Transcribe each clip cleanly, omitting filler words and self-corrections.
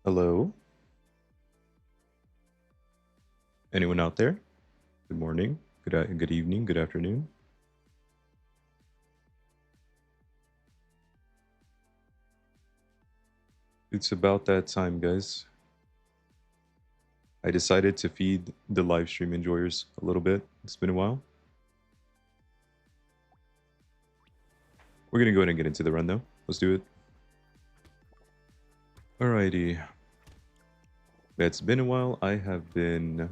Hello? Anyone out there? Good morning, good evening, good afternoon. It's about that time, guys. I decided to feed the live stream enjoyers a little bit. It's been a while. We're gonna go ahead and get into the run though. Let's do it. Alrighty. Yeah, it's been a while. I have been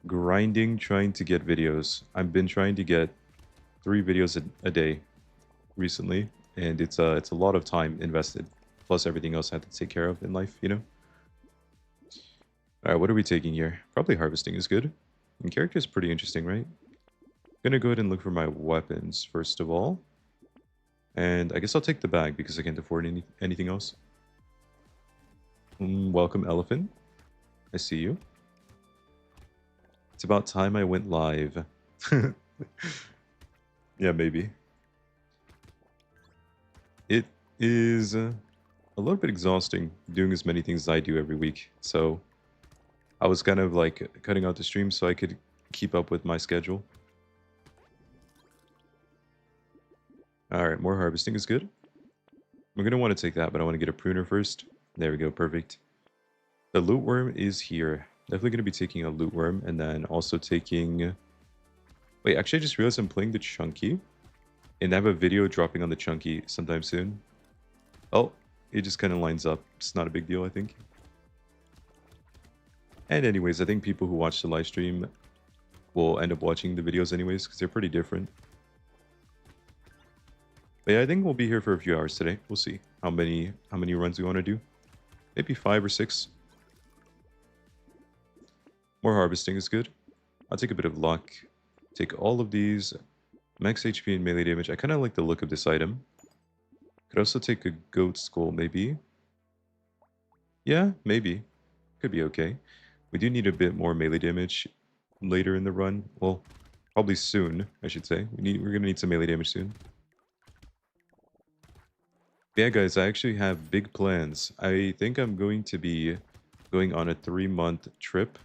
grinding, trying to get videos. I've been trying to get 3 videos a day recently, and it's a lot of time invested, plus everything else I have to take care of in life, you know? Alright, what are we taking here? Probably harvesting is good. And character is pretty interesting, right? Gonna go ahead and look for my weapons first of all. And I guess I'll take the bag because I can't afford anything else. Welcome, elephant. I see you. It's about time I went live. Yeah, maybe. It is a little bit exhausting doing as many things as I do every week. So I was kind of like cutting out the stream so I could keep up with my schedule. Alright, more harvesting is good. We're going to want to take that, but I want to get a pruner first. There we go, perfect. The loot worm is here. Definitely going to be taking a loot worm and then also taking... Wait, actually I just realized I'm playing the chunky. And I have a video dropping on the chunky sometime soon. Oh, it just kind of lines up. It's not a big deal, I think. And anyways, I think people who watch the live stream will end up watching the videos anyways because they're pretty different. But yeah, I think we'll be here for a few hours today. We'll see how many runs we want to do. Maybe 5 or 6. More harvesting is good. I'll take a bit of luck. Take all of these. Max HP and melee damage. I kind of like the look of this item. Could also take a goat skull, maybe. Yeah, maybe. Could be okay. We do need a bit more melee damage later in the run. Well, probably soon, I should say. We're gonna need some melee damage soon. Yeah, guys, I actually have big plans. I think I'm going to be going on a 3-month trip.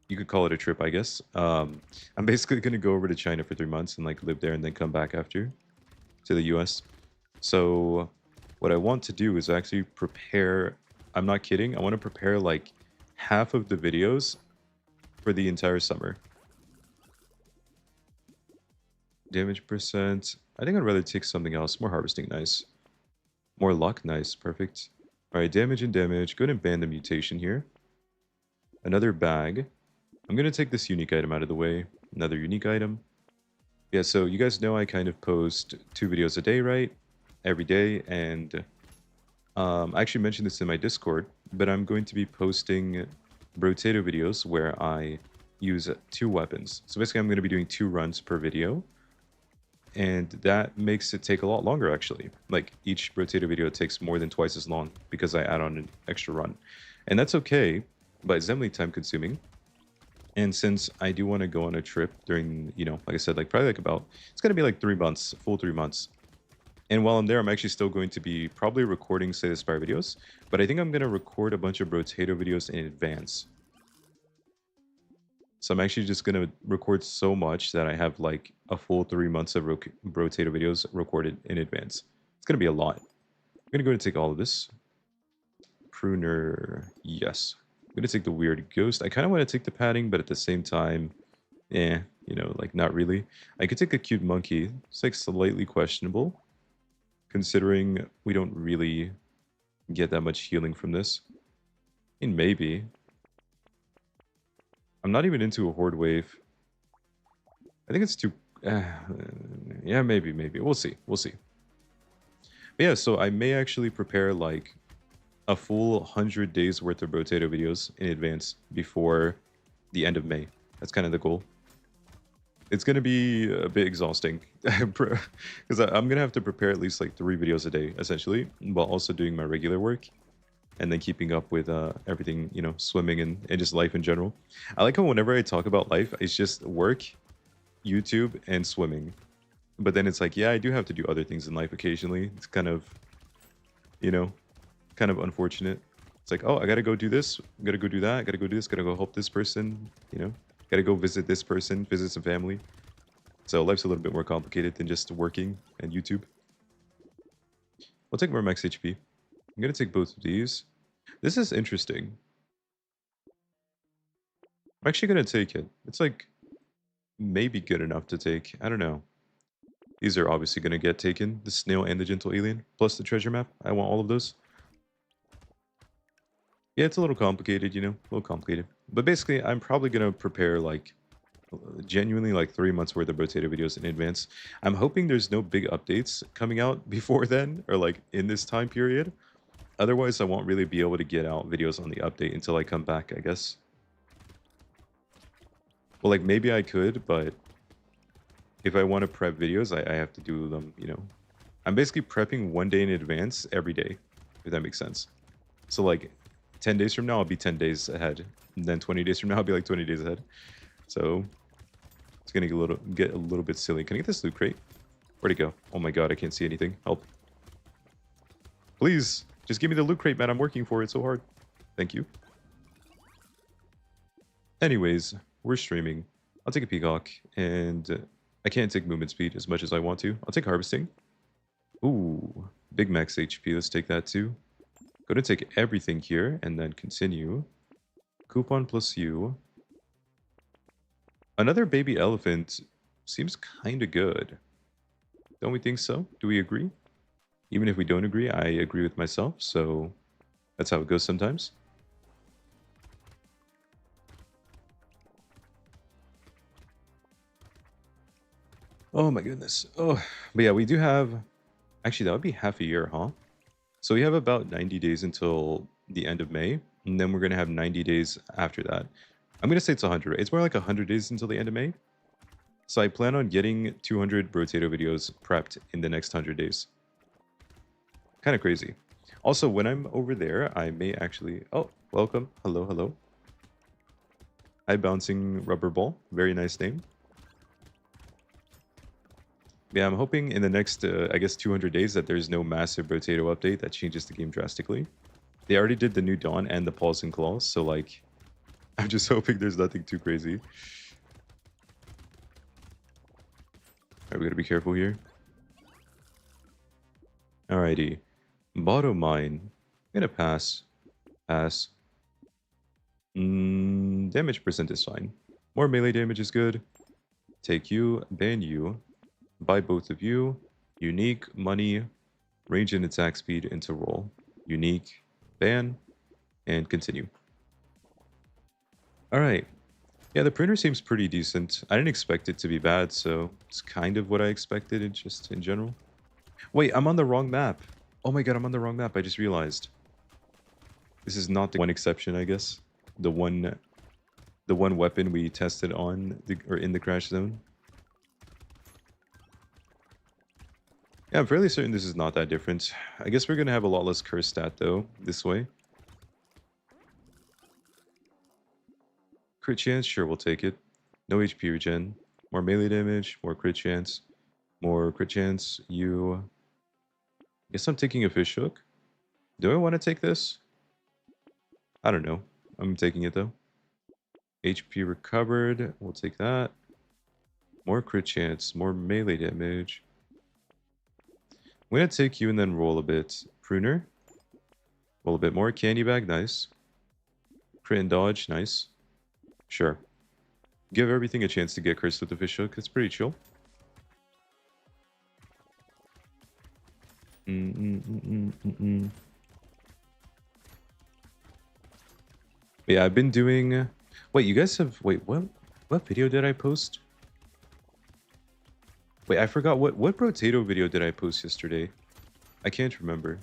You could call it a trip, I guess. I'm basically going to go over to China for 3 months and like live there and then come back after to the US. So what I want to do is actually prepare, I'm not kidding, I want to prepare like half of the videos for the entire summer. Damage percent. I think I'd rather take something else. More harvesting, nice. More luck, nice, perfect. Alright, damage and damage. Go ahead and ban the mutation here. Another bag. I'm going to take this unique item out of the way. Another unique item. Yeah, so you guys know I kind of post 2 videos a day, right? Every day, and I actually mentioned this in my Discord, but I'm going to be posting Brotato videos where I use 2 weapons. So basically I'm going to be doing 2 runs per video, and that makes it take a lot longer actually. Like each Brotato video takes more than twice as long because I add on an extra run. And that's okay, but it's definitely time consuming. And since I do want to go on a trip during, you know, like I said, like probably like about, it's going to be like 3 months, full 3 months. And while I'm there, I'm actually still going to be probably recording Slay the Spire videos, but I think I'm going to record a bunch of Brotato videos in advance. So I'm actually just going to record so much that I have like a full 3 months of Brotato videos recorded in advance. It's going to be a lot. I'm going to go and take all of this. Pruner, yes. I'm going to take the weird ghost. I kind of want to take the padding, but at the same time, you know, like not really. I could take a cute monkey. It's like slightly questionable, considering we don't really get that much healing from this. I mean, maybe. I'm not even into a horde wave. I think it's too... yeah, maybe. We'll see. We'll see. But yeah, so I may actually prepare like a full 100 days worth of Brotato videos in advance before the end of May. That's kind of the goal. It's going to be a bit exhausting because I'm going to have to prepare at least like 3 videos a day, essentially, while also doing my regular work and then keeping up with everything, you know, swimming and just life in general. I like how whenever I talk about life, it's just work, YouTube, and swimming. But then it's like, yeah, I do have to do other things in life occasionally. It's kind of, you know, kind of unfortunate. It's like, oh, I gotta go do this, I gotta go do that, I gotta go do this, gotta go help this person, you know, gotta go visit this person, visit some family. So life's a little bit more complicated than just working and YouTube. I'll take more max HP. I'm gonna take both of these. This is interesting. I'm actually gonna take it. It's like maybe good enough to take. I don't know. These are obviously gonna get taken. The snail and the gentle alien, plus the treasure map. I want all of those. Yeah, it's a little complicated, you know, a little complicated. But basically, I'm probably gonna prepare like genuinely like 3 months worth of Brotato videos in advance. I'm hoping there's no big updates coming out before then or like in this time period. Otherwise, I won't really be able to get out videos on the update until I come back, I guess. Well, like maybe I could, but if I want to prep videos, I have to do them, you know. I'm basically prepping 1 day in advance every day, if that makes sense. So like 10 days from now, I'll be 10 days ahead. And then 20 days from now, I'll be like 20 days ahead. So it's gonna get a little bit silly. Can I get this loot crate? Where'd it go? Oh my god, I can't see anything. Help. Please, just give me the loot crate, man. I'm working for it so hard. Thank you. Anyways, we're streaming. I'll take a peacock, and I can't take movement speed as much as I want to. I'll take harvesting. Ooh, big max HP. Let's take that too. Going to take everything here, and then continue. Coupon plus you. Another baby elephant seems kind of good. Don't we think so? Do we agree? Even if we don't agree, I agree with myself, so that's how it goes sometimes. Oh my goodness. Oh, but yeah, we do have... Actually, that would be half a year, huh? So we have about 90 days until the end of May, and then we're going to have 90 days after that. I'm going to say it's 100. It's more like 100 days until the end of May. So I plan on getting 200 Brotato videos prepped in the next 100 days. Kind of crazy. Also, when I'm over there, I may actually... Oh, welcome. Hello, hello. Hi, Bouncing Rubber Ball. Very nice name. Yeah, I'm hoping in the next, I guess, 200 days that there's no massive Brotato update that changes the game drastically. They already did the new Dawn and the Paws and Claws, so, like, I'm just hoping there's nothing too crazy. Alright, we gotta be careful here. Alrighty. Bottom mine. I'm gonna pass. Pass. Damage percent is fine. More melee damage is good. Take you, ban you. Buy both of you. Unique, money, range and attack speed into roll. Unique, ban, and continue. Alright. Yeah, the printer seems pretty decent. I didn't expect it to be bad, so it's kind of what I expected just in general. Wait, I'm on the wrong map. Oh my god, I'm on the wrong map. I just realized. This is not the one exception, I guess. The one weapon we tested on or in the crash zone. Yeah, I'm fairly certain this is not that different. I guess we're gonna have a lot less curse stat though, this way. Crit chance, sure, we'll take it. No HP regen. More melee damage, more crit chance. More crit chance. You... Guess I'm taking a fish hook. Do I want to take this? I don't know. I'm taking it though. HP recovered. We'll take that. More crit chance. More melee damage. I'm going to take you and then roll a bit. Pruner. Roll a bit more. Candy bag. Nice. Crit and dodge. Nice. Sure. Give everything a chance to get cursed with the fish hook. It's pretty chill. Yeah, I've been doing... Wait, you guys have... Wait, what video did I post? Wait, I forgot. What Brotato video did I post yesterday? I can't remember.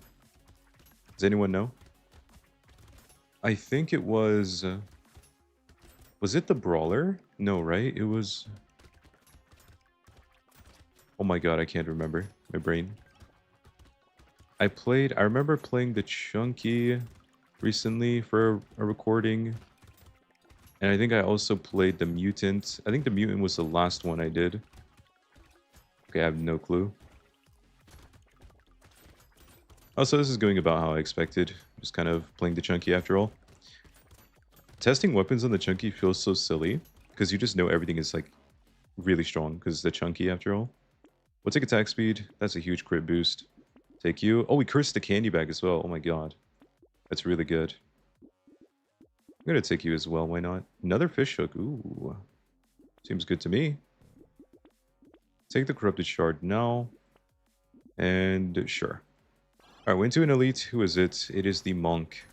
Does anyone know? I think it was... was it the Brawler? No, right? It was... Oh my god, I can't remember. My brain. I remember playing the Chunky recently for a recording. And I think I also played the Mutant. I think the Mutant was the last one I did. Okay, I have no clue. Also, this is going about how I expected. Just kind of playing the chunky after all. Testing weapons on the chunky feels so silly because you just know everything is like really strong because it's the chunky after all. We'll take attack speed. That's a huge crit boost. Take you. Oh, we cursed the candy bag as well. Oh my god. That's really good. I'm gonna take you as well. Why not? Another fish hook. Ooh. Seems good to me. Take the corrupted shard now. And sure. Alright, went to an elite. Who is it? It is the monk.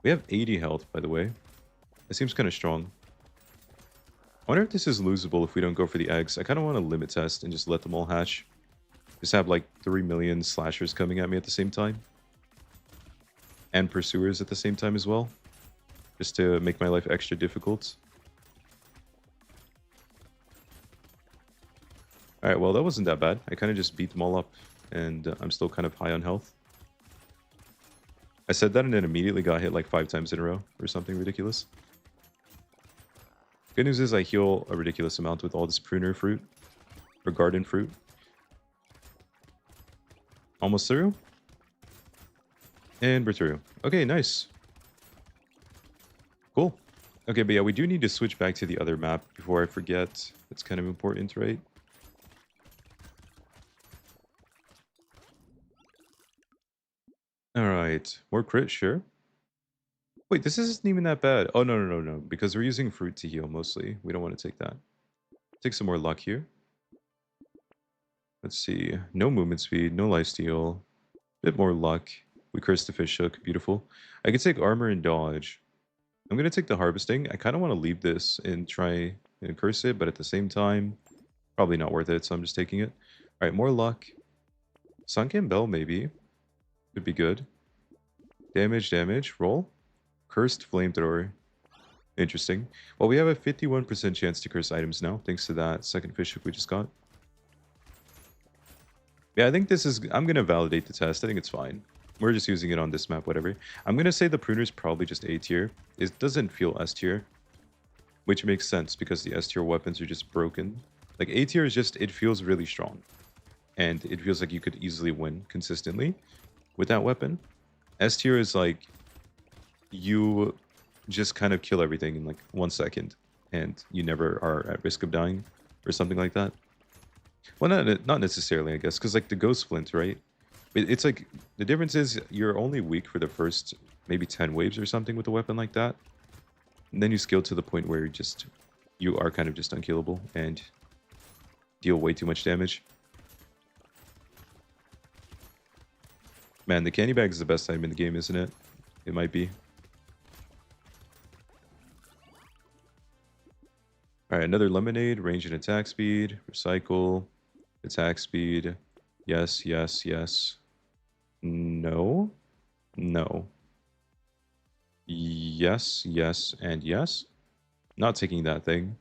We have 80 health, by the way. That seems kind of strong. I wonder if this is losable if we don't go for the eggs. I kind of want to limit test and just let them all hatch. Just have like 3 million slashers coming at me at the same time. And pursuers at the same time as well. Just to make my life extra difficult. Alright, well that wasn't that bad. I kind of just beat them all up. And I'm still kind of high on health. I said that and then immediately got hit like 5 times in a row. Or something ridiculous. Good news is I heal a ridiculous amount with all this pruner fruit. Or garden fruit. Almost through. And we're through. Okay, nice. Cool. Okay, but yeah, we do need to switch back to the other map before I forget. That's kind of important, right? Alright. More crit, sure. Wait, this isn't even that bad. Oh, no. Because we're using fruit to heal mostly. We don't want to take that. Take some more luck here. Let's see. No movement speed, no lifesteal. Bit more luck. We cursed the fish hook. Beautiful. I can take armor and dodge. I'm going to take the harvesting. I kind of want to leave this and try and curse it, but at the same time, probably not worth it, so I'm just taking it. Alright, more luck. Sunken Bell, maybe. Could be good. Damage. Roll. Cursed Flamethrower. Interesting. Well, we have a 51% chance to curse items now, thanks to that second fish hook we just got. Yeah, I think this is... I'm going to validate the test. I think it's fine. We're just using it on this map, whatever. I'm going to say the pruner's probably just A tier. It doesn't feel S tier. Which makes sense because the S tier weapons are just broken. Like A tier is just... It feels really strong. And it feels like you could easily win consistently with that weapon. S tier is like... You just kind of kill everything in like 1 second. And you never are at risk of dying. Or something like that. Well, not necessarily, I guess. Because like the Ghost Flint, right? It's like, the difference is you're only weak for the first maybe 10 waves or something with a weapon like that. And then you scale to the point where you are kind of just unkillable and deal way too much damage. Man, the candy bag is the best item in the game, isn't it? It might be. Alright, another lemonade, range and attack speed, recycle, attack speed, yes. No. No. Yes, and yes. Not taking that thing.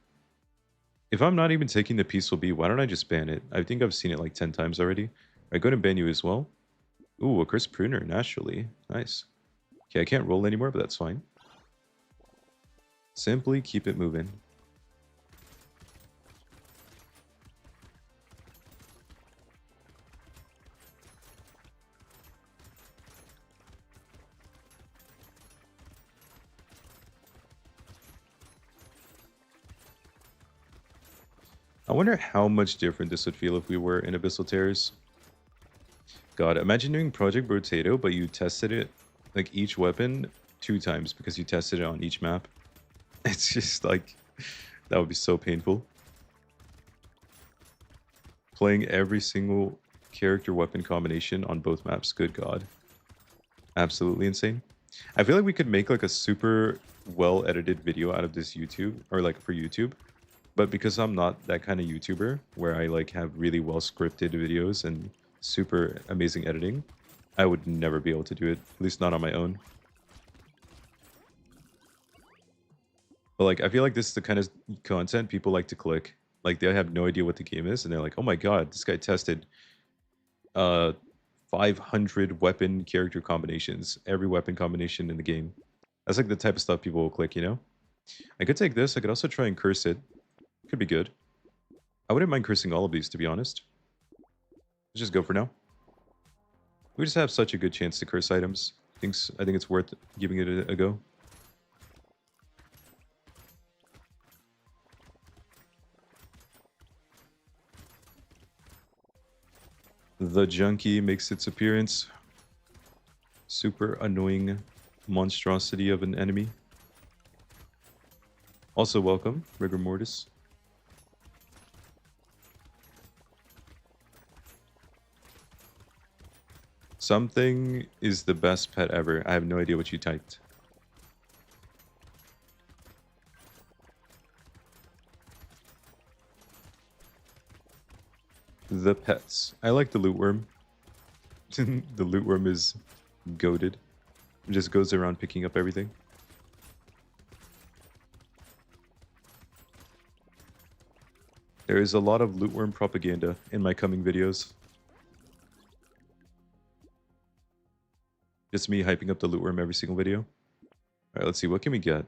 If I'm not even taking the Peaceful Bee, why don't I just ban it? I think I've seen it like 10 times already. I go to ban you as well. Ooh, a Curse Pruner, naturally. Nice. Okay, I can't roll anymore, but that's fine. Simply keep it moving. I wonder how much different this would feel if we were in Abyssal Terrors. God, imagine doing Project Brotato, but you tested it, like each weapon, 2 times because you tested it on each map. It's just like, that would be so painful. Playing every single character weapon combination on both maps, good god. Absolutely insane. I feel like we could make like a super well edited video out of this YouTube, or like for YouTube. But because I'm not that kind of YouTuber, where I like have really well scripted videos and super amazing editing, I would never be able to do it, at least not on my own. But like, I feel like this is the kind of content people like to click. Like, they have no idea what the game is, and they're like, oh my god, this guy tested 500 weapon character combinations, every weapon combination in the game. That's like the type of stuff people will click, you know? I could take this, I could also try and curse it. Could be good. I wouldn't mind cursing all of these, to be honest. Let's just go for now. We just have such a good chance to curse items. I think it's worth giving it a go. The junkie makes its appearance. Super annoying monstrosity of an enemy. Also welcome, Rigor Mortis. Something is the best pet ever. I have no idea what you typed. The pets. I like the loot worm. The loot worm is goated. It just goes around picking up everything. There is a lot of loot worm propaganda in my coming videos. Just me hyping up the loot worm every single video. Alright, let's see. What can we get?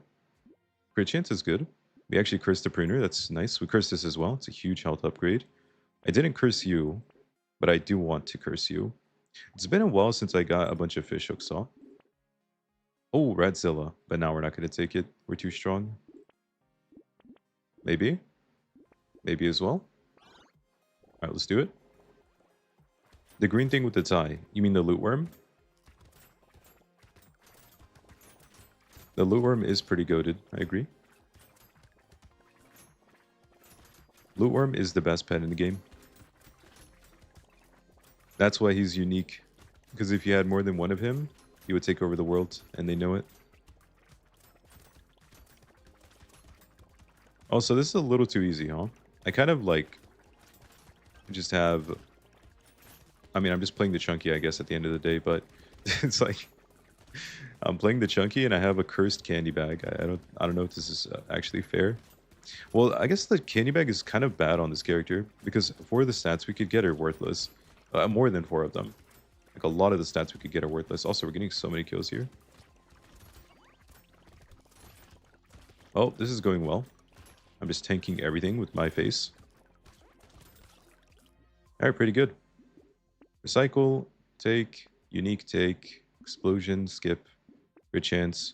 Crit chance is good. We actually cursed the pruner. That's nice. We cursed this as well. It's a huge health upgrade. I didn't curse you, but I do want to curse you. It's been a while since I got a bunch of fish hooks off. Oh, Radzilla. But now we're not going to take it. We're too strong. Maybe. Maybe as well. Alright, let's do it. The green thing with the tie. You mean the loot worm? The loot worm is pretty goated. I agree. Loot worm is the best pet in the game. That's why he's unique. Because if you had more than one of him, he would take over the world, and they know it. Also, this is a little too easy, huh? I kind of like just have. I mean, I'm just playing the chunky, I guess, at the end of the day, but it's like I'm playing the chunky and I have a cursed candy bag. I don't know if this is actually fair. Well, I guess the candy bag is kind of bad on this character because 4 of the stats we could get are worthless. More than 4 of them. Like a lot of the stats we could get are worthless. Also, we're getting so many kills here. Oh, this is going well. I'm just tanking everything with my face. Alright, pretty good. Recycle, take, unique take, explosion, skip, good chance.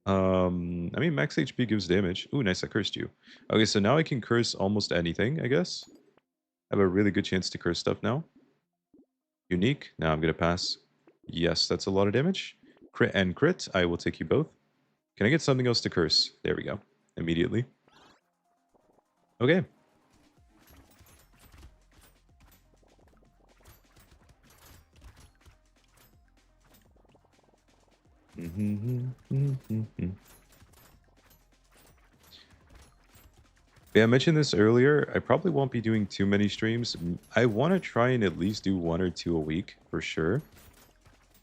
I mean, max HP gives damage. Ooh, nice, I cursed you. Okay, so now I can curse almost anything, I guess. I have a really good chance to curse stuff now. Unique, now I'm gonna pass. Yes, that's a lot of damage. Crit and crit, I will take you both. Can I get something else to curse? There we go. Immediately. Okay. Yeah, I mentioned this earlier. I probably won't be doing too many streams. I want to try and at least do 1 or 2 a week for sure.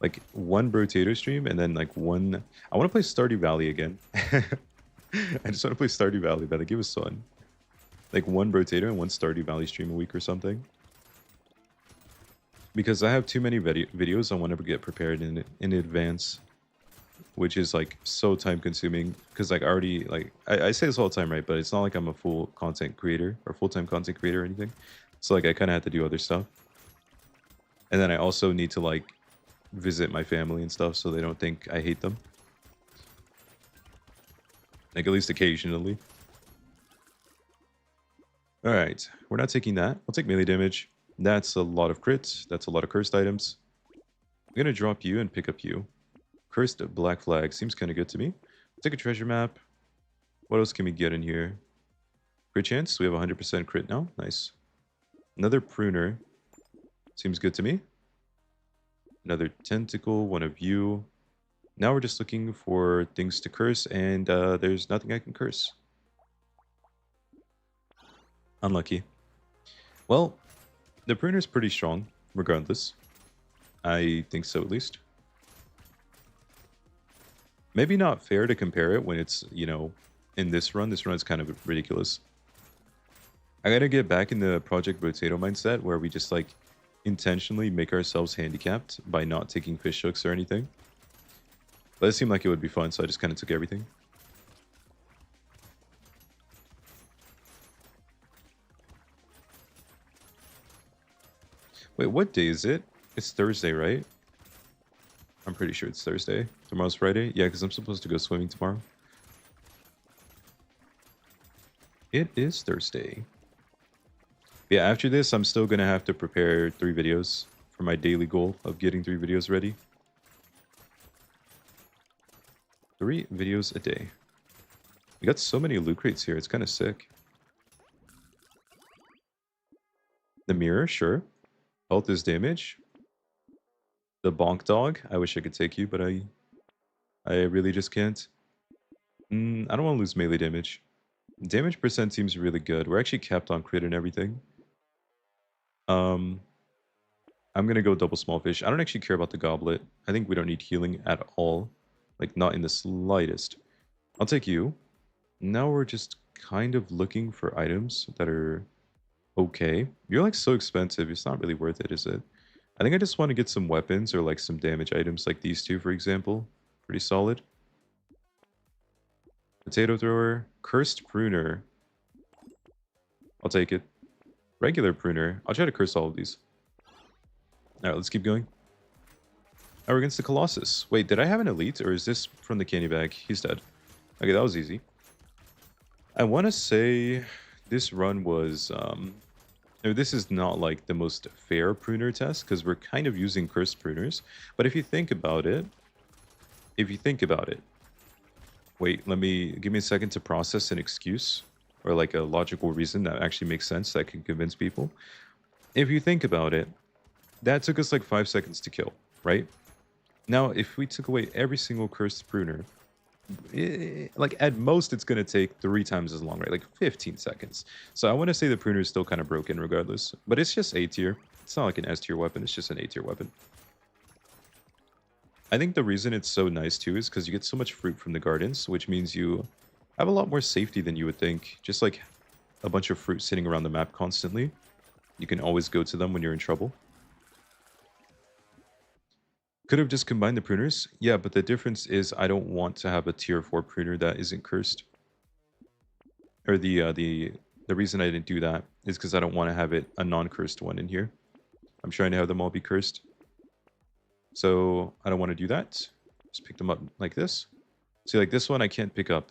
Like 1 Brotato stream and then like 1. I want to play Stardew Valley again. I just want to play Stardew Valley. That game was fun. Like 1 Brotato and 1 Stardew Valley stream a week or something. Because I have too many videos I want to get prepared in advance, which is like so time consuming. Because like I already I say this all the time, right? But it's not like I'm a full content creator or full-time content creator or anything. So like I kind of have to do other stuff, and then I also need to like visit my family and stuff so they don't think I hate them. Like at least occasionally. All right, we're not taking that. I'll take melee damage. That's a lot of crits. That's a lot of cursed items. I'm gonna drop you and pick up you. Cursed black flag seems kind of good to me. Take a treasure map. What else can we get in here? Crit chance. We have 100% crit now. Nice. Another pruner. Seems good to me. Another tentacle. One of you. Now we're just looking for things to curse, and there's nothing I can curse. Unlucky. Well, the pruner's pretty strong, regardless. I think so, at least. Maybe not fair to compare it when it's, you know, in this run. This run is kind of ridiculous. I gotta get back in the Project Brotato mindset where we just, like, intentionally make ourselves handicapped by not taking fish hooks or anything. But it seemed like it would be fun, so I just kind of took everything. Wait, what day is it? It's Thursday, right? I'm pretty sure it's Thursday. Tomorrow's Friday. Yeah, because I'm supposed to go swimming tomorrow. It is Thursday. Yeah, after this, I'm still going to have to prepare 3 videos for my daily goal of getting 3 videos ready. 3 videos a day. We got so many loot crates here. It's kind of sick. The mirror, sure. Health is damage. The bonk dog. I wish I could take you, but I really just can't. I don't want to lose melee damage. Damage percent seems really good. We're actually capped on crit and everything. I'm gonna go double small fish. I don't actually care about the goblet. I think we don't need healing at all. Like, not in the slightest. I'll take you. Now we're just kind of looking for items that are okay. You're like so expensive. It's not really worth it, is it? I think I just want to get some weapons or like some damage items like these two, for example. Pretty solid. Potato thrower. Cursed pruner. I'll take it. Regular pruner. I'll try to curse all of these. Alright, let's keep going. Oh, we're against the Colossus. Wait, did I have an elite or is this from the candy bag? He's dead. Okay, that was easy. I want to say this run was... no, this is not like the most fair pruner test because we're kind of using cursed pruners. But if you think about it... Wait, give me a second to process an excuse or like a logical reason that actually makes sense that can convince people. If you think about it, that took us like 5 seconds to kill, right? Now, if we took away every single cursed pruner, like at most it's going to take 3 times as long, right? Like 15 seconds. So I want to say the pruner is still kind of broken regardless, but it's just A tier. It's not like an S tier weapon. It's just an A tier weapon. I think the reason it's so nice too is because you get so much fruit from the gardens, which means you have a lot more safety than you would think. Just like a bunch of fruit sitting around the map constantly. You can always go to them when you're in trouble. Could have just combined the pruners. Yeah, but the difference is I don't want to have a tier 4 pruner that isn't cursed. Or the reason I didn't do that is because I don't want to have it a non-cursed one in here. I'm trying to have them all be cursed. So I don't want to do that. Just pick them up like this. See, like this one I can't pick up.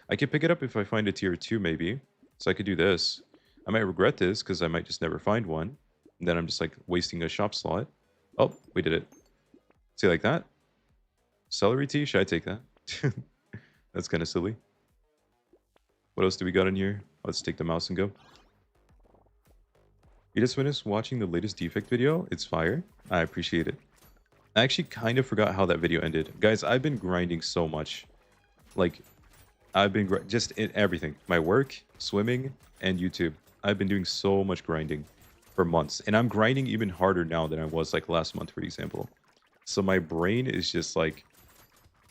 I can pick it up if I find a tier 2 maybe. So I could do this. I might regret this because I might just never find one. And then I'm just like wasting a shop slot. Oh, we did it. See, like that? Celery tea? Should I take that? That's kind of silly. What else do we got in here? Let's take the mouse and go. You just finished watching the latest defect video? It's fire. I appreciate it. I actually kind of forgot how that video ended. Guys, I've been grinding so much. Like, I've been just in everything. My work, swimming, and YouTube. I've been doing so much grinding for months. And I'm grinding even harder now than I was like last month, for example. So my brain is just like,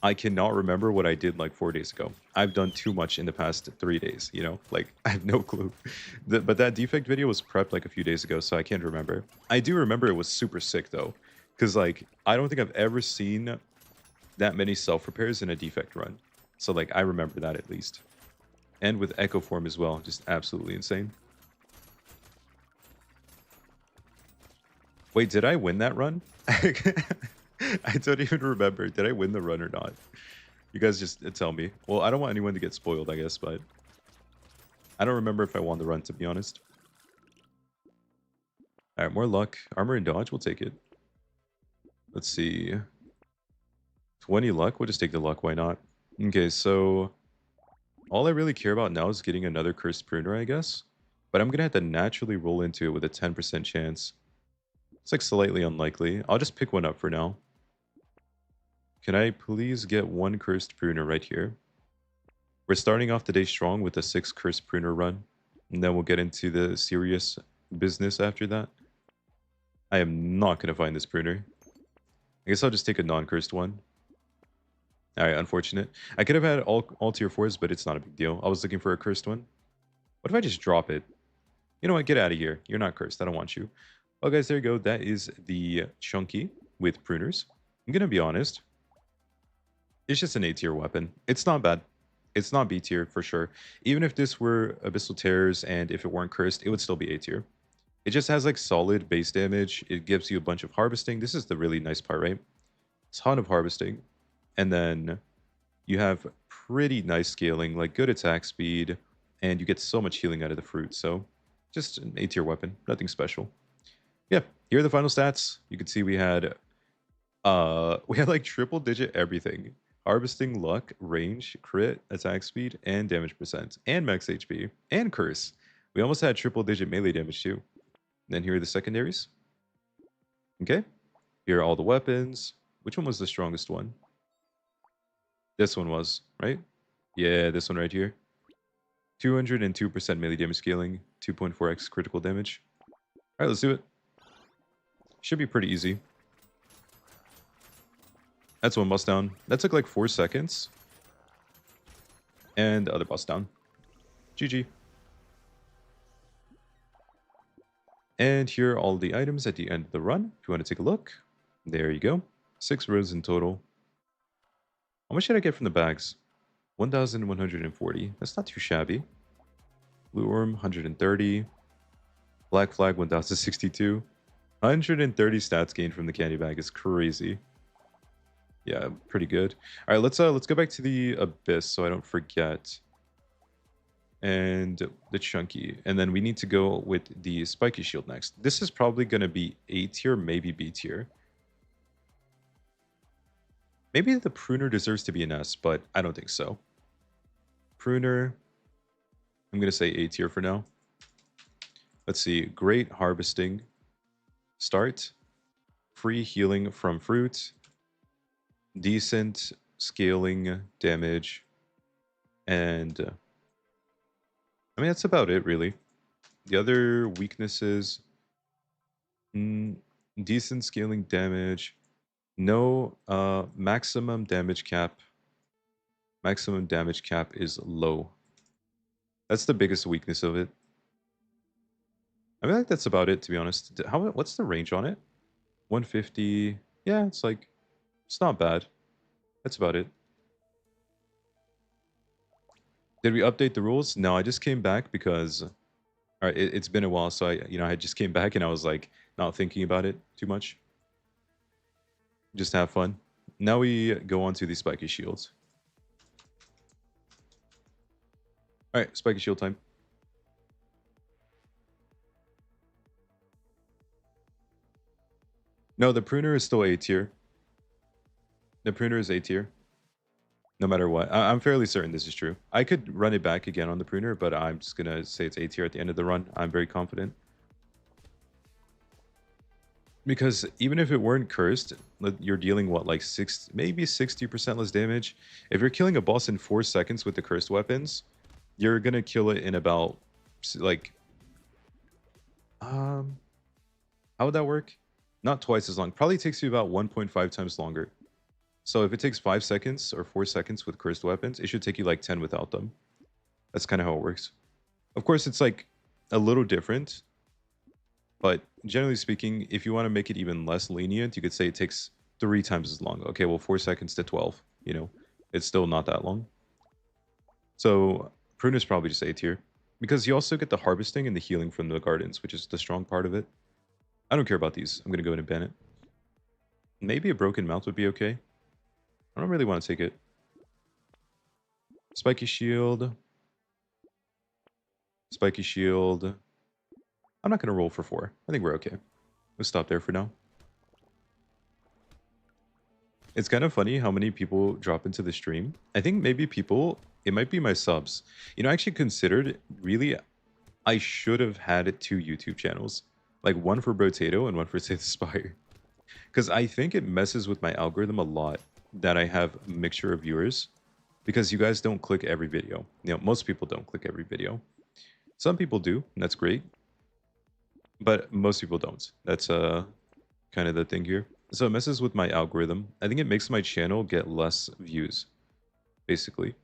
I cannot remember what I did like 4 days ago. I've done too much in the past 3 days, you know? Like, I have no clue. But that defect video was prepped like a few days ago, so I can't remember. I do remember it was super sick, though. Because, like, I don't think I've ever seen that many self-repairs in a defect run. So, like, I remember that at least. And with Echo Form as well. Just absolutely insane. Wait, did I win that run? I don't even remember. Did I win the run or not? You guys just tell me. Well, I don't want anyone to get spoiled, I guess, but I don't remember if I won the run, to be honest. All right, more luck. Armor and dodge, we'll take it. Let's see. 20 luck? We'll just take the luck, why not? Okay, so all I really care about now is getting another cursed pruner, I guess. But I'm going to have to naturally roll into it with a 10% chance. It's like slightly unlikely. I'll just pick one up for now. Can I please get one cursed pruner right here? We're starting off the day strong with a 6 cursed pruner run. And then we'll get into the serious business after that. I am not going to find this pruner. I guess I'll just take a non-cursed one. Alright, unfortunate. I could have had all tier 4s, but it's not a big deal. I was looking for a cursed one. What if I just drop it? You know what? Get out of here. You're not cursed. I don't want you. Well, guys, there you go. That is the Chunky with pruners. I'm going to be honest. It's just an A tier weapon. It's not bad. It's not B tier for sure. Even if this were Abyssal Terrors and if it weren't cursed, it would still be A tier. It just has like solid base damage. It gives you a bunch of harvesting. This is the really nice part, right? Ton of harvesting. And then you have pretty nice scaling, like good attack speed, and you get so much healing out of the fruit. So just an A tier weapon, nothing special. Yeah, here are the final stats. You can see we had like triple digit everything. Harvesting, luck, range, crit, attack speed, and damage percent, and max HP, and curse. We almost had triple digit melee damage too. Then here are the secondaries. Okay. Here are all the weapons. Which one was the strongest one? This one was, right? Yeah, this one right here. 202% melee damage scaling, 2.4x critical damage. All right, let's do it. Should be pretty easy. That's one boss down. That took like 4 seconds. And the other boss down. GG. And here are all the items at the end of the run. If you want to take a look. There you go. 6 rows in total. How much did I get from the bags? 1,140. That's not too shabby. Blue Orm, 130. Black Flag, 1,062. 130 stats gained from the candy bag is crazy. Yeah, pretty good. All right, let's go back to the Abyss so I don't forget. And the Chunky. And then we need to go with the Spiky Shield next. This is probably going to be A tier, maybe B tier. Maybe the Pruner deserves to be an S, but I don't think so. Pruner, I'm going to say A tier for now. Let's see. Great harvesting. Start. Free healing from fruit. Decent scaling damage. And I mean, that's about it, really. The other weaknesses, decent scaling damage, no maximum damage cap. Maximum damage cap is low. That's the biggest weakness of it. I mean, like that's about it, to be honest. What's the range on it? 150. Yeah, it's like, it's not bad. That's about it. Did we update the rules? No, I just came back because, all right, it's been a while, so I just came back and I was like not thinking about it too much. Just have fun. Now we go on to the Spiky Shields. All right, Spiky Shield time. No, the Pruner is still A tier. The Pruner is A tier. No matter what. I'm fairly certain this is true. I could run it back again on the Pruner, but I'm just going to say it's A tier at the end of the run. I'm very confident. Because even if it weren't cursed, you're dealing, what, like maybe 60% less damage? If you're killing a boss in 4 seconds with the cursed weapons, you're going to kill it in about, like... how would that work? Not twice as long. Probably takes you about 1.5 times longer. So if it takes 5 seconds or 4 seconds with cursed weapons, it should take you like 10 without them. That's kind of how it works. Of course, it's like a little different. But generally speaking, if you want to make it even less lenient, you could say it takes 3 times as long. Okay, well, 4 seconds to 12. It's still not that long. So Prune is probably just A tier. Because you also get the harvesting and the healing from the gardens, which is the strong part of it. I don't care about these. I'm going to go ahead and ban it. Maybe a broken mouth would be okay. I don't really want to take it. Spiky Shield. Spiky Shield. I'm not going to roll for 4. I think we're okay. We'll stop there for now. It's kind of funny how many people drop into the stream. I think maybe it might be my subs. I actually considered, really, I should have had 2 YouTube channels. Like one for Brotato and one for Sith Spire. Because I think it messes with my algorithm a lot that I have a mixture of viewers. Because you guys don't click every video. Most people don't click every video. Some people do, and that's great. But most people don't. That's kind of the thing here. So it messes with my algorithm. I think it makes my channel get less views, basically.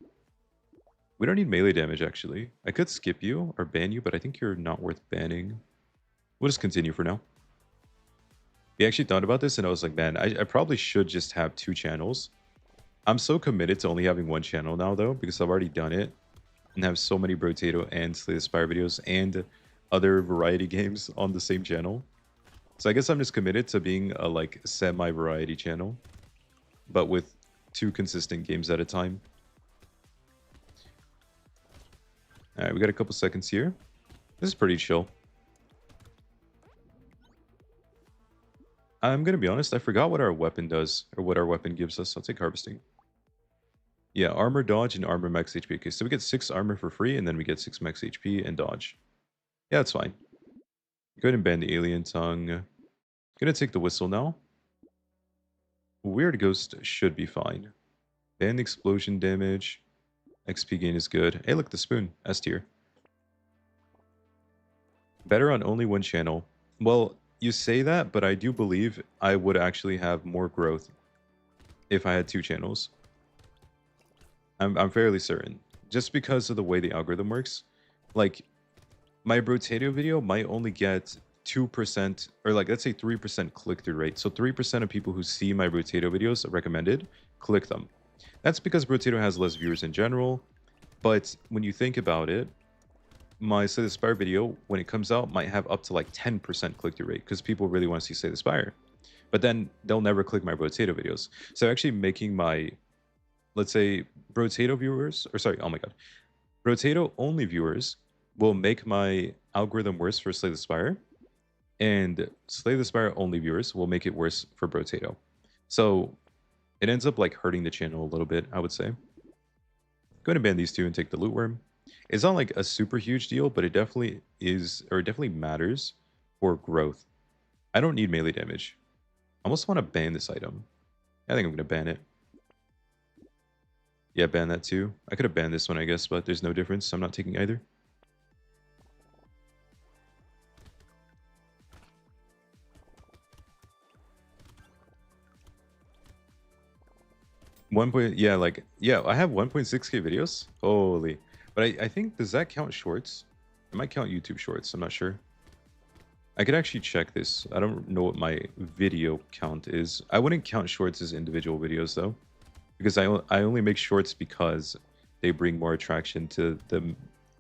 We don't need melee damage, actually. I could skip you or ban you, but I think you're not worth banning. We'll just continue for now. We actually thought about this, and I was like, man, I probably should just have 2 channels. I'm so committed to only having 1 channel now, though, because I've already done it and have so many Brotato and Slay the Spire videos and other variety games on the same channel. So I guess I'm just committed to being a like semi-variety channel, but with 2 consistent games at a time. All right, we got a couple seconds here. This is pretty chill. I'm gonna be honest, I forgot what our weapon does, or what our weapon gives us. I'll take harvesting. Yeah, armor, dodge, and armor max HP. Okay, so we get 6 armor for free, and then we get 6 max HP and dodge. Yeah, that's fine. Go ahead and ban the alien tongue. Gonna take the whistle now. Weird ghost should be fine. Ban the explosion damage. XP gain is good. Hey, look, the spoon. S tier. Better on only one channel. Well, you say that, but I do believe I would actually have more growth if I had 2 channels. I'm fairly certain. Just because of the way the algorithm works. Like, my Brotato video might only get 2%, or like, let's say 3% click-through rate. So 3% of people who see my Brotato videos recommended, click them. That's because Brotato has less viewers in general. But when you think about it, my Slay the Spire video, when it comes out, might have up to like 10% click-through rate because people really want to see Slay the Spire. But then they'll never click my Brotato videos. So actually making my, let's say, Brotato viewers, or sorry, oh my god, Brotato only viewers will make my algorithm worse for Slay the Spire, and Slay the Spire only viewers will make it worse for Brotato. So it ends up like hurting the channel a little bit, I would say. Go ahead and ban these 2 and take the loot worm. It's not like a super huge deal, but it definitely is, or it definitely matters for growth. I don't need melee damage. I almost want to ban this item. I think I'm going to ban it. Yeah, ban that too. I could have banned this one, I guess, but there's no difference. I'm not taking either. Yeah, like, yeah, I have 1.6K videos. Holy. But I think, does that count shorts? It might count YouTube shorts. I'm not sure. I could actually check this. I don't know what my video count is. I wouldn't count shorts as individual videos, though. Because I only make shorts because they bring more attraction to the,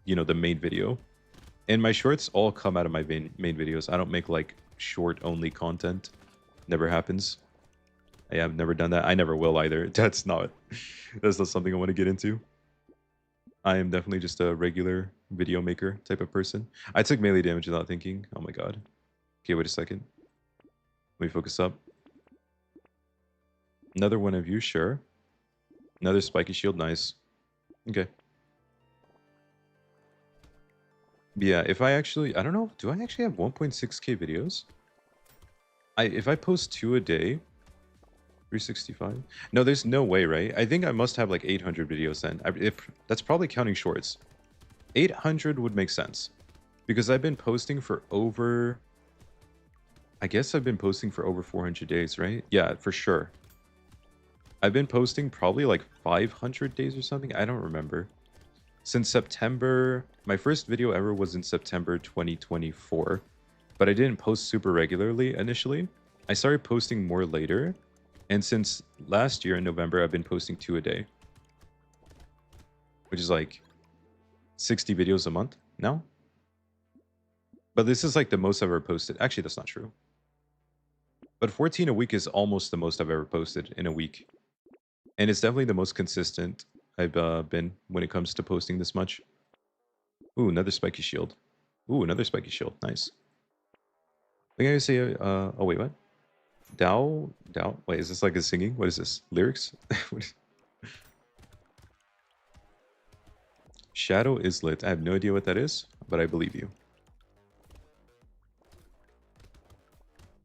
you know, the main video. And my shorts all come out of my main videos. I don't make, like, short-only content. Never happens. Yeah, I've never done that. I never will either. That's not something I want to get into. I am definitely just a regular video maker type of person. I took melee damage without thinking. Oh my god. Okay, wait a second. Let me focus up. Another one of you, sure. Another spiky shield, nice. Okay. Yeah, if I actually, I don't know, do I actually have 1.6K videos? If I post 2 a day, 365? No, there's no way, right? I think I must have like 800 videos then. If that's probably counting shorts. 800 would make sense. Because I've been posting for over... I guess I've been posting for over 400 days, right? Yeah, for sure. I've been posting probably like 500 days or something. I don't remember. Since September... My first video ever was in September 2024. But I didn't post super regularly initially. I started posting more later. And since last year in November, I've been posting 2 a day. Which is like 60 videos a month now. But this is like the most I've ever posted. Actually, that's not true. But 14 a week is almost the most I've ever posted in a week. And it's definitely the most consistent I've been when it comes to posting this much. Ooh, another spiky shield. Ooh, another spiky shield. Nice. I think I say, oh wait, what? Dow? Wait, is this like a singing? What is this? Lyrics? Shadow is lit. I have no idea what that is, but I believe you.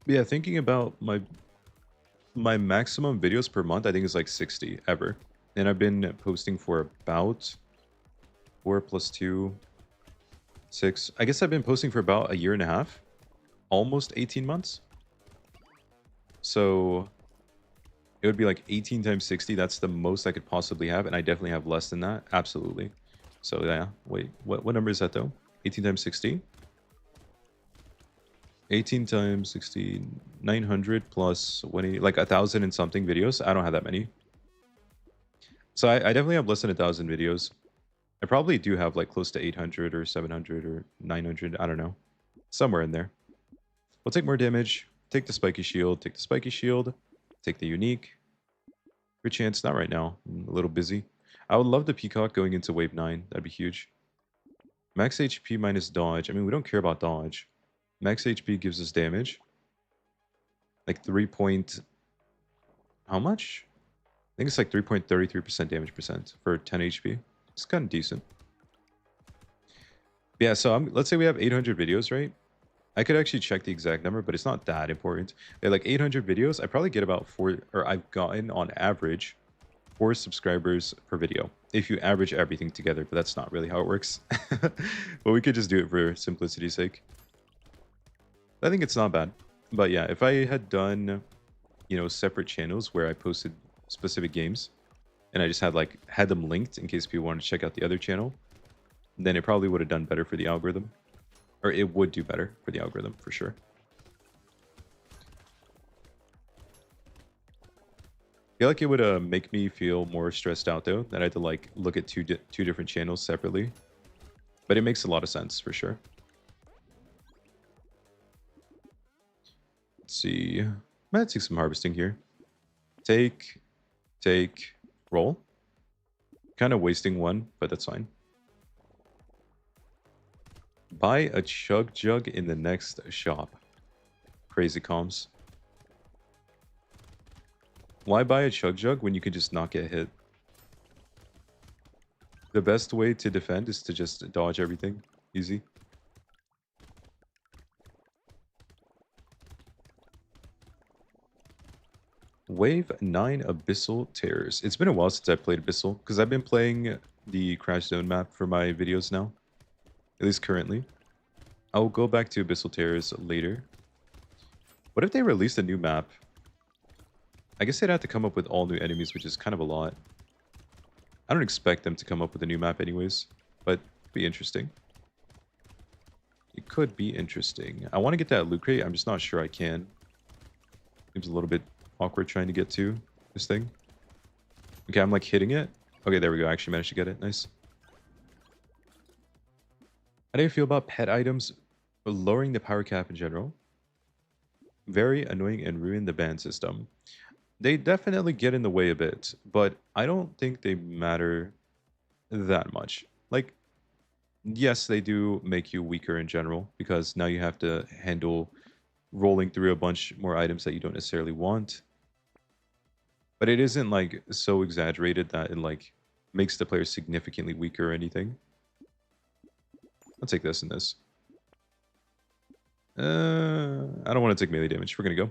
Yeah, thinking about my maximum videos per month, I think is like 60 ever. And I've been posting for about 4 plus 2, 6. I guess I've been posting for about a year and a half. Almost 18 months. So it would be like 18 times 60. That's the most I could possibly have. And I definitely have less than that. Absolutely. So yeah, wait, what number is that though? 18 times 60? 18 times 60, 900 plus 20, like 1,000 and something videos. I don't have that many. So I definitely have less than 1,000 videos. I probably do have like close to 800 or 700 or 900. I don't know. Somewhere in there. We'll take more damage. Take the spiky shield. Take the spiky shield. Take the unique. Good chance. Not right now. I'm a little busy. I would love the peacock going into wave 9. That'd be huge. Max HP minus dodge. I mean, we don't care about dodge. Max HP gives us damage. Like 3 point... How much? I think it's like 3.33% damage percent for 10 HP. It's kind of decent. Yeah, so let's say we have 800 videos, right? I could actually check the exact number, but it's not that important. At like 800 videos, I probably get about 4, or I've gotten on average 4 subscribers per video. If you average everything together, but that's not really how it works. But we could just do it for simplicity's sake. I think it's not bad. But yeah, if I had done, you know, separate channels where I posted specific games, and I just had them linked in case people wanted to check out the other channel, then it probably would have done better for the algorithm. Or it would do better for the algorithm, for sure. I feel like it would make me feel more stressed out, though, that I had to, like, look at two different channels separately. But it makes a lot of sense, for sure. Let's see. I'm gonna take some harvesting here. Take, roll. Kind of wasting one, but that's fine. Buy a chug jug in the next shop. Crazy comms. Why buy a chug jug when you can just not get hit? The best way to defend is to just dodge everything. Easy. Wave 9 Abyssal Terrors. It's been a while since I played Abyssal, because I've been playing the Crash Zone map for my videos now. At least currently. I'll go back to Abyssal Terrors later. What if they released a new map? I guess they'd have to come up with all new enemies, which is kind of a lot. I don't expect them to come up with a new map anyways, but it'd be interesting. It could be interesting. I want to get that loot crate. I'm just not sure I can. Seems a little bit awkward trying to get to this thing. Okay, I'm like hitting it. Okay, there we go. I actually managed to get it. Nice. How do you feel about pet items lowering the power cap in general? Very annoying and ruin the ban system. They definitely get in the way a bit, but I don't think they matter that much. Like, yes, they do make you weaker in general, because now you have to handle rolling through a bunch more items that you don't necessarily want. But it isn't like so exaggerated that it like makes the player significantly weaker or anything. I'll take this and this. I don't want to take melee damage. We're gonna go.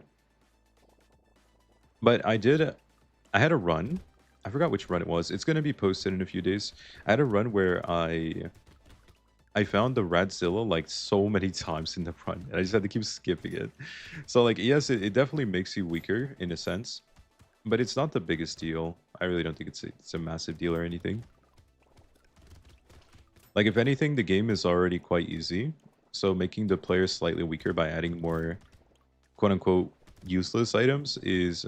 But I had a run. I forgot which run it was. It's gonna be posted in a few days. I had a run where I found the Radzilla like so many times in the run, and I just had to keep skipping it. So like, yes, it definitely makes you weaker in a sense, but it's not the biggest deal. I really don't think it's a massive deal or anything. Like, if anything, the game is already quite easy, so making the player slightly weaker by adding more quote-unquote useless items is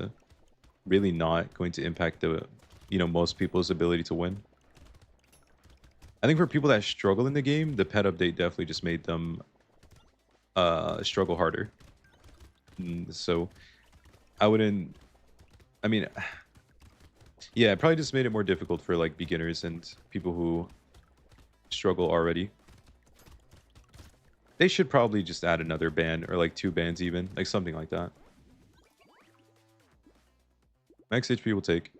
really not going to impact the, you know, most people's ability to win. I think for people that struggle in the game, the pet update definitely just made them struggle harder. So I wouldn't, I mean, yeah, it probably just made it more difficult for like beginners and people who struggle already. They should probably just add another ban, or like 2 bans even, like something like that. Max HP will take.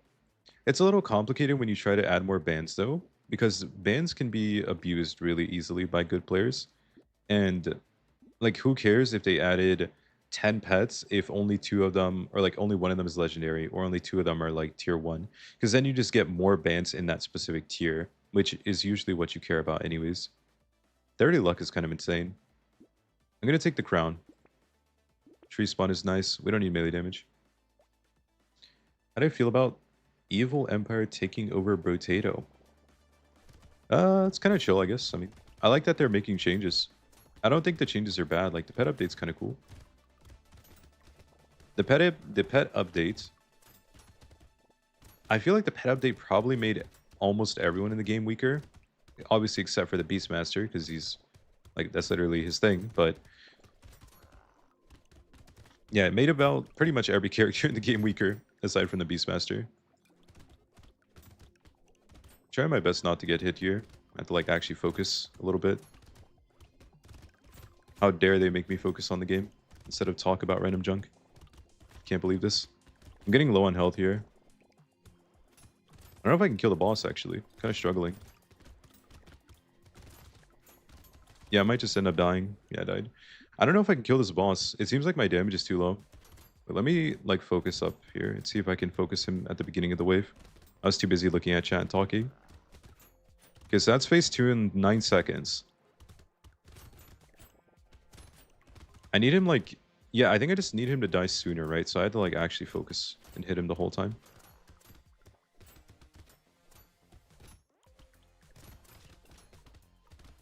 It's a little complicated when you try to add more bans though, because bans can be abused really easily by good players. And like, who cares if they added 10 pets if only 2 of them, or like only 1 of them is legendary, or only 2 of them are like tier 1? Because then you just get more bans in that specific tier, which is usually what you care about anyways. 30 luck is kind of insane. I'm gonna take the crown. Tree spawn is nice. We don't need melee damage. How do I feel about Evil Empire taking over Brotato? It's kind of chill, I guess. I mean, I like that they're making changes. I don't think the changes are bad. Like, the pet update's kind of cool. The pet update, I feel like the pet update probably made almost everyone in the game weaker, Obviously, except for the Beastmaster, because he's like that's literally his thing. But yeah, it made about pretty much every character in the game weaker, aside from the Beastmaster. Try my best not to get hit here. I have to like actually focus a little bit. How dare they make me focus on the game instead of talk about random junk? Can't believe this. I'm getting low on health here. I don't know if I can kill the boss, actually. Kind of struggling. Yeah, I might just end up dying. Yeah, I died. I don't know if I can kill this boss. It seems like my damage is too low. But let me, like, focus up here and see if I can focus him at the beginning of the wave. I was too busy looking at chat and talking. Okay, so that's phase 2 in 9 seconds. I need him, like... Yeah, I think I just need him to die sooner, right? So I had to, like, actually focus and hit him the whole time.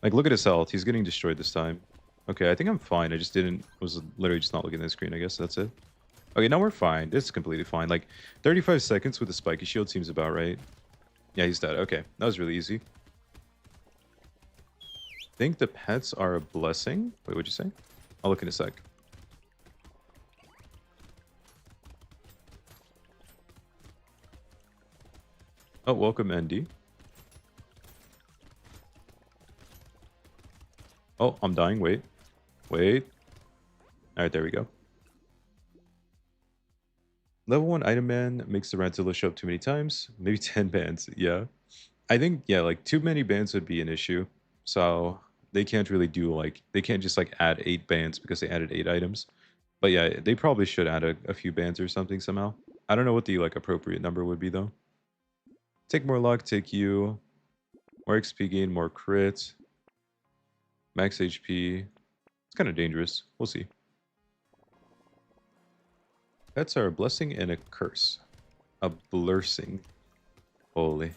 Like, look at his health. He's getting destroyed this time. Okay, I think I'm fine. I just didn't... was literally just not looking at the screen, I guess. That's it. Okay, now we're fine. This is completely fine. Like, 35 seconds with a spiky shield seems about right. Yeah, he's dead. Okay, that was really easy. Think the pets are a blessing? Wait, what'd you say? I'll look in a sec. Oh, welcome, Andy. Oh, I'm dying. Wait. Wait. Alright, there we go. Level 1 item ban makes the Ranzilla show up too many times. Maybe 10 bans. Yeah. I think, yeah, like, too many bans would be an issue. So, they can't really do, like... They can't just, like, add 8 bans because they added 8 items. But yeah, they probably should add a few bans or something somehow. I don't know what the, like, appropriate number would be, though. Take more luck, take you. More XP gain, more crit. Max HP. It's kind of dangerous. We'll see. Pets are a blessing and a curse. A blursing. Holy.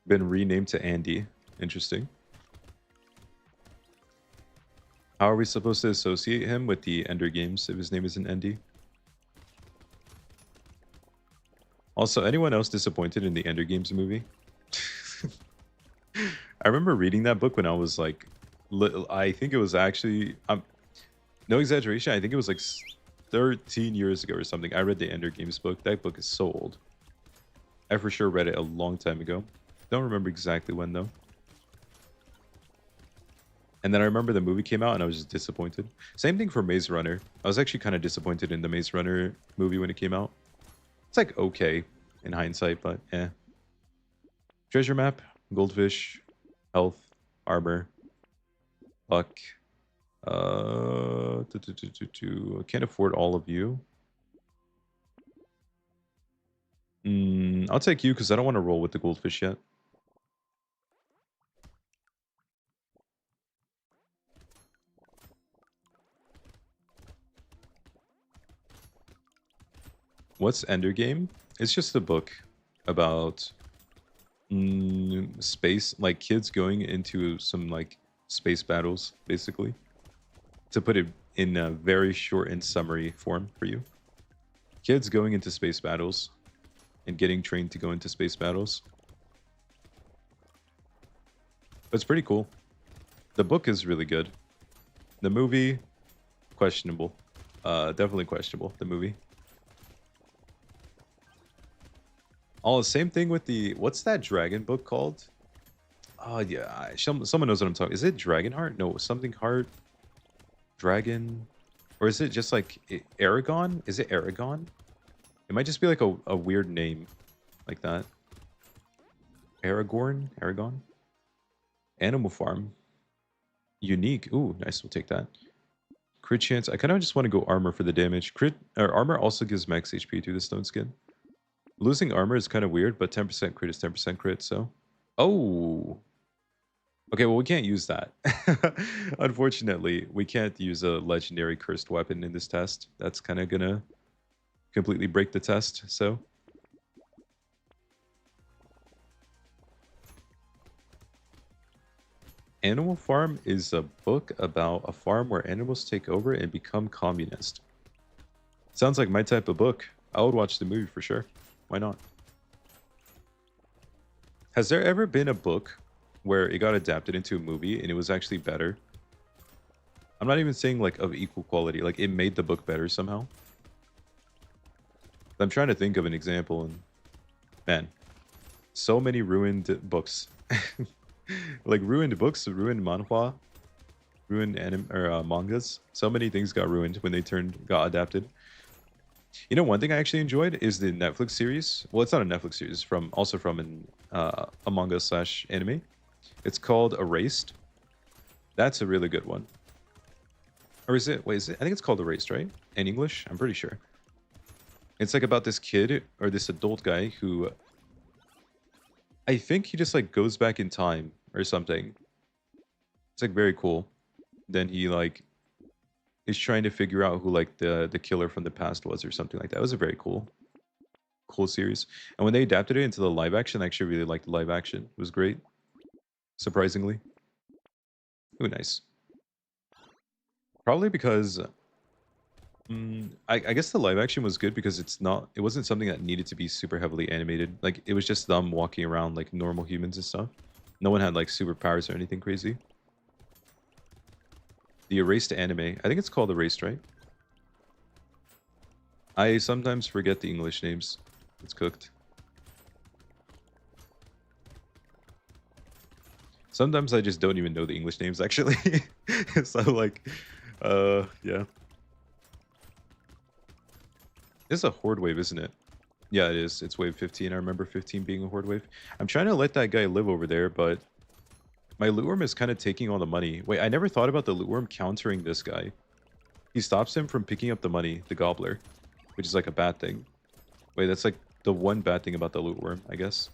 Been renamed to Andy. Interesting. How are we supposed to associate him with the Ender games if his name isn't Andy? Also, anyone else disappointed in the Ender Games movie? I remember reading that book when I was like, I think it was actually, no exaggeration, I think it was like 13 years ago or something. I read the Ender Games book. That book is so old. I for sure read it a long time ago. Don't remember exactly when though. And then I remember the movie came out and I was just disappointed. Same thing for Maze Runner. I was actually kind of disappointed in the Maze Runner movie when it came out. It's like okay in hindsight, but eh. Treasure map, goldfish, health, armor, luck. I can't afford all of you. I'll take you because I don't want to roll with the goldfish yet. What's Ender Game? It's just a book about space, like kids going into some like space battles, basically. To put it in a very short and summary form for you. Kids going into space battles and getting trained to go into space battles. But it's pretty cool. The book is really good. The movie, questionable. Definitely questionable, the movie. Oh, same thing with the... What's that dragon book called? Oh, yeah. Someone knows what I'm talking... Is it Dragonheart? No, something Heart. Dragon... Or is it just like... Aragon? Is it Aragon? It might just be like a weird name. Like that. Aragorn? Aragon? Animal Farm. Unique. Ooh, nice. We'll take that. Crit chance. I kind of just want to go armor for the damage. Crit... Or armor also gives max HP through the stone skin. Losing armor is kind of weird, but 10% crit is 10% crit, so... Oh! Okay, well, we can't use that. Unfortunately, we can't use a legendary cursed weapon in this test. That's kind of gonna completely break the test, so... Animal Farm is a book about a farm where animals take over and become communist. Sounds like my type of book. I would watch the movie for sure. Why not? Has there ever been a book where it got adapted into a movie and it was actually better? I'm not even saying like of equal quality. Like it made the book better somehow. I'm trying to think of an example, and man, so many ruined books. Like ruined books, ruined manhwa, ruined anime or mangas. So many things got ruined when they got adapted. You know, one thing I actually enjoyed is the Netflix series. Well, it's not a Netflix series, from also from a manga slash anime. It's called Erased. That's a really good one. Or is it? Wait, is it? I think it's called Erased, right? In English, I'm pretty sure. It's like about this kid or this adult guy who I think he just like goes back in time or something. It's like very cool. Then he like is trying to figure out who like the killer from the past was or something like that. It was a very cool series. And when they adapted it into the live action, I actually really liked the live action. It was great, surprisingly. Ooh, nice. Probably because I guess the live action was good because it wasn't something that needed to be super heavily animated. Like it was just them walking around like normal humans and stuff. No one had like superpowers or anything crazy. The Erased anime, I think it's called Erased, right? I sometimes forget the English names. It's cooked. Sometimes I just don't even know the English names actually. So like, yeah. It's a horde wave, isn't it? Yeah, it is. It's wave 15. I remember 15 being a horde wave. I'm trying to let that guy live over there, but my loot worm is kind of taking all the money. Wait, I never thought about the loot worm countering this guy. He stops him from picking up the money, the gobbler, which is like a bad thing. Wait, that's like the one bad thing about the loot worm, I guess.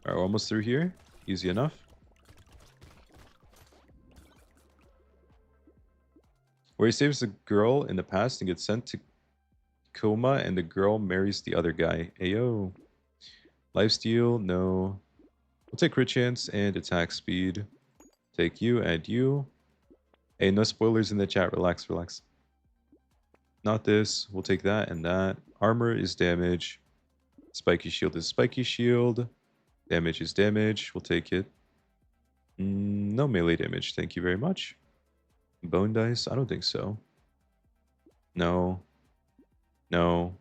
Alright, we're almost through here. Easy enough. Where he saves the girl in the past and gets sent to coma, and the girl marries the other guy. Ayo. Lifesteal, no. We'll take crit chance and attack speed. Take you and you. Hey, no spoilers in the chat. Relax, relax. Not this. We'll take that and that. Armor is damage. Spiky shield is spiky shield. Damage is damage. We'll take it. No melee damage. Thank you very much. Bone dice? I don't think so. No. No.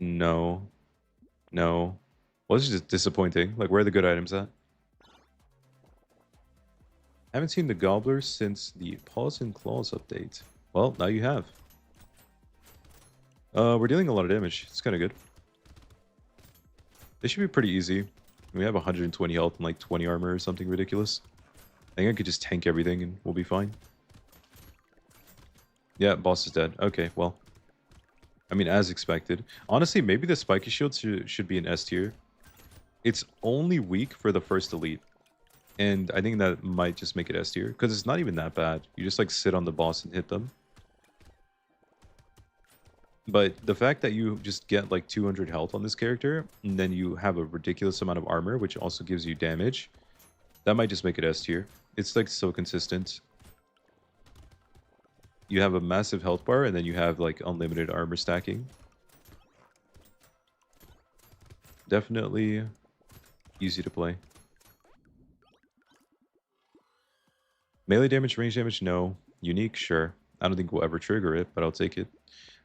No. No. Well, this is just disappointing. Like, where are the good items at? I haven't seen the Gobbler since the Paws and Claws update. Well, now you have. We're dealing a lot of damage. It's kind of good. This should be pretty easy. We have 120 health and like 20 armor or something ridiculous. I think I could just tank everything and we'll be fine. Yeah, boss is dead. Okay, well. I mean, as expected. Honestly, maybe the spiky shield should be an S tier. It's only weak for the first elite. And I think that might just make it S tier. Because it's not even that bad. You just like sit on the boss and hit them. But the fact that you just get like 200 health on this character, and then you have a ridiculous amount of armor, which also gives you damage, that might just make it S tier. It's like so consistent. You have a massive health bar, and then you have like unlimited armor stacking. Definitely easy to play. Melee damage, range damage, no. Unique, sure. I don't think we'll ever trigger it, but I'll take it.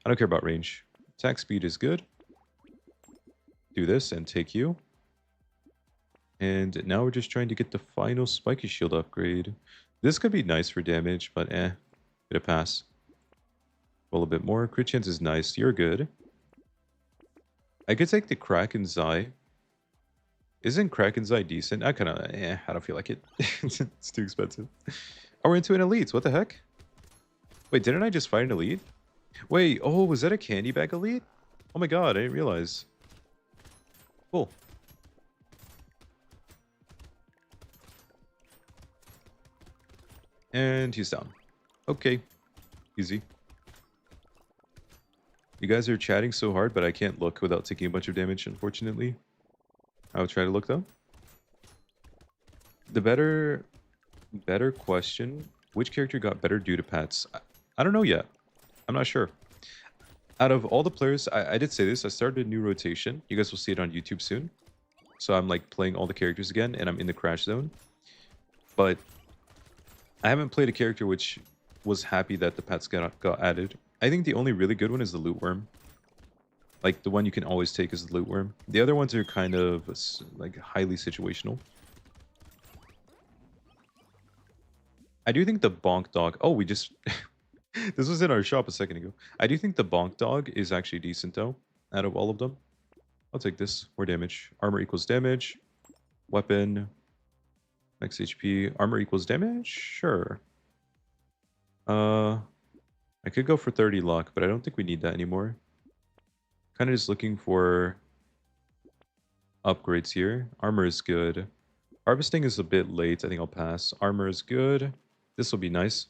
I don't care about range. Attack speed is good. Do this and take you. And now we're just trying to get the final spiky shield upgrade. This could be nice for damage, but get a pass. Roll a bit more. Crit chance is nice. You're good. I could take the Kraken's Eye. Isn't Kraken's Eye decent? I kind of, I don't feel like it. It's too expensive. Oh, we're into an elite. What the heck? Wait, didn't I just fight an elite? Wait, oh, was that a candy bag elite? Oh my god, I didn't realize. Cool. And he's down. Okay. Easy. You guys are chatting so hard, but I can't look without taking a bunch of damage, unfortunately. I'll try to look, though. The better question, which character got better due to pets? I don't know yet. I'm not sure. Out of all the players, I did say this, I started a new rotation. You guys will see it on YouTube soon. So I'm like playing all the characters again, and I'm in the crash zone. But I haven't played a character which was happy that the pets got added. I think the only really good one is the loot worm. Like the one you can always take is the loot worm. The other ones are kind of like highly situational. I do think the bonk dog. Oh, we just this was in our shop a second ago. I do think the bonk dog is actually decent though. Out of all of them, I'll take this. More damage. Armor equals damage. Weapon. Max HP. Armor equals damage. Sure. I could go for 30 luck, but I don't think we need that anymore. Kind of just looking for upgrades here. Armor is good. Harvesting is a bit late. I think I'll pass. Armor is good. This will be nice.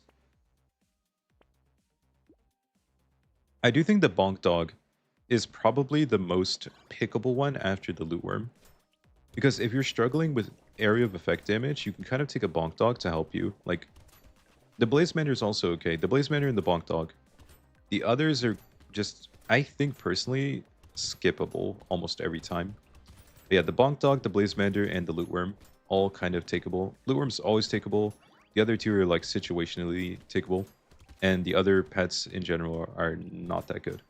I do think the bonk dog is probably the most pickable one after the loot worm. Because if you're struggling with area of effect damage, you can kind of take a bonk dog to help you. Like, the Blaze Mander is also okay. The Blaze Mander and the bonk dog. The others are just, I think personally, skippable almost every time. But yeah, the bonk dog, the Blaze Mander, and the loot worm, all kind of takeable. Loot worm's always takeable. The other two are like situationally takeable. And the other pets in general are not that good.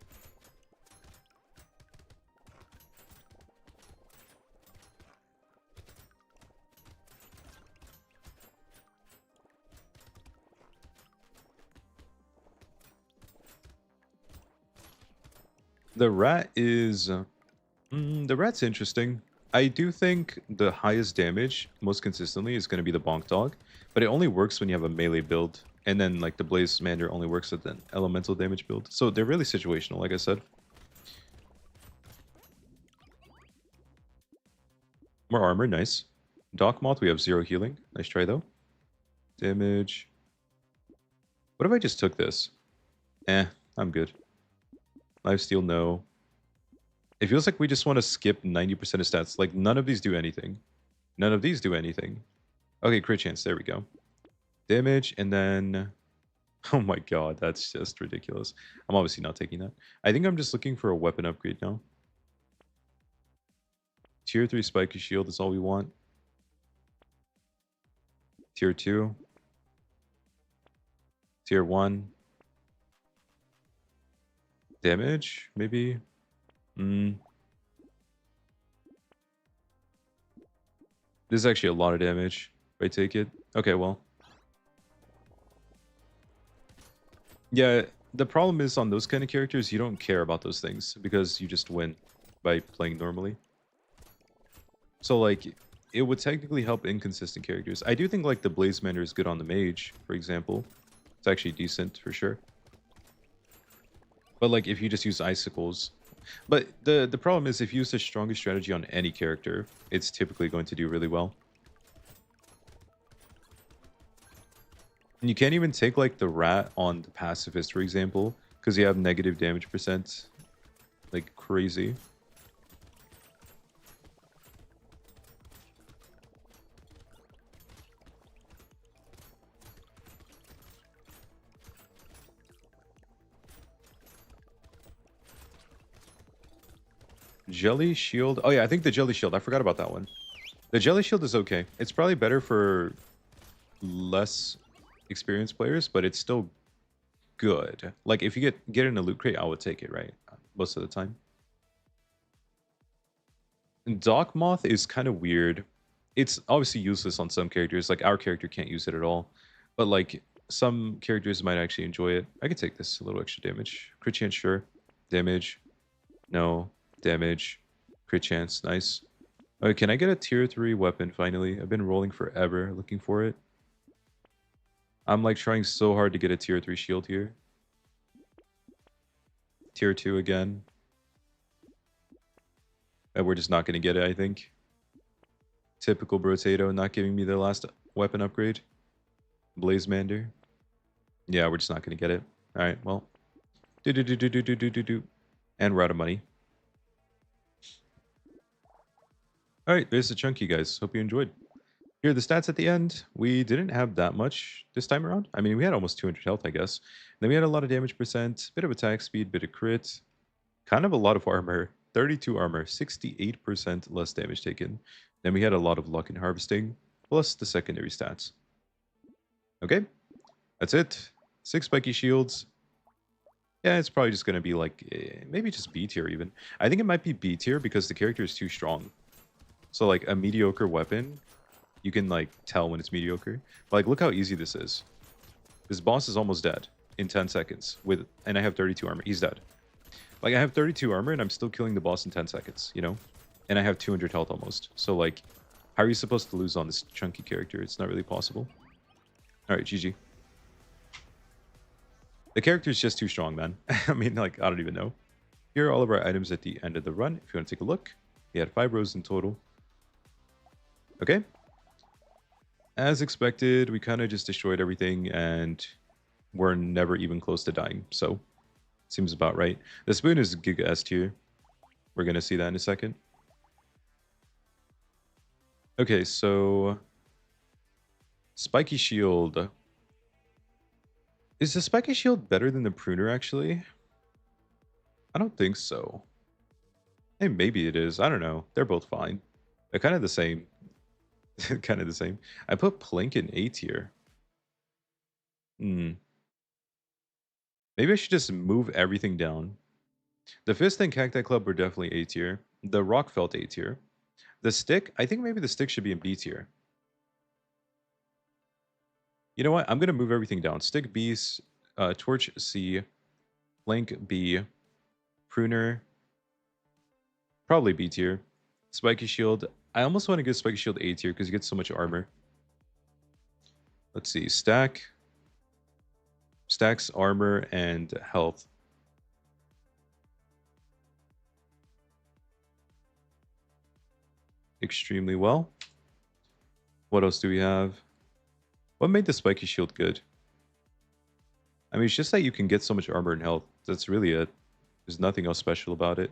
The rat is... the rat's interesting. I do think the highest damage, most consistently, is going to be the bonk dog. But it only works when you have a melee build. And then, like, the Blaze Mander only works with an elemental damage build. So they're really situational, like I said. More armor, nice. Dock Moth, we have 0 healing. Nice try, though. Damage. What if I just took this? I'm good. Lifesteal, no. It feels like we just want to skip 90% of stats. Like, none of these do anything. None of these do anything. Okay, crit chance. There we go. Damage, and then... Oh my god, that's just ridiculous. I'm obviously not taking that. I think I'm just looking for a weapon upgrade now. Tier 3 spiky shield is all we want. Tier 2. Tier 1. Damage, maybe? This is actually a lot of damage if I take it. Okay, well. Yeah, the problem is on those kind of characters, you don't care about those things because you just win by playing normally. So, like, it would technically help inconsistent characters. I do think, like, the Blaze Mander is good on the mage, for example. It's actually decent, for sure. But, like, if you just use icicles... But the problem is, if you use the strongest strategy on any character, it's typically going to do really well. And you can't even take, like, the rat on the pacifist, for example, because you have negative damage percent. Like, crazy. Jelly shield. Oh yeah, I think the jelly shield. I forgot about that one. The jelly shield is okay. It's probably better for less experienced players, but it's still good. Like if you get in a loot crate, I would take it, right? Most of the time. And Dock Moth is kind of weird. It's obviously useless on some characters. Like our character can't use it at all. But like some characters might actually enjoy it. I could take this, a little extra damage. Crit chance, sure. Damage. No. Damage. Crit chance, nice. Okay, can I get a tier 3 weapon finally? I've been rolling forever looking for it. I'm like trying so hard to get a tier 3 shield here. Tier 2 again. And we're just not going to get it, I think. Typical Brotato not giving me the last weapon upgrade. Blaze Mander. Yeah, we're just not going to get it. Alright, well. And we're out of money. Alright, there's the chunky, guys. Hope you enjoyed. Here are the stats at the end. We didn't have that much this time around. I mean, we had almost 200 health, I guess. Then we had a lot of damage percent, bit of attack speed, bit of crit, kind of a lot of armor. 32 armor, 68% less damage taken. Then we had a lot of luck in harvesting, plus the secondary stats. Okay, that's it. 6 spiky shields. Yeah, it's probably just going to be like, maybe just B tier even. I think it might be B tier because the character is too strong. So like a mediocre weapon, you can like tell when it's mediocre. But, like, look how easy this is. This boss is almost dead in 10 seconds and I have 32 armor. He's dead. Like, I have 32 armor and I'm still killing the boss in 10 seconds, you know? And I have 200 health almost. So, like, how are you supposed to lose on this chunky character? It's not really possible. Alright, GG. The character is just too strong, man. I mean, like, I don't even know. Here are all of our items at the end of the run. If you want to take a look, we had 5 rows in total. Okay. As expected, we kind of just destroyed everything and we're never even close to dying. So, seems about right. The spoon is Giga S tier. We're going to see that in a second. Okay, so Spiky Shield. Is the Spiky Shield better than the Pruner, actually? I don't think so. Hey, maybe it is. I don't know. They're both fine. They're kind of the same. Kind of the same. I put Plink in A tier. Hmm. Maybe I should just move everything down. The Fist and Cacti Club were definitely A tier. The Rock felt A tier. The Stick, I think maybe the Stick should be in B tier. You know what? I'm going to move everything down. Stick B, Torch C, Link B, Pruner, probably B tier. Spiky Shield, I almost want to give Spiky Shield A tier because he gets so much armor. Let's see. Stacks armor and health. Extremely well. What else do we have? What made the Spiky Shield good? I mean, it's just that you can get so much armor and health. That's really it. There's nothing else special about it.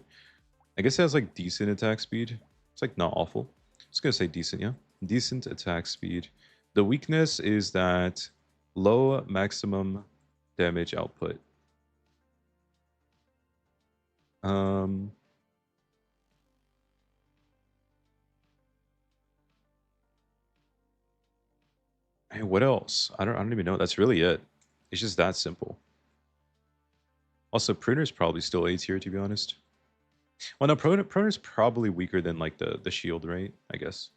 I guess it has like decent attack speed. It's like not awful. I'm just gonna say decent, yeah. Decent attack speed. The weakness is that low maximum damage output. Um, hey, what else? I don't even know. That's really it. It's just that simple. Also, Pruner's probably still A tier, to be honest. Well, no, Pruner's probably weaker than like the shield, right? I guess.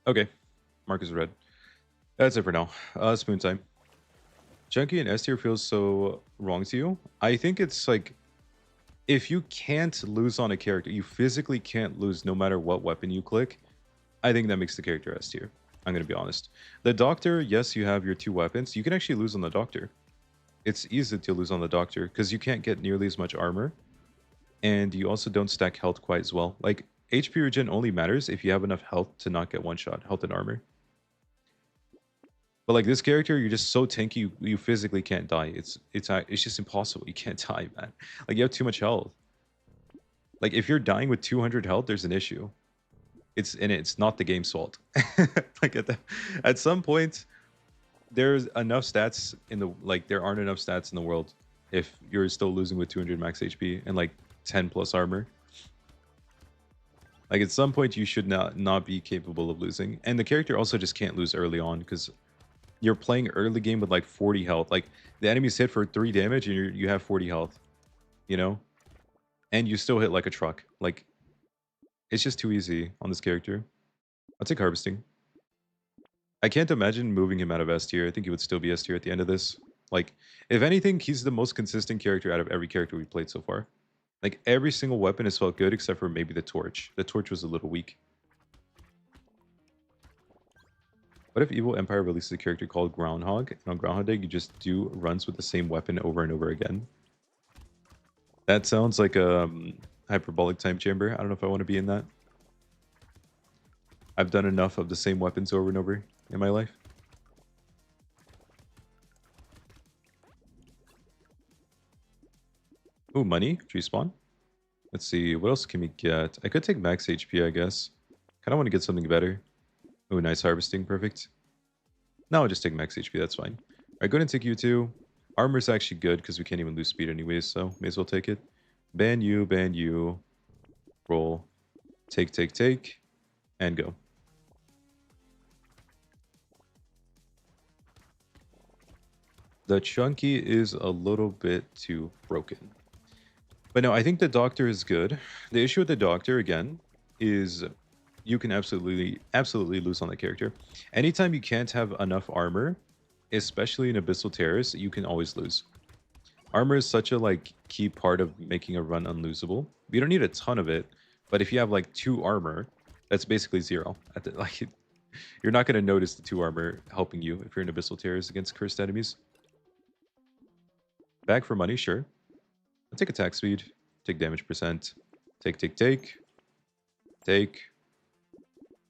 Okay, mark is red. That's it for now. Spoon time. Chunky and S tier feels so wrong to you. I think it's like if you can't lose on a character, you physically can't lose no matter what weapon you click. I think that makes the character S tier. I'm gonna be honest. The Doctor, yes, you have your 2 weapons. You can actually lose on the Doctor. It's easy to lose on the Doctor because you can't get nearly as much armor, and you also don't stack health quite as well. Like HP regen only matters if you have enough health to not get one shot, health and armor. But like this character, you're just so tanky, you physically can't die. It's just impossible. You can't die, man. Like you have too much health. Like if you're dying with 200 health, there's an issue. It's not the game's fault. Like at some point, there's enough stats in the there aren't enough stats in the world if you're still losing with 200 max HP and like 10 plus armor. Like at some point, you should not be capable of losing, and the character also just can't lose early on because you're playing early game with like 40 health. Like the enemies hit for 3 damage and you have 40 health, you know? And you still hit like a truck. Like it's just too easy on this character. I'll take harvesting. I can't imagine moving him out of S tier. I think he would still be S tier at the end of this. Like, if anything, he's the most consistent character out of every character we played so far. Like every single weapon has felt good except for maybe the torch. The torch was a little weak. What if Evil Empire releases a character called Groundhog? And on Groundhog Day, you just do runs with the same weapon over and over again. That sounds like a hyperbolic time chamber. I don't know if I want to be in that. I've done enough of the same weapons over and over in my life. Ooh, money. Tree spawn. Let's see, what else can we get? I could take max HP, I guess. Kind of want to get something better. Oh, nice harvesting, perfect. No, I'll just take max HP, that's fine. All right, go ahead and take you two. Armor's actually good because we can't even lose speed anyways, so may as well take it. Ban you, roll, take, and go. The Chunky is a little bit too broken. But no, I think the Doctor is good. The issue with the Doctor, again, is you can absolutely lose on the character. Anytime you can't have enough armor, especially in Abyssal Terrace, you can always lose. Armor is such a like key part of making a run unlosable. You don't need a ton of it, but if you have like 2 armor, that's basically 0. Like you're not going to notice the 2 armor helping you if you're in Abyssal Terrace against cursed enemies. Bag for money, sure. I'll take attack speed, take damage percent, take.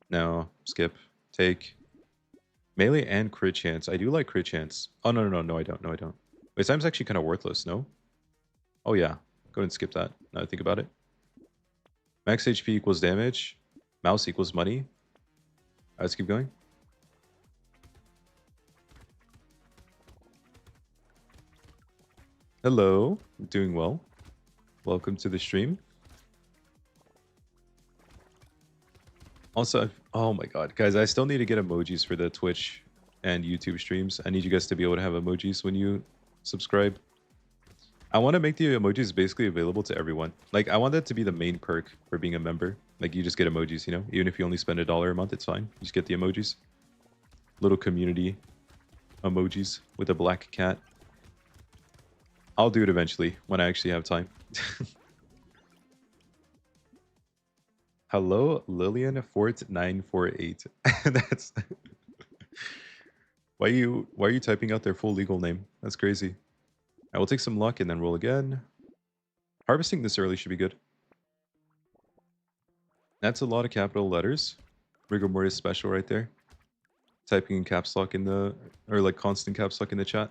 No, skip, take. Melee and crit chance. I do like crit chance. Oh, no, I don't. Wait, time's actually kind of worthless, no? Oh, yeah. Go ahead and skip that, now that I think about it. Max HP equals damage. Mouse equals money. All right, let's keep going. Hello. Doing well. Welcome to the stream. Also, oh my god, guys, I still need to get emojis for the Twitch and YouTube streams. I need you guys to be able to have emojis when you subscribe. I want to make the emojis basically available to everyone. Like, I want that to be the main perk for being a member. Like, you just get emojis, you know? Even if you only spend $1 a month, it's fine. You just get the emojis. Little community emojis with a black cat. I'll do it eventually when I actually have time. Hello, Lillian Fort 948. That's why are you typing out their full legal name? That's crazy. I will take some luck and then roll again. Harvesting this early should be good. That's a lot of capital letters. Rigor mortis special right there. Typing in caps lock in the, or like constant caps lock in the chat.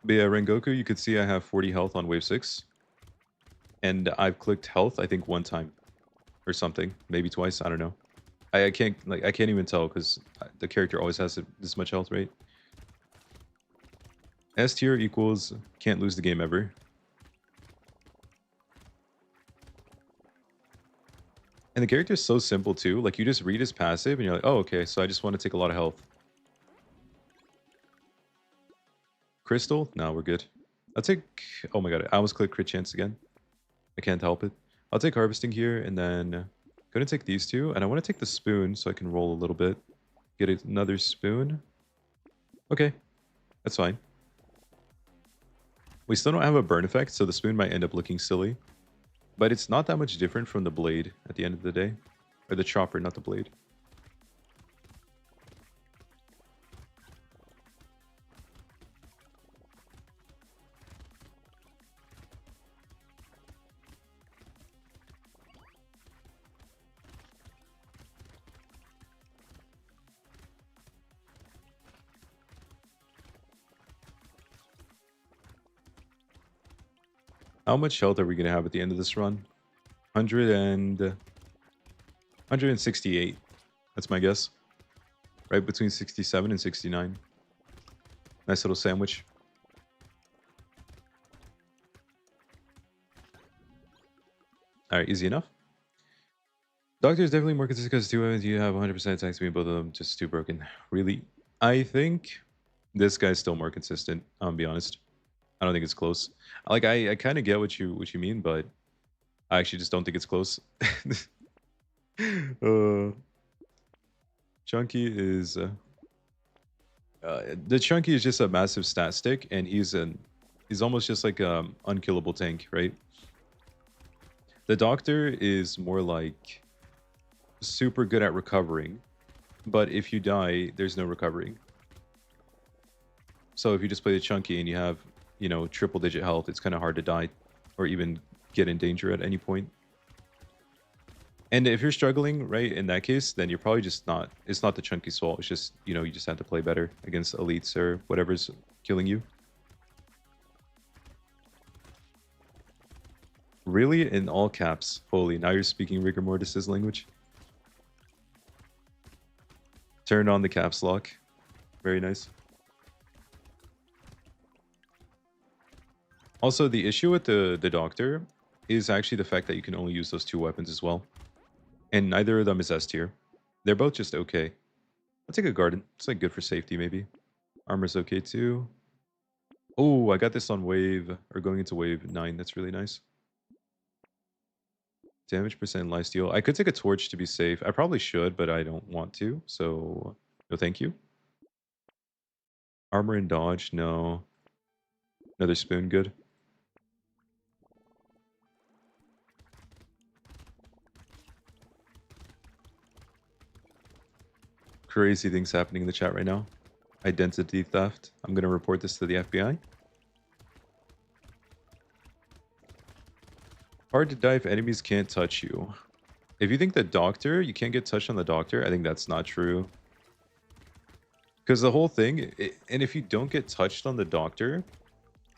But yeah, Rengoku, you could see I have 40 health on wave 6. And I've clicked health, I think 1 time. Or something. Maybe twice, I don't know. I can't even tell because the character always has this much health rate. S tier equals can't lose the game ever. And the character is so simple too. Like you just read his passive and you're like, oh, okay, so I just want to take a lot of health. Crystal? No, we're good. I'll take... Oh my god, I almost clicked crit chance again. I can't help it. I'll take harvesting here and then... Gonna take these 2. And I want to take the spoon so I can roll a little bit. Get another spoon. Okay, that's fine. We still don't have a burn effect, so the spoon might end up looking silly. But it's not that much different from the blade at the end of the day. Or the chopper, not the blade. How much health are we going to have at the end of this run? 168. That's my guess. Right between 67 and 69. Nice little sandwich. Alright, easy enough. Doctor is definitely more consistent because 2 women you have 100% attack speed, both of them just too broken. Really? I think this guy's still more consistent, I'll be honest. I don't think it's close. Like I kind of get what you mean, but I actually just don't think it's close. Chunky is the Chunky is just a massive stat stick, and he's almost just like unkillable tank, right? The Doctor is more like super good at recovering, but if you die, there's no recovering. So if you just play the Chunky and you have, you know, triple digit health, it's kind of hard to die or even get in danger at any point. And if you're struggling, right, in that case, then you're probably just not, it's not the chunky's fault. It's just, you know, you just have to play better against elites or whatever's killing you. Really? In all caps. Holy, now you're speaking rigor mortis's language. Turn on the caps lock. Very nice. Also, the issue with the doctor is actually the fact that you can only use those 2 weapons as well. And neither of them is S tier. They're both just okay. I'll take a garden. It's like good for safety, maybe. Armor's okay too. Oh, I got this on wave, or going into wave 9. That's really nice. Damage percent lifesteal. I could take a torch to be safe. I probably should, but I don't want to. So, no thank you. Armor and dodge, no. Another spoon, good. Crazy things happening in the chat right now. Identity theft. I'm going to report this to the FBI. Hard to die if enemies can't touch you. If you think the doctor, you can't get touched on the doctor, I think that's not true. Because the whole thing, and if you don't get touched on the doctor,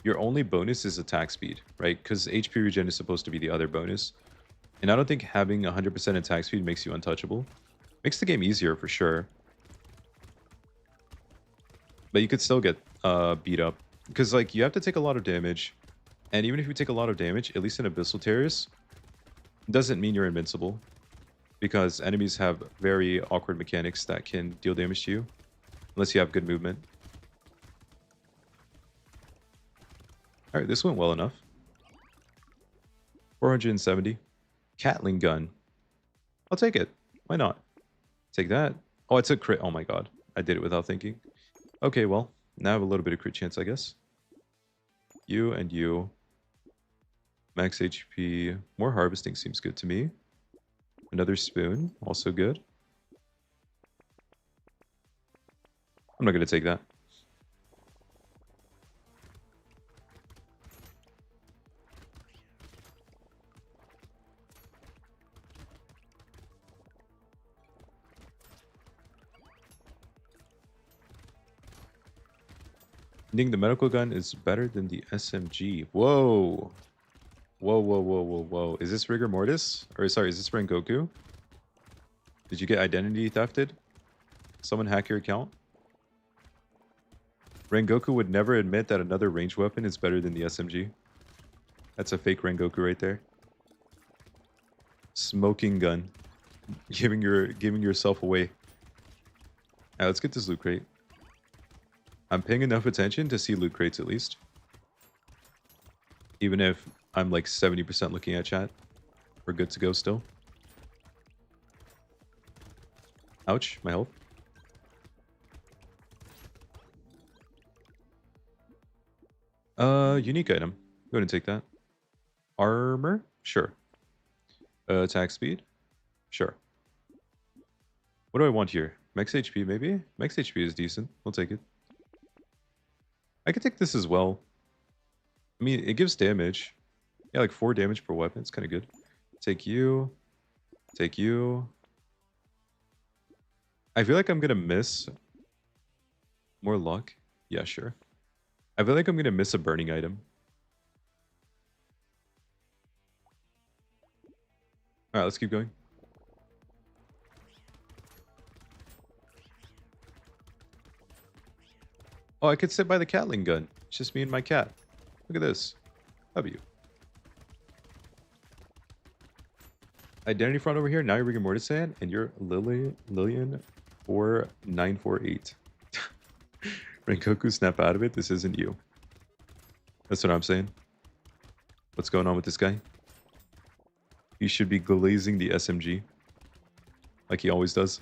your only bonus is attack speed, right? Because HP regen is supposed to be the other bonus. And I don't think having 100% attack speed makes you untouchable. Makes the game easier for sure. But you could still get beat up. Because like you have to take a lot of damage. And even if you take a lot of damage, at least in Abyssal Terrace, doesn't mean you're invincible. Because enemies have very awkward mechanics that can deal damage to you. Unless you have good movement. Alright, this went well enough. 470. Catling gun. I'll take it. Why not? Take that. Oh, I took crit. Oh my god. I did it without thinking. Okay, well, now I have a little bit of crit chance, I guess. You and you. Max HP. More harvesting seems good to me. Another spoon. Also good. I'm not going to take that. I think the medical gun is better than the SMG. Whoa. Whoa, whoa, whoa, whoa, whoa. Is this rigor mortis? Or sorry, is this Rengoku? Did you get identity thefted? Someone hack your account? Rengoku would never admit that another ranged weapon is better than the SMG. That's a fake Rengoku right there. Smoking gun. Giving yourself away. Alright, let's get this loot crate. I'm paying enough attention to see loot crates at least. Even if I'm like 70% looking at chat. We're good to go still. Ouch, my health. Unique item. Go ahead and take that. Armor? Sure. Attack speed? Sure. What do I want here? Max HP maybe? Max HP is decent. We'll take it. I could take this as well. I mean, it gives damage. Yeah, like 4 damage per weapon. It's kind of good. Take you. Take you. I feel like I'm going to miss more luck. Yeah, sure. I feel like I'm going to miss a burning item. Alright, let's keep going. Oh, I could sit by the Catling gun. It's just me and my cat. Look at this. W. Identity front over here. Now you're rigor mortis and you're Lillian 4948. Rengoku, snap out of it. This isn't you. That's what I'm saying. What's going on with this guy? He should be glazing the SMG. Like he always does.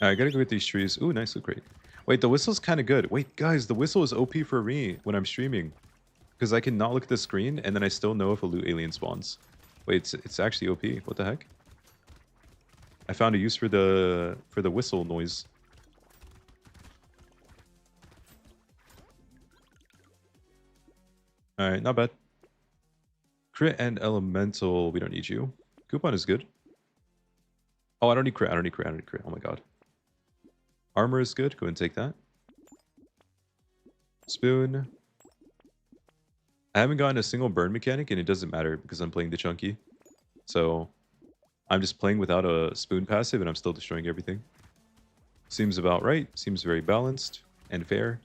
Alright, I gotta go get these trees. Ooh, nice loot crate. Wait, the whistle's kind of good. Wait, guys, the whistle is OP for me when I'm streaming. Because I can not look at the screen, and then I still know if a loot alien spawns. Wait, it's actually OP. What the heck? I found a use for the whistle noise. Alright, not bad. Crit and elemental, we don't need you. Coupon is good. Oh, I don't need crit, I don't need crit, I don't need crit. Oh my god. Armor is good, go and take that. Spoon. I haven't gotten a single burn mechanic, and it doesn't matter because I'm playing the chunky. So I'm just playing without a spoon passive, and I'm still destroying everything. Seems about right. Seems very balanced and fair.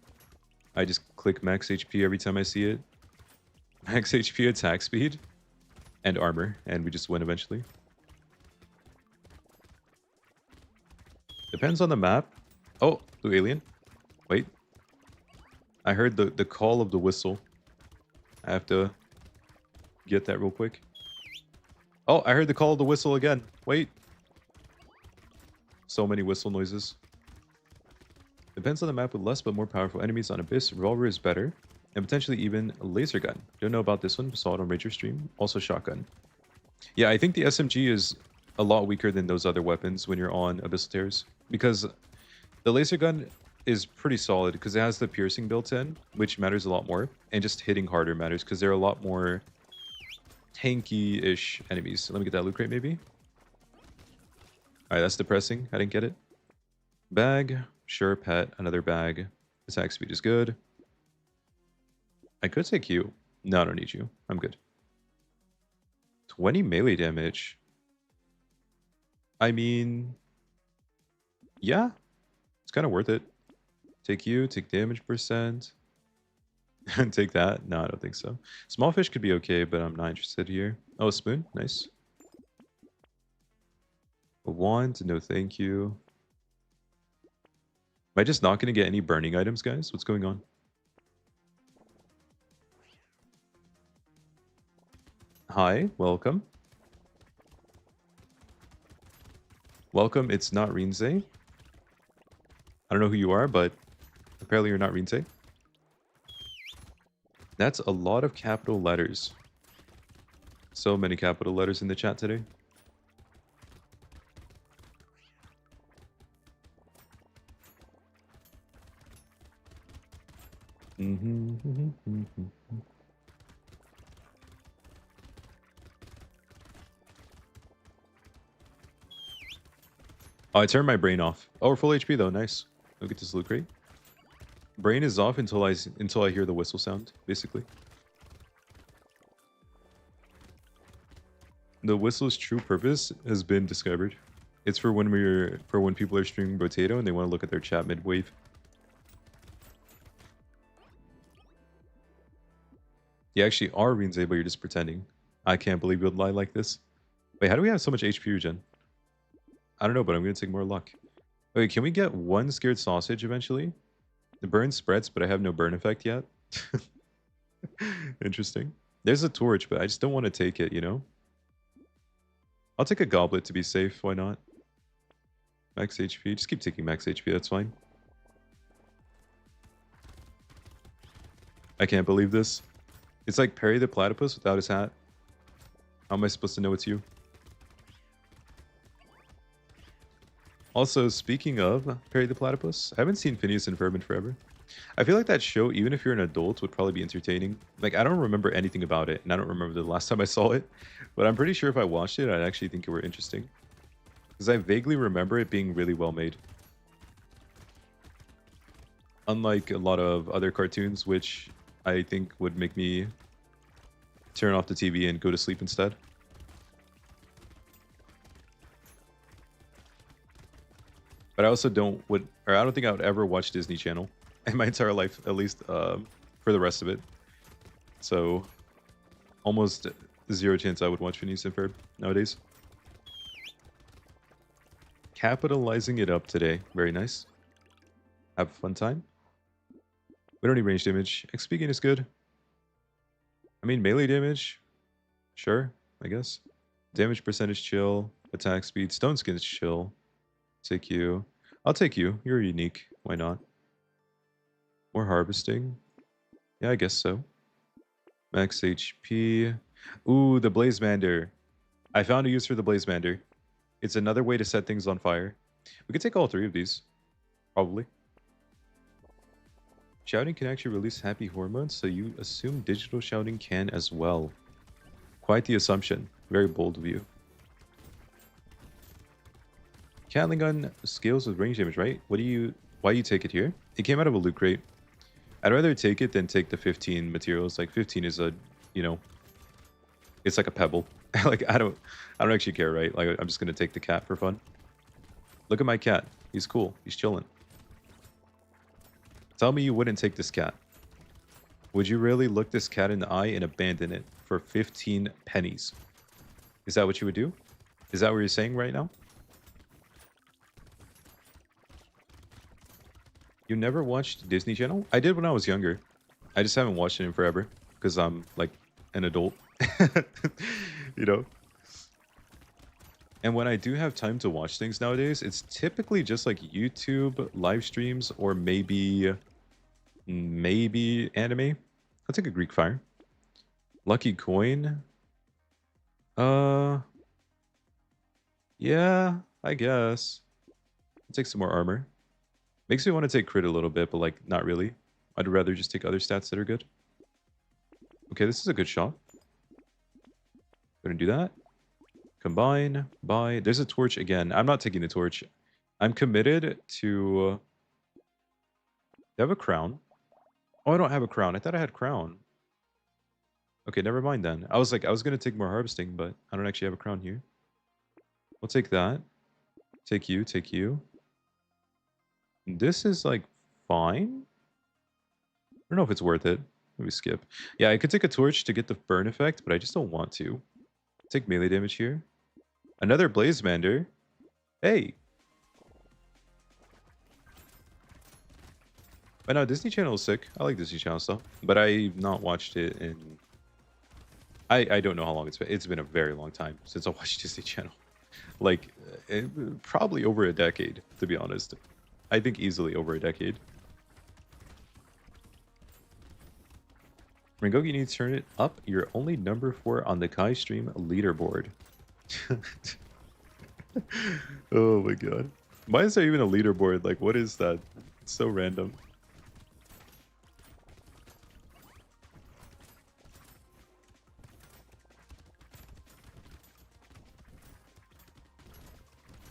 I just click max HP every time I see it. Max HP, attack speed, and armor, and we just win eventually. Depends on the map. Oh, blue alien. Wait. I heard the call of the whistle. I have to get that real quick. Oh, I heard the call of the whistle again. Wait. So many whistle noises. Depends on the map with less but more powerful enemies. On Abyss, revolver is better. And potentially even a laser gun. Don't know about this one, saw it on Ranger Stream. Also shotgun. Yeah, I think the SMG is a lot weaker than those other weapons when you're on Abyssal Tears. Because the laser gun is pretty solid because it has the piercing built in, which matters a lot more. And just hitting harder matters because there are a lot more tanky-ish enemies. Let me get that loot crate maybe. Alright, that's depressing. I didn't get it. Bag. Sure, pet. Another bag. Attack speed is good. I could take you. No, I don't need you. I'm good. 20 melee damage. I mean... yeah. It's kind of worth it. Take you. Take damage percent. And take that. No, I don't think so. Small fish could be okay, but I'm not interested here. Oh, a spoon. Nice. A wand. No, thank you. Am I just not going to get any burning items, guys? What's going on? Hi, welcome. Welcome, it's not Rinze. I don't know who you are, but apparently you're not Rinze. That's a lot of capital letters. So many capital letters in the chat today. Oh, I turned my brain off. Oh, we're full HP though. Nice. Look at this loot crate. Brain is off until I hear the whistle sound, basically. The whistle's true purpose has been discovered. It's for when people are streaming Brotato and they want to look at their chat mid-wave. You actually are Rinze, but you're just pretending. I can't believe you'd lie like this. Wait, how do we have so much HP regen? I don't know, but I'm going to take more luck. Okay, can we get one scared sausage eventually? The burn spreads, but I have no burn effect yet. Interesting. There's a torch, but I just don't want to take it, you know? I'll take a goblet to be safe. Why not? Max HP. Just keep taking max HP. That's fine. I can't believe this. It's like Perry the Platypus without his hat. How am I supposed to know it's you? Also, speaking of Perry the Platypus, I haven't seen Phineas and Ferb in forever. I feel like that show, even if you're an adult, would probably be entertaining. Like, I don't remember anything about it, and I don't remember the last time I saw it, but I'm pretty sure if I watched it, I'd actually think it were interesting. Because I vaguely remember it being really well made. Unlike a lot of other cartoons, which I think would make me turn off the TV and go to sleep instead. But I also I don't think I would ever watch Disney Channel in my entire life, at least for the rest of it. So, almost zero chance I would watch Phineas and Ferb nowadays. Capitalizing it up today. Very nice. Have a fun time. We don't need range damage. XP gain is good. I mean, melee damage. Sure, I guess. Damage percentage chill. Attack speed. Stone skin is chill. Take you. I'll take you. You're unique. Why not? More harvesting. Yeah, I guess so. Max HP. Ooh, the Blazemander. I found a use for the Blazemander. It's another way to set things on fire. We could take all three of these. Probably. Shouting can actually release happy hormones, so you assume digital shouting can as well. Quite the assumption. Very bold of you. Catling gun scales with range damage, right? Why do you take it here? It came out of a loot crate. I'd rather take it than take the 15 materials. Like 15 is a, you know, it's like a pebble. Like I don't actually care, right? Like I'm just gonna take the cat for fun. Look at my cat. He's cool. He's chilling. Tell me you wouldn't take this cat. Would you really look this cat in the eye and abandon it for 15 pennies? Is that what you would do? Is that what you're saying right now? You never watched Disney Channel? I did when I was younger. I just haven't watched it in forever because I'm like an adult. You know? And when I do have time to watch things nowadays, it's typically just like YouTube live streams or maybe anime. I'll take a Greek fire. Lucky coin. Uh yeah, I guess. I'll take some more armor. Makes me want to take crit a little bit, but like not really. I'd rather just take other stats that are good. Okay, this is a good shot. Gonna do that. Combine, buy. There's a torch again. I'm not taking the torch. I'm committed to... Do I have a crown? Oh, I don't have a crown. I thought I had crown. Okay, never mind then. I was gonna take more harvesting, but I don't actually have a crown here. We'll take that. Take you, take you. This is like fine. I don't know if it's worth it. Maybe skip. Yeah, I could take a torch to get the burn effect, but I just don't want to. Take melee damage here. Another Blazemander. Hey. But no, Disney Channel is sick. I like Disney Channel stuff. But I've not watched it in... I don't know how long it's been. It's been a very long time since I watched Disney Channel. Like, probably over a decade, to be honest. I think easily over a decade. Rengoku, you need to turn it up. You're only number 4 on the Kai stream leaderboard. Oh my god. Why is there even a leaderboard? Like, what is that? It's so random.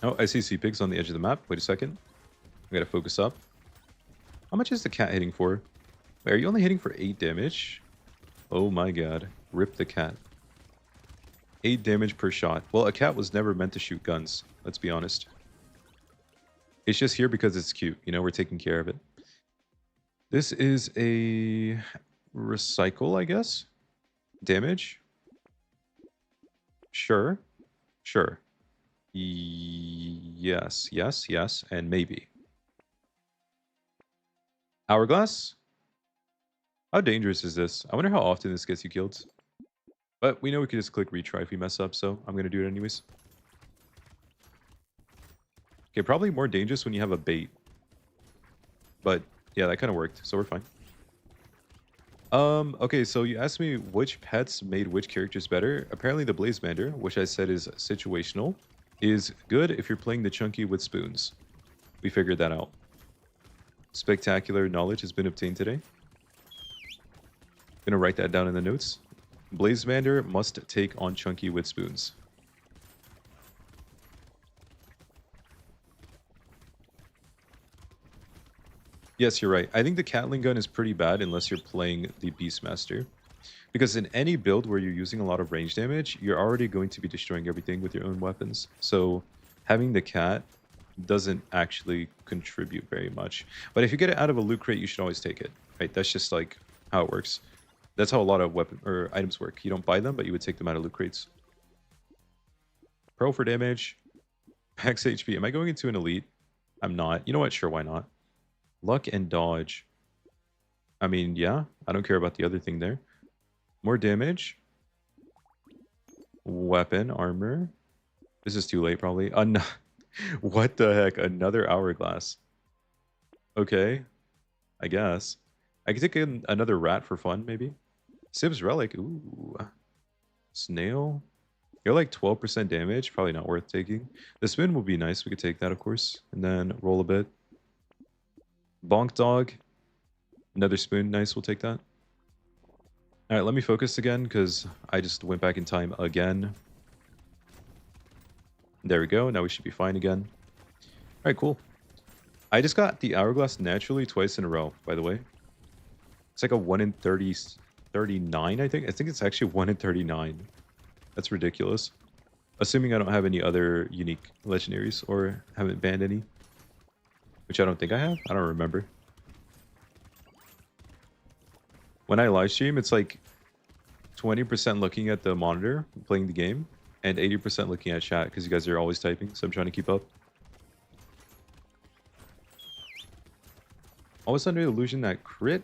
Oh, I see sea pigs on the edge of the map. Wait a second. I gotta focus up. How much is the cat hitting for? Wait, are you only hitting for 8 damage? Oh my god. Rip the cat. 8 damage per shot. Well, a cat was never meant to shoot guns. Let's be honest. It's just here because it's cute. You know, we're taking care of it. This is a recycle, I guess. Damage. Sure. Sure. Yes, yes, yes, and maybe. Hourglass? How dangerous is this? I wonder how often this gets you killed. But we know we can just click retry if we mess up, so I'm going to do it anyways. Okay, probably more dangerous when you have a bait. But yeah, that kind of worked, so we're fine. Okay, so you asked me which pets made which characters better. Apparently the Blazemander, which I said is situational, is good if you're playing the chunky with spoons. We figured that out. Spectacular knowledge has been obtained today. Gonna write that down in the notes. Blazemander must take on chunky with spoons. Yes, you're right. I think the Catling gun is pretty bad unless you're playing the Beastmaster. Because in any build where you're using a lot of range damage, you're already going to be destroying everything with your own weapons. So having the cat doesn't actually contribute very much. But if you get it out of a loot crate, you should always take it. Right? That's just like how it works. That's how a lot of weapon or items work. You don't buy them, but you would take them out of loot crates. Pro for damage. Max HP. Am I going into an elite? I'm not. You know what? Sure, why not? Luck and dodge. I mean, yeah. I don't care about the other thing there. More damage. Weapon, armor. This is too late, probably. What the heck? Another hourglass. Okay. I guess. I could take another rat for fun, maybe. Sib's relic. Ooh. Snail. You're like 12% damage. Probably not worth taking. The spin would be nice. We could take that, of course. And then roll a bit. Bonk dog. Another spoon. Nice, we'll take that. All right, let me focus again because I just went back in time again. There we go. Now we should be fine again. All right, cool. I just got the hourglass naturally twice in a row, by the way. It's like a 1 in 30, 39, I think. I think it's actually 1 in 39. That's ridiculous. Assuming I don't have any other unique legendaries or haven't banned any. Which I don't think I have. I don't remember. When I live stream, it's like 20% looking at the monitor, playing the game, and 80% looking at chat because you guys are always typing, so I'm trying to keep up. I was under the illusion that crit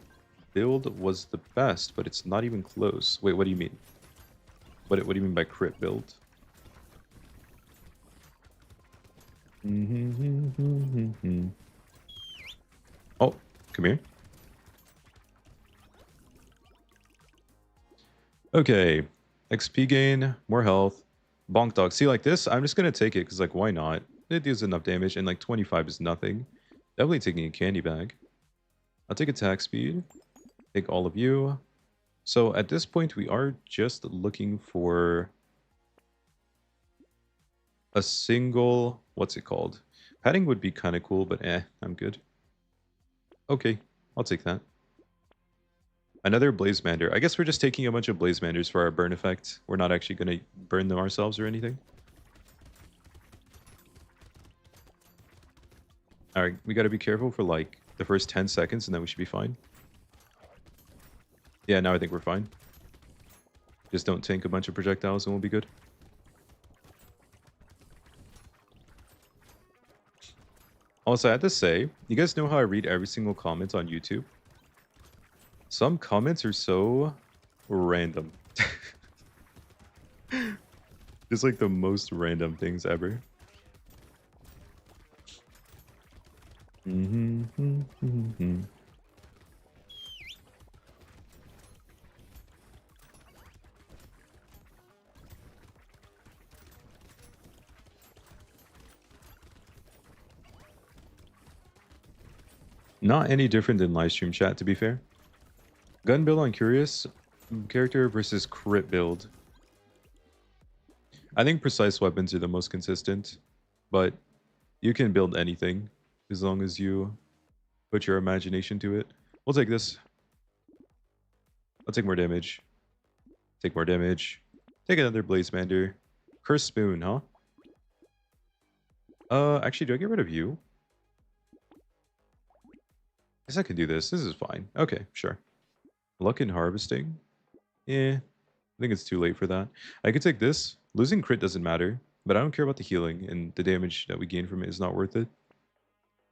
build was the best, but it's not even close. Wait, what do you mean? What do you mean by crit build? Oh, come here. Okay, XP gain, more health, bonk dog. See, like this, I'm just gonna take it because, like, why not? It deals enough damage, and like 25 is nothing. Definitely taking a candy bag. I'll take attack speed. Take all of you. So at this point, we are just looking for a single. What's it called? Padding would be kind of cool, but I'm good. Okay, I'll take that. Another Blazemander. I guess we're just taking a bunch of Blazemanders for our burn effect. We're not actually going to burn them ourselves or anything. Alright, we got to be careful for like the first 10 seconds and then we should be fine. Yeah, now I think we're fine. Just don't tank a bunch of projectiles and we'll be good. Also, I have to say, you guys know how I read every single comment on YouTube? Some comments are so random. Just like the most random things ever. Not any different than live stream chat, to be fair. Gun build on Curious character versus crit build. I think precise weapons are the most consistent, but you can build anything as long as you put your imagination to it. We'll take this. I'll take more damage. Take more damage. Take another Blazemander. Curse Spoon, huh? Actually, do I get rid of you? I guess I can do this. This is fine. Okay, sure. Luck in Harvesting? Yeah, I think it's too late for that. I could take this. Losing crit doesn't matter, but I don't care about the healing, and the damage that we gain from it is not worth it.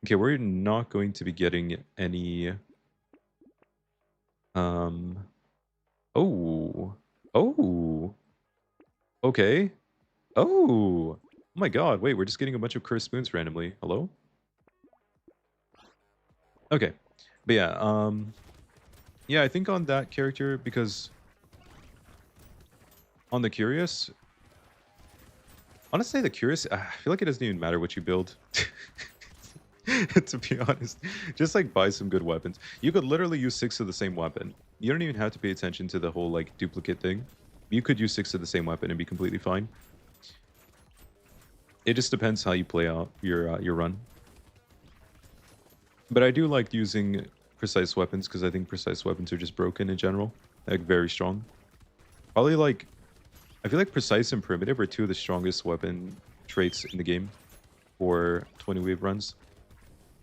Okay, we're not going to be getting any... Oh. Oh. Okay. Oh. Oh my god, wait, we're just getting a bunch of cursed spoons randomly. Hello? Okay. But yeah, yeah, I think on that character, because on the Curious, honestly, the Curious, I feel like it doesn't even matter what you build. To be honest, just like buy some good weapons. You could literally use 6 of the same weapon. You don't even have to pay attention to the whole like duplicate thing. You could use 6 of the same weapon and be completely fine. It just depends how you play out your run. But I do like using precise weapons because I think precise weapons are just broken in general. Like very strong. Probably like, I feel like precise and primitive are 2 of the strongest weapon traits in the game for 20 wave runs.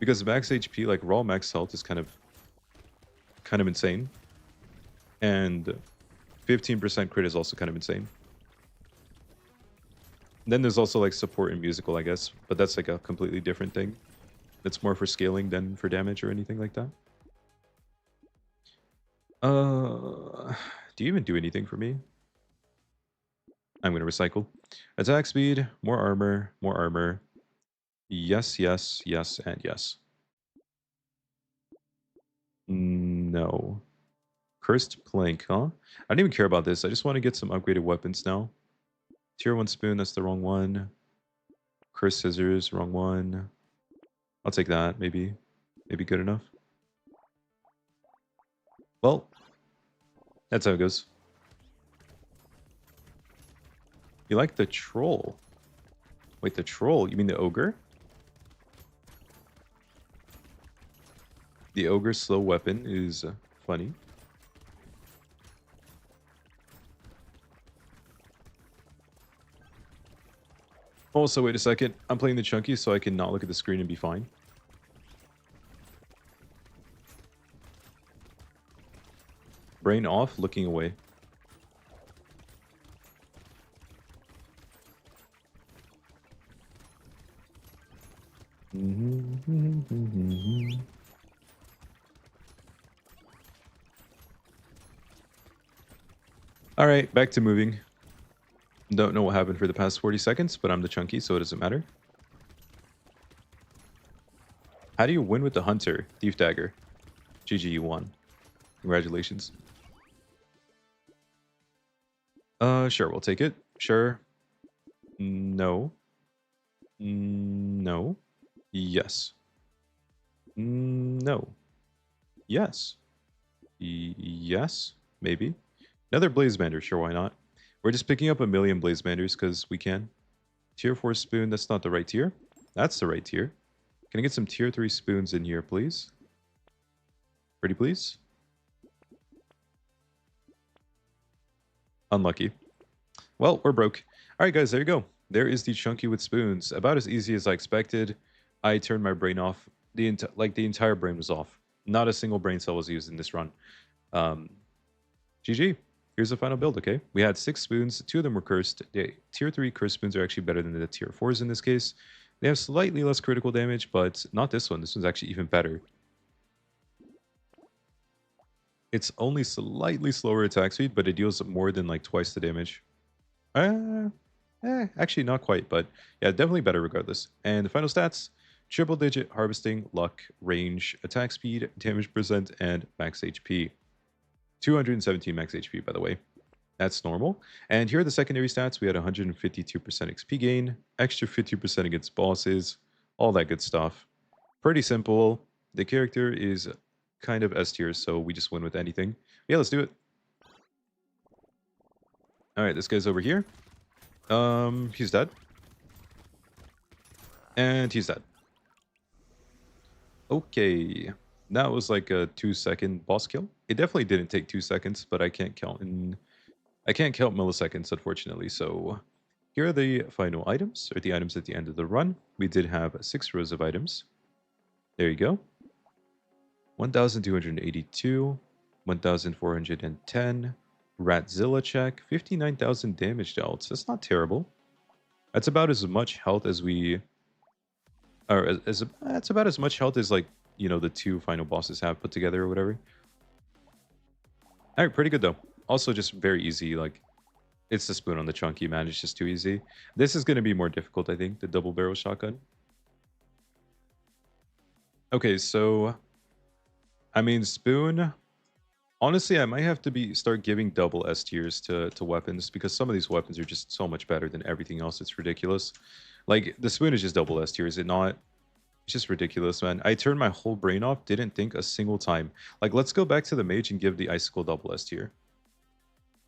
Because max HP, like raw max health, is kind of insane, and 15% crit is also kind of insane. And then there's also like support and musical, I guess, but that's like a completely different thing. That's more for scaling than for damage or anything like that. Do you even do anything for me? I'm gonna recycle. Attack speed, more armor, more armor. Yes, yes, yes, and yes. No. Cursed plank, huh? I don't even care about this. I just want to get some upgraded weapons now. Tier 1 spoon, that's the wrong one. Cursed scissors, wrong one. I'll take that, maybe. Maybe good enough. Well, that's how it goes. You like the troll? Wait, the troll? You mean the ogre? The ogre's slow weapon is funny. Also, wait a second. I'm playing the chunky so I can not look at the screen and be fine. Brain off, looking away. All right, back to moving. Don't know what happened for the past 40 seconds, but I'm the chunky, so it doesn't matter. How do you win with the hunter? Thief dagger. GG, you won. Congratulations. Sure, we'll take it. Sure. No. No. Yes. No. Yes. Yes. Maybe. Another Blazebander, sure, why not? We're just picking up a million Blazebanders because we can. Tier 4 spoon, that's not the right tier. That's the right tier. Can I get some tier 3 spoons in here, please? Pretty please? Unlucky. Well, we're broke. Alright guys, there you go. There is the chunky with spoons. About as easy as I expected. I turned my brain off. The entire brain was off. Not a single brain cell was used in this run. GG. Here's the final build, okay? We had 6 spoons. 2 of them were cursed. The tier 3 cursed spoons are actually better than the tier 4s in this case. They have slightly less critical damage, but not this one. This one's actually even better. It's only slightly slower attack speed, but it deals more than like twice the damage. Actually not quite, but yeah, definitely better regardless. And the final stats, triple digit harvesting, luck, range, attack speed, damage percent, and max HP. 217 max HP, by the way. That's normal. And here are the secondary stats. We had 152% XP gain, extra 50% against bosses, all that good stuff. Pretty simple. The character is kind of S tier, so we just win with anything. Yeah, let's do it. All right, this guy's over here. He's dead. And he's dead. Okay. That was like a 2-second boss kill. It definitely didn't take 2 seconds, but I can't count milliseconds, unfortunately. So here are the final items, or the items at the end of the run. We did have 6 rows of items. There you go. 1,282, 1,410, Ratzilla check, 59,000 damage dealt. That's not terrible. That's about as much health as we... Or that's about as much health as, like, you know, the 2 final bosses have put together or whatever. Alright, pretty good though. Also just very easy, like, it's the spoon on the chunky, man. It's just too easy. This is going to be more difficult, I think, the double barrel shotgun. Okay, so... I mean, spoon... Honestly, I might have to start giving double S tiers to weapons, because some of these weapons are just so much better than everything else. It's ridiculous. Like, the spoon is just double S tier, is it not? It's just ridiculous, man. I turned my whole brain off, didn't think a single time. Like, let's go back to the mage and give the icicle double S tier.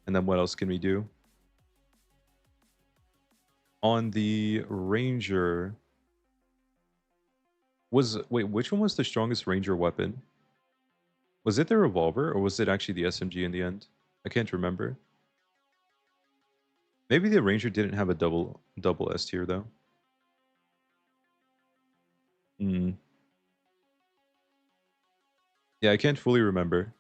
And then what else can we do? On the ranger... Wait, which one was the strongest ranger weapon? Was it the revolver, or was it actually the SMG in the end? I can't remember. Maybe the ranger didn't have a double S tier, though. Hmm. Yeah, I can't fully remember.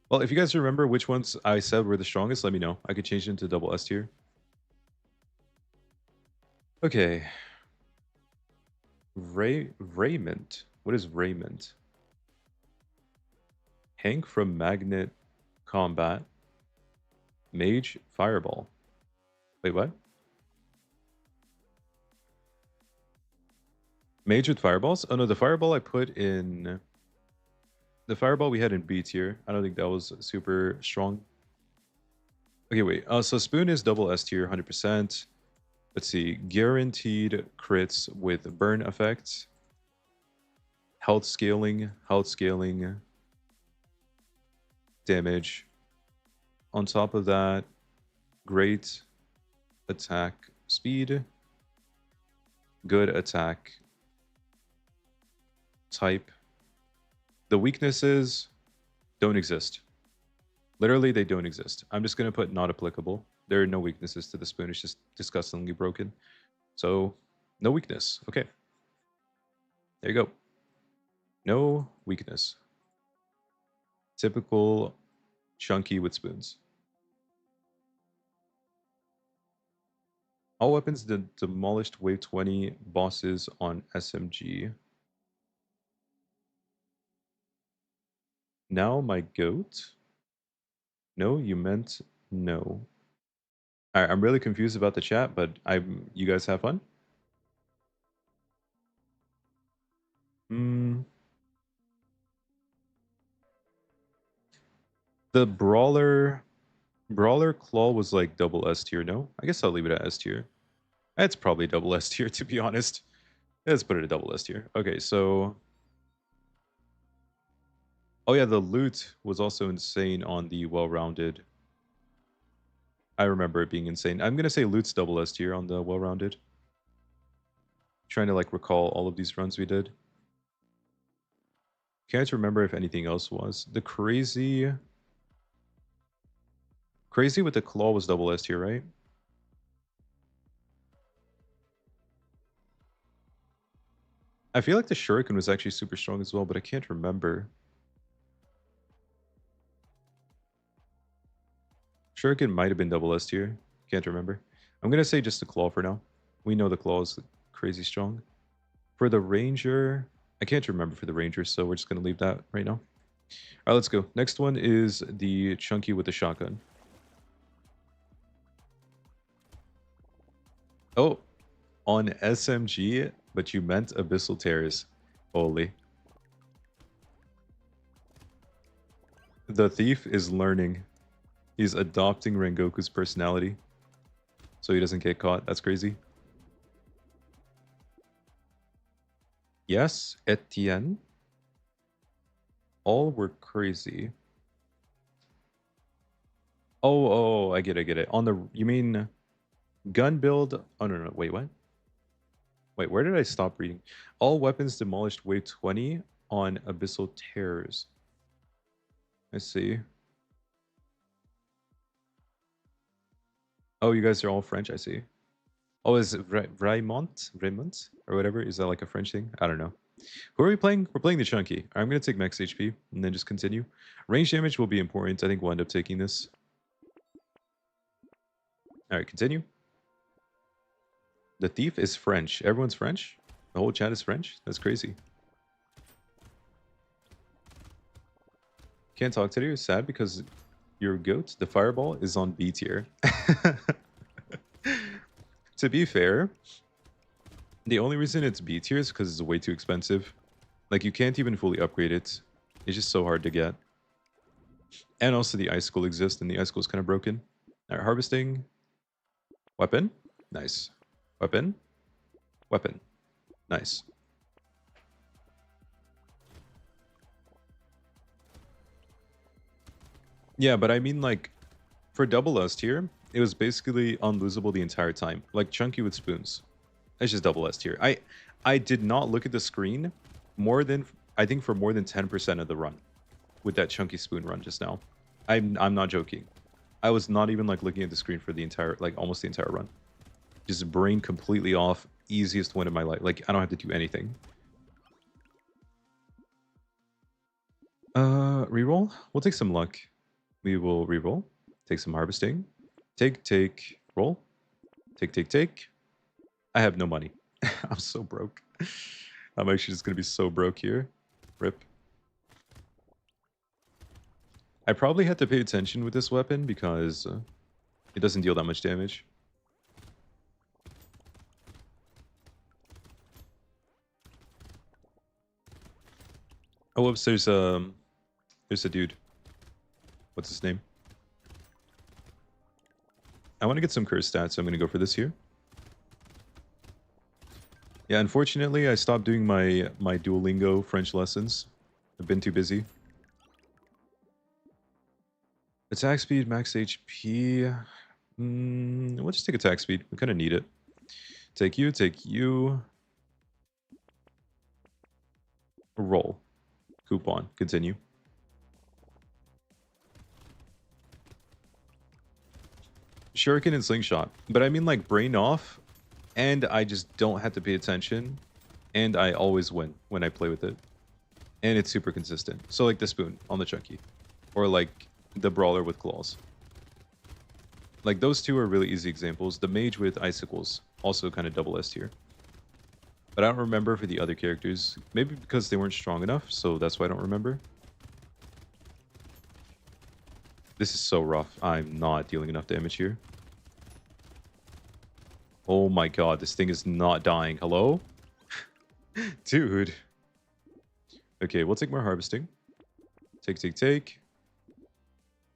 Well, if you guys remember which ones I said were the strongest, let me know. I could change it into double S tier. Okay. Raymond. What is Raymond? Hank from Magnet Combat. Mage Fireball. Wait, what? Mage with fireballs? Oh no, the fireball I put in... The fireball we had in B tier. I don't think that was super strong. Okay, wait. So spoon is double S tier, 100%. Let's see. Guaranteed crits with burn effects. Health scaling. Health scaling. damage. On top of that, great attack speed, good attack type. The weaknesses don't exist. Literally, they don't exist. I'm just going to put not applicable. There are no weaknesses to the spoon. It's just disgustingly broken. So, no weakness. Okay. There you go. No weakness. Typical chunky with spoons. All weapons demolished wave 20 bosses on SMG. Now my goat? No, you meant no. I'm really confused about the chat, but you guys have fun? The Brawler Claw was like double S tier, no? I guess I'll leave it at S tier. It's probably double S tier, to be honest. Let's put it at double S tier. Okay, so... Oh yeah, the loot was also insane on the well-rounded. I remember it being insane. I'm gonna say loot's double S tier on the well-rounded. Trying to like recall all of these runs we did. Can't remember if anything else was. The crazy with the claw was double S tier, right? I feel like the shuriken was actually super strong as well, but I can't remember. Shuriken might have been double S tier. Can't remember. I'm gonna say just the claw for now. We know the claw is crazy strong. For the ranger, I can't remember for the ranger, so we're just gonna leave that right now. Alright, let's go. Next one is the chunky with the shotgun. Oh, on SMG, but you meant Abyssal Terrace. Holy. The thief is learning. He's adopting Rengoku's personality. So he doesn't get caught. That's crazy. Yes, Etienne. All were crazy. Oh, I get it. On the, you mean gun build? Oh, no, wait, what? Wait, where did I stop reading? All weapons demolished wave 20 on Abyssal Terrors. I see. Oh, you guys are all French, I see. Oh, is it Raymond? Or whatever? Is that like a French thing? I don't know. Who are we playing? We're playing the Chunky. I'm going to take max HP and then just continue. Range damage will be important. I think we'll end up taking this. Alright, continue. The thief is French. Everyone's French? The whole chat is French? That's crazy. Can't talk today. You're sad because your goat, the fireball, is on B tier. To be fair, the only reason it's B tier is because it's way too expensive. Like, you can't even fully upgrade it. It's just so hard to get. And also the ice school exists, and the ice school is kind of broken. Alright, harvesting. Weapon. Nice. Weapon. Weapon. Nice. Yeah, but I mean, like, for double S tier, it was basically unlosable the entire time. Like Chunky with spoons. It's just double S tier. I did not look at the screen more than, I think, for more than 10% of the run with that Chunky spoon run just now. I'm not joking. I was not even like looking at the screen for the entire, like almost the entire run. Just brain completely off. Easiest win of my life. Like, I don't have to do anything. Reroll? We'll take some luck. We will reroll. Take some harvesting. Take. Roll. Take. I have no money. I'm so broke. I'm actually just gonna be so broke here. Rip. I probably had to pay attention with this weapon because it doesn't deal that much damage. Oh, whoops, there's a dude. What's his name? I want to get some curse stats, so I'm going to go for this here. Yeah, unfortunately, I stopped doing my Duolingo French lessons. I've been too busy. Attack speed, max HP. We'll just take attack speed. We kind of need it. Take you, take you. Roll. Coupon. Continue. Shuriken and Slingshot. But I mean like brain off, and I just don't have to pay attention, and I always win when I play with it. And it's super consistent. So like the spoon on the Chunky. Or like the brawler with claws. Like those two are really easy examples. The mage with icicles, also kind of double S tier. But I don't remember for the other characters. Maybe because they weren't strong enough, so that's why I don't remember. This is so rough. I'm not dealing enough damage here. Oh my god, this thing is not dying. Hello? Dude. Okay, we'll take more harvesting. Take, take, take.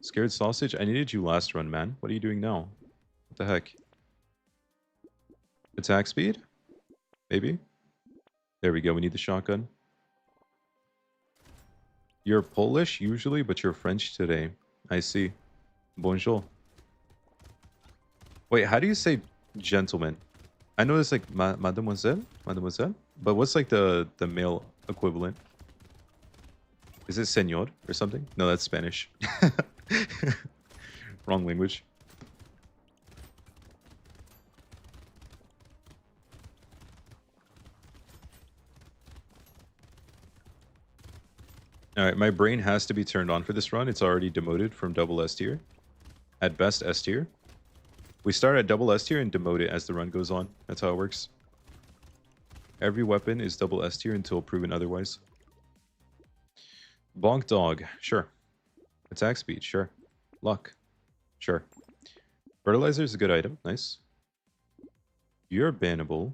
Scared sausage? I needed you last run, man. What are you doing now? What the heck? Attack speed? Maybe? There we go. We need the shotgun. You're Polish usually, but you're French today. I see. Bonjour. Wait, how do you say gentleman? I know it's like mademoiselle? Mademoiselle? But what's like the male equivalent? Is it señor or something? No, that's Spanish. Wrong language. Alright, my brain has to be turned on for this run. It's already demoted from double S tier. At best, S tier. We start at double S tier and demote it as the run goes on. That's how it works. Every weapon is double S tier until proven otherwise. Bonk dog, sure. Attack speed, sure. Luck, sure. Fertilizer is a good item, nice. You're bannable.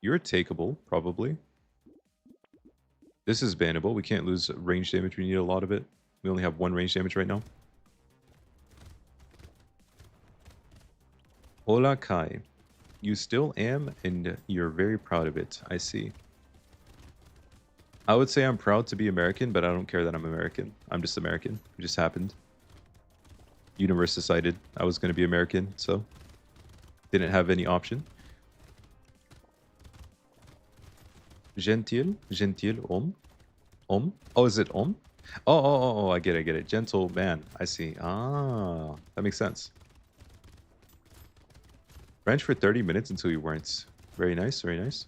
You're takeable, probably. This is bannable. We can't lose range damage. We need a lot of it. We only have one range damage right now. Hola Kai. You still am, and you're very proud of it. I see. I would say I'm proud to be American, but I don't care that I'm American. I'm just American. It just happened. Universe decided I was going to be American, so didn't have any option. Gentil, gentil, Oh, is it Oh, I get it. Gentle man. I see. Ah, that makes sense. French for 30 minutes until you weren't. Very nice, very nice.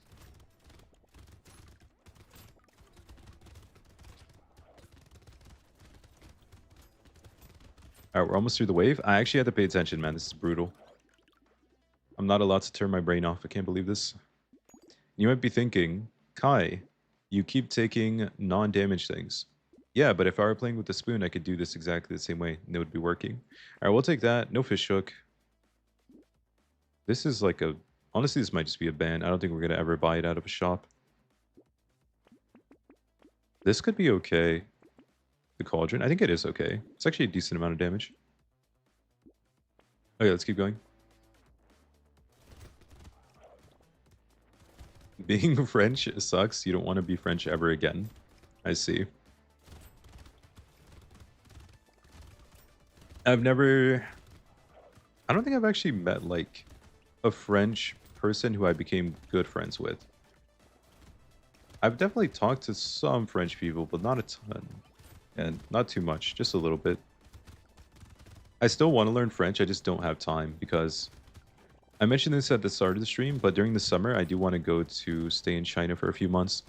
Alright, we're almost through the wave. I actually had to pay attention, man. This is brutal. I'm not allowed to turn my brain off. I can't believe this. You might be thinking, Kai, you keep taking non-damage things. Yeah, but if I were playing with the spoon, I could do this exactly the same way, and it would be working. Alright, we'll take that. No fish hook. This is like a... Honestly, this might just be a ban. I don't think we're going to ever buy it out of a shop. This could be okay. The cauldron. I think it is okay. It's actually a decent amount of damage. Okay, let's keep going. Being French sucks. You don't want to be French ever again. I see. I don't think I've actually met, like, a French person who I became good friends with. I've definitely talked to some French people, but not a ton. And not too much, just a little bit. I still want to learn French, I just don't have time because I mentioned this at the start of the stream, but during the summer I do want to go to stay in China for a few months.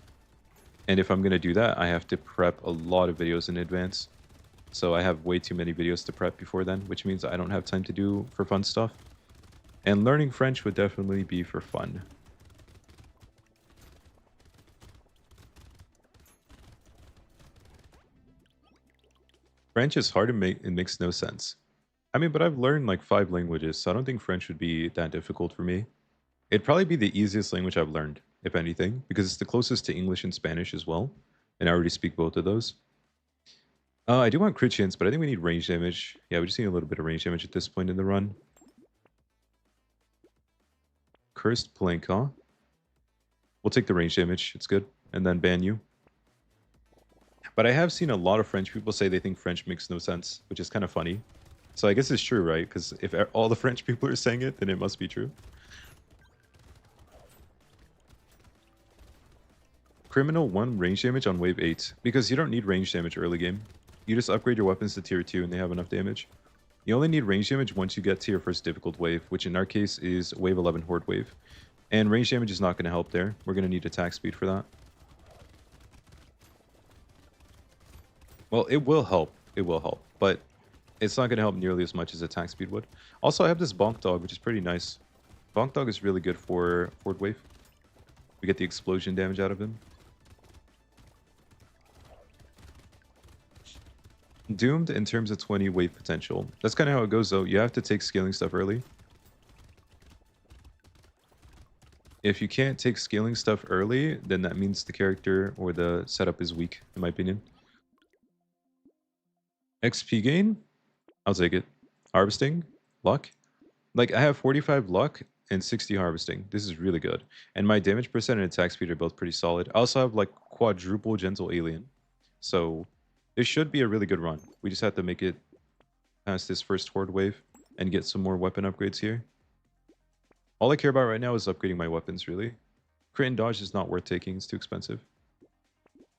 And if I'm going to do that, I have to prep a lot of videos in advance. So I have way too many videos to prep before then, which means I don't have time to do for fun stuff. And learning French would definitely be for fun. French is hard to make, it makes no sense. I mean, but I've learned like 5 languages, so I don't think French would be that difficult for me. It'd probably be the easiest language I've learned, if anything, because it's the closest to English and Spanish as well, and I already speak both of those. I do want crit chance, but I think we need range damage. Yeah, we just need a little bit of range damage at this point in the run. Cursed Plank, huh? We'll take the range damage, it's good, and then ban you. But I have seen a lot of French people say they think French makes no sense, which is kind of funny. So I guess it's true, right? Because if all the French people are saying it, then it must be true. Criminal 1 range damage on wave 8. Because you don't need range damage early game. You just upgrade your weapons to tier 2 and they have enough damage. You only need range damage once you get to your first difficult wave, which in our case is wave 11 Horde wave. And range damage is not going to help there. We're going to need attack speed for that. Well, it will help. It will help. But it's not going to help nearly as much as attack speed would. Also, I have this Bonk Dog, which is pretty nice. Bonk Dog is really good for Horde wave. We get the explosion damage out of him. Doomed in terms of 20 wave potential. That's kind of how it goes, though. You have to take scaling stuff early. If you can't take scaling stuff early, then that means the character or the setup is weak, in my opinion. XP gain? I'll take it. Harvesting? Luck? Like, I have 45 luck and 60 harvesting. This is really good. And my damage percent and attack speed are both pretty solid. I also have, like, quadruple gentle alien. So, this should be a really good run. We just have to make it past this first horde wave and get some more weapon upgrades here. All I care about right now is upgrading my weapons, really. Crit and dodge is not worth taking. It's too expensive.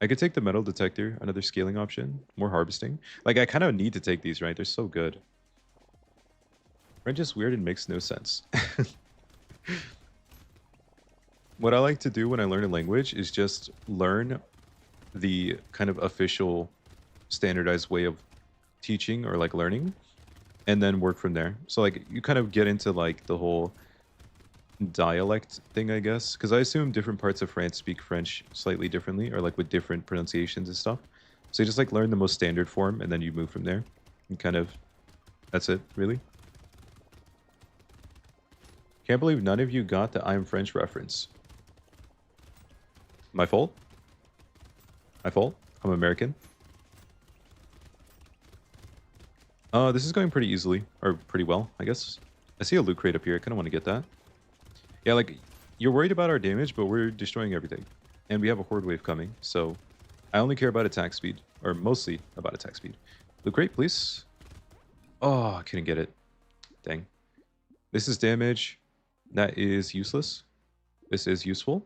I could take the metal detector, another scaling option, more harvesting. Like, I kind of need to take these, right? They're so good. French is weird and makes no sense. What I like to do when I learn a language is just learn the kind of official standardized way of teaching or like learning and then work from there. So like you kind of get into like the whole dialect thing, I guess, because I assume different parts of France speak French slightly differently or like with different pronunciations and stuff. So you just like learn the most standard form and then you move from there and kind of that's it, really. Can't believe none of you got the I'm French reference. My fault? My fault? I'm American. This is going pretty easily, or pretty well, I guess. I see a loot crate up here. I kind of want to get that. Yeah, like, you're worried about our damage, but we're destroying everything. And we have a horde wave coming, so I only care about attack speed, or mostly about attack speed. Loot crate, please. Oh, I couldn't get it. Dang. This is damage. That is useless. This is useful.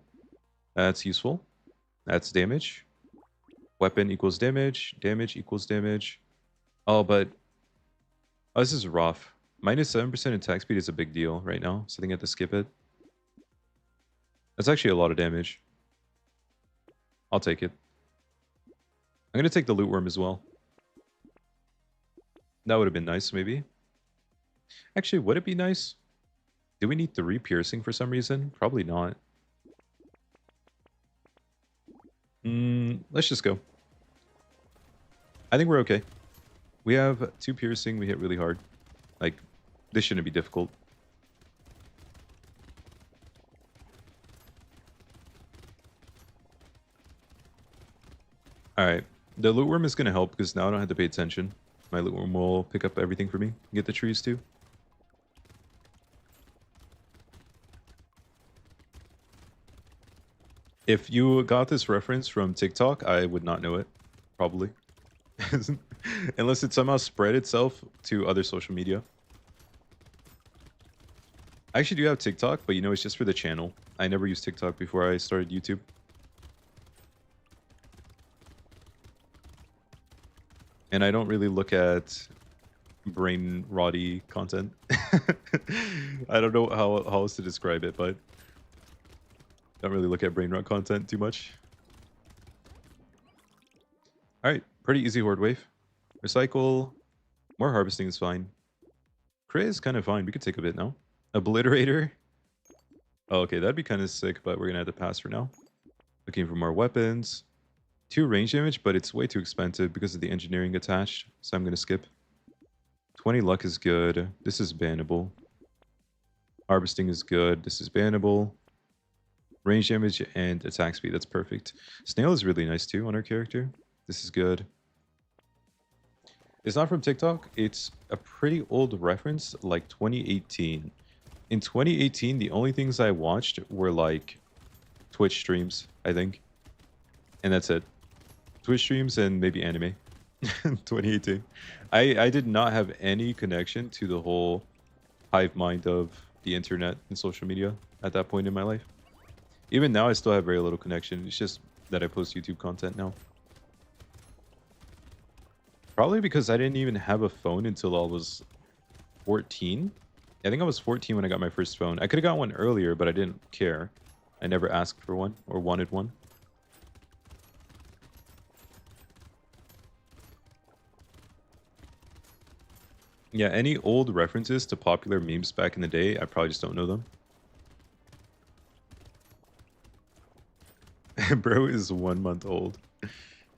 That's useful. That's damage. Weapon equals damage. Damage equals damage. Oh, but... Oh, this is rough. Minus 7% attack speed is a big deal right now, so I think I have to skip it. That's actually a lot of damage. I'll take it. I'm going to take the loot worm as well. That would have been nice, maybe. Actually, would it be nice? Do we need 3 piercing for some reason? Probably not. Let's just go. I think we're okay. We have 2 piercing. We hit really hard. Like, this shouldn't be difficult. Alright. The loot worm is going to help because now I don't have to pay attention. My loot worm will pick up everything for me. Get the trees too. If you got this reference from TikTok, I would not know it. Probably. Unless it somehow spread itself to other social media. I actually do have TikTok, but you know, it's just for the channel. I never used TikTok before I started YouTube. And I don't really look at brain rotty content. I don't know how else to describe it, but don't really look at brain rot content too much. Alright, pretty easy horde wave. Recycle. More harvesting is fine. Crit is kind of fine. We could take a bit now. Obliterator. Oh, okay, that'd be kind of sick, but we're gonna have to pass for now. Looking for more weapons. 2 range damage, but it's way too expensive because of the engineering attached, so I'm gonna skip. 20 luck is good. This is bannable. Harvesting is good. This is bannable. Range damage and attack speed, that's perfect. Snail is really nice too on our character. This is good. It's not from TikTok. It's a pretty old reference, like 2018. In 2018, the only things I watched were like Twitch streams, I think. And that's it. Twitch streams and maybe anime. 2018. I did not have any connection to the whole hive mind of the internet and social media at that point in my life. Even now, I still have very little connection. It's just that I post YouTube content now. Probably because I didn't even have a phone until I was 14. I think I was 14 when I got my first phone. I could have got one earlier, but I didn't care. I never asked for one or wanted one. Yeah, any old references to popular memes back in the day, I probably just don't know them. Bro is 1 month old.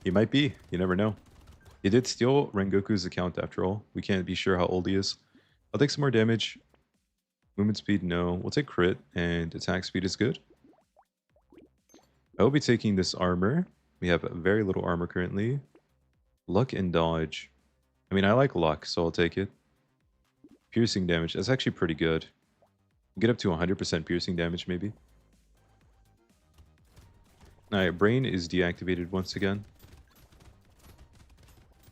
He might be. You never know. He did steal Rengoku's account after all. We can't be sure how old he is. I'll take some more damage. Movement speed, no. We'll take crit, and attack speed is good. I will be taking this armor. We have very little armor currently. Luck and dodge. I mean, I like luck, so I'll take it. Piercing damage. That's actually pretty good. Get up to 100% piercing damage, maybe. Alright, brain is deactivated once again.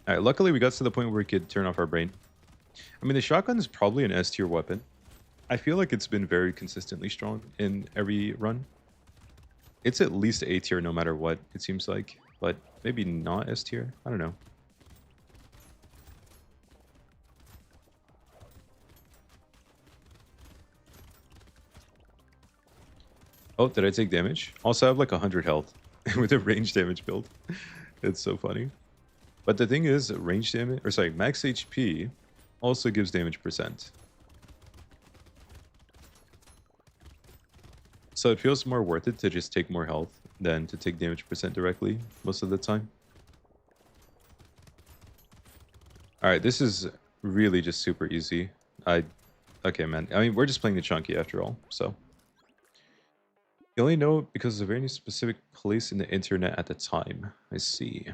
Alright, luckily we got to the point where we could turn off our brain. I mean, the shotgun is probably an S tier weapon. I feel like it's been very consistently strong in every run. It's at least A tier no matter what, it seems like. But maybe not S tier? I don't know. Oh, did I take damage? Also, I have like 100 health with a range damage build. It's so funny. But the thing is, range damage, or sorry, max HP also gives damage percent. So it feels more worth it to just take more health than to take damage percent directly most of the time. Alright, this is really just super easy. Okay, man. I mean, we're just playing the chunky after all, so. You only know because of a very specific place in the internet at the time. I see.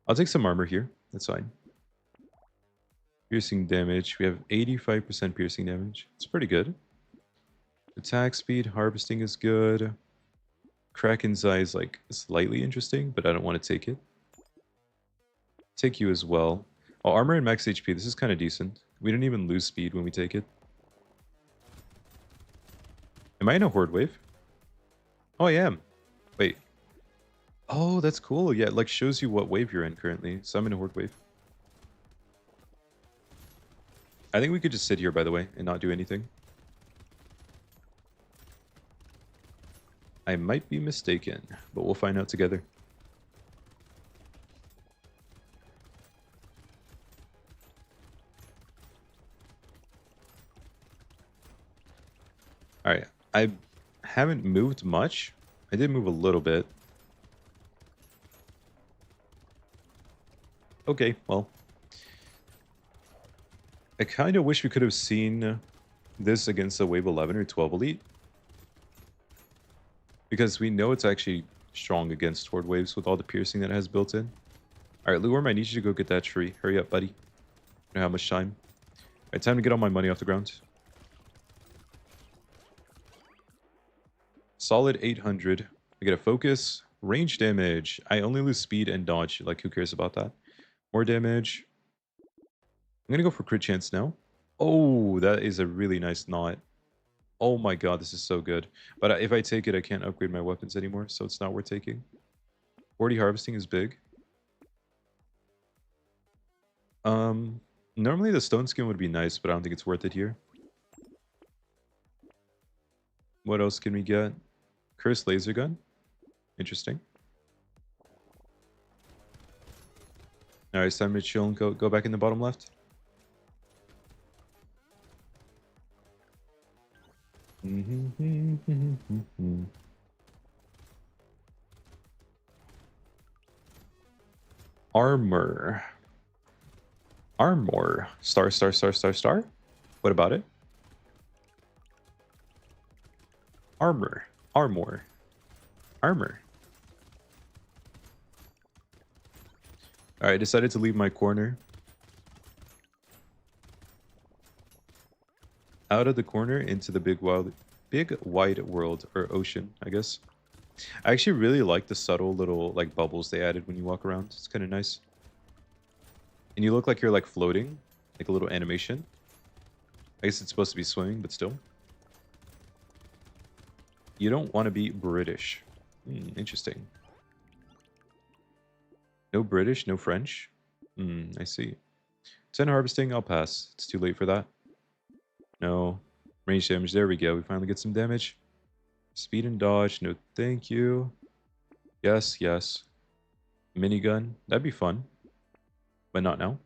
I'll take some armor here. That's fine. Piercing damage. We have 85% piercing damage. It's pretty good. Attack speed, harvesting is good. Kraken's Eye is like slightly interesting, but I don't want to take it. Take you as well. Oh, armor and max HP. This is kind of decent. We didn't even lose speed when we take it. Am I in a horde wave? Oh, I am. Wait. Oh, that's cool. Yeah, it like shows you what wave you're in currently. So I'm in a horde wave. I think we could just sit here, by the way, and not do anything. I might be mistaken, but we'll find out together. Alright, I haven't moved much. I did move a little bit. Okay, well. I kind of wish we could have seen this against a Wave 11 or 12 Elite. Because we know it's actually strong against Horde Waves with all the piercing that it has built in. Alright, Luorm, I need you to go get that tree. Hurry up, buddy. I don't have much time. Alright, time to get all my money off the ground. Solid 800. I get a focus. Range damage. I only lose speed and dodge. Like, who cares about that? More damage. I'm gonna go for crit chance now. Oh, that is a really nice knot. Oh my god, this is so good. But if I take it, I can't upgrade my weapons anymore, so it's not worth taking. 40 harvesting is big. Normally the stone skin would be nice, but I don't think it's worth it here. What else can we get? Cursed laser gun. Interesting. Alright, it's time to chill and go back in the bottom left. Armor. Armor. Star, star, star, star, star. What about it? Armor. Armor. Armor. Alright, I decided to leave my corner. Out of the corner into the big wide world, or ocean, I guess. I actually really like the subtle little like bubbles they added when you walk around. It's kind of nice. And you look like you're like floating, like a little animation. I guess it's supposed to be swimming, but still. You don't want to be British. Interesting. No British, no French. I see. 10 harvesting, I'll pass. It's too late for that. No. Range damage, there we go. We finally get some damage. Speed and dodge, no thank you. Yes, yes. Minigun, that'd be fun. But not now.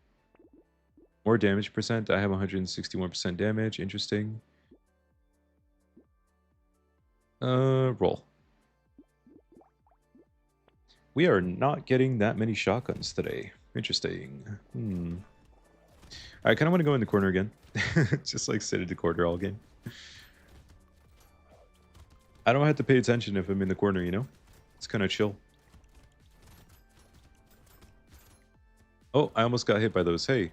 More damage percent, I have 161% damage, interesting. Roll. We are not getting that many shotguns today. Interesting. I kind of want to go in the corner again. Just like sit in the corner all game. I don't have to pay attention if I'm in the corner, you know? It's kind of chill. Oh, I almost got hit by those. Hey.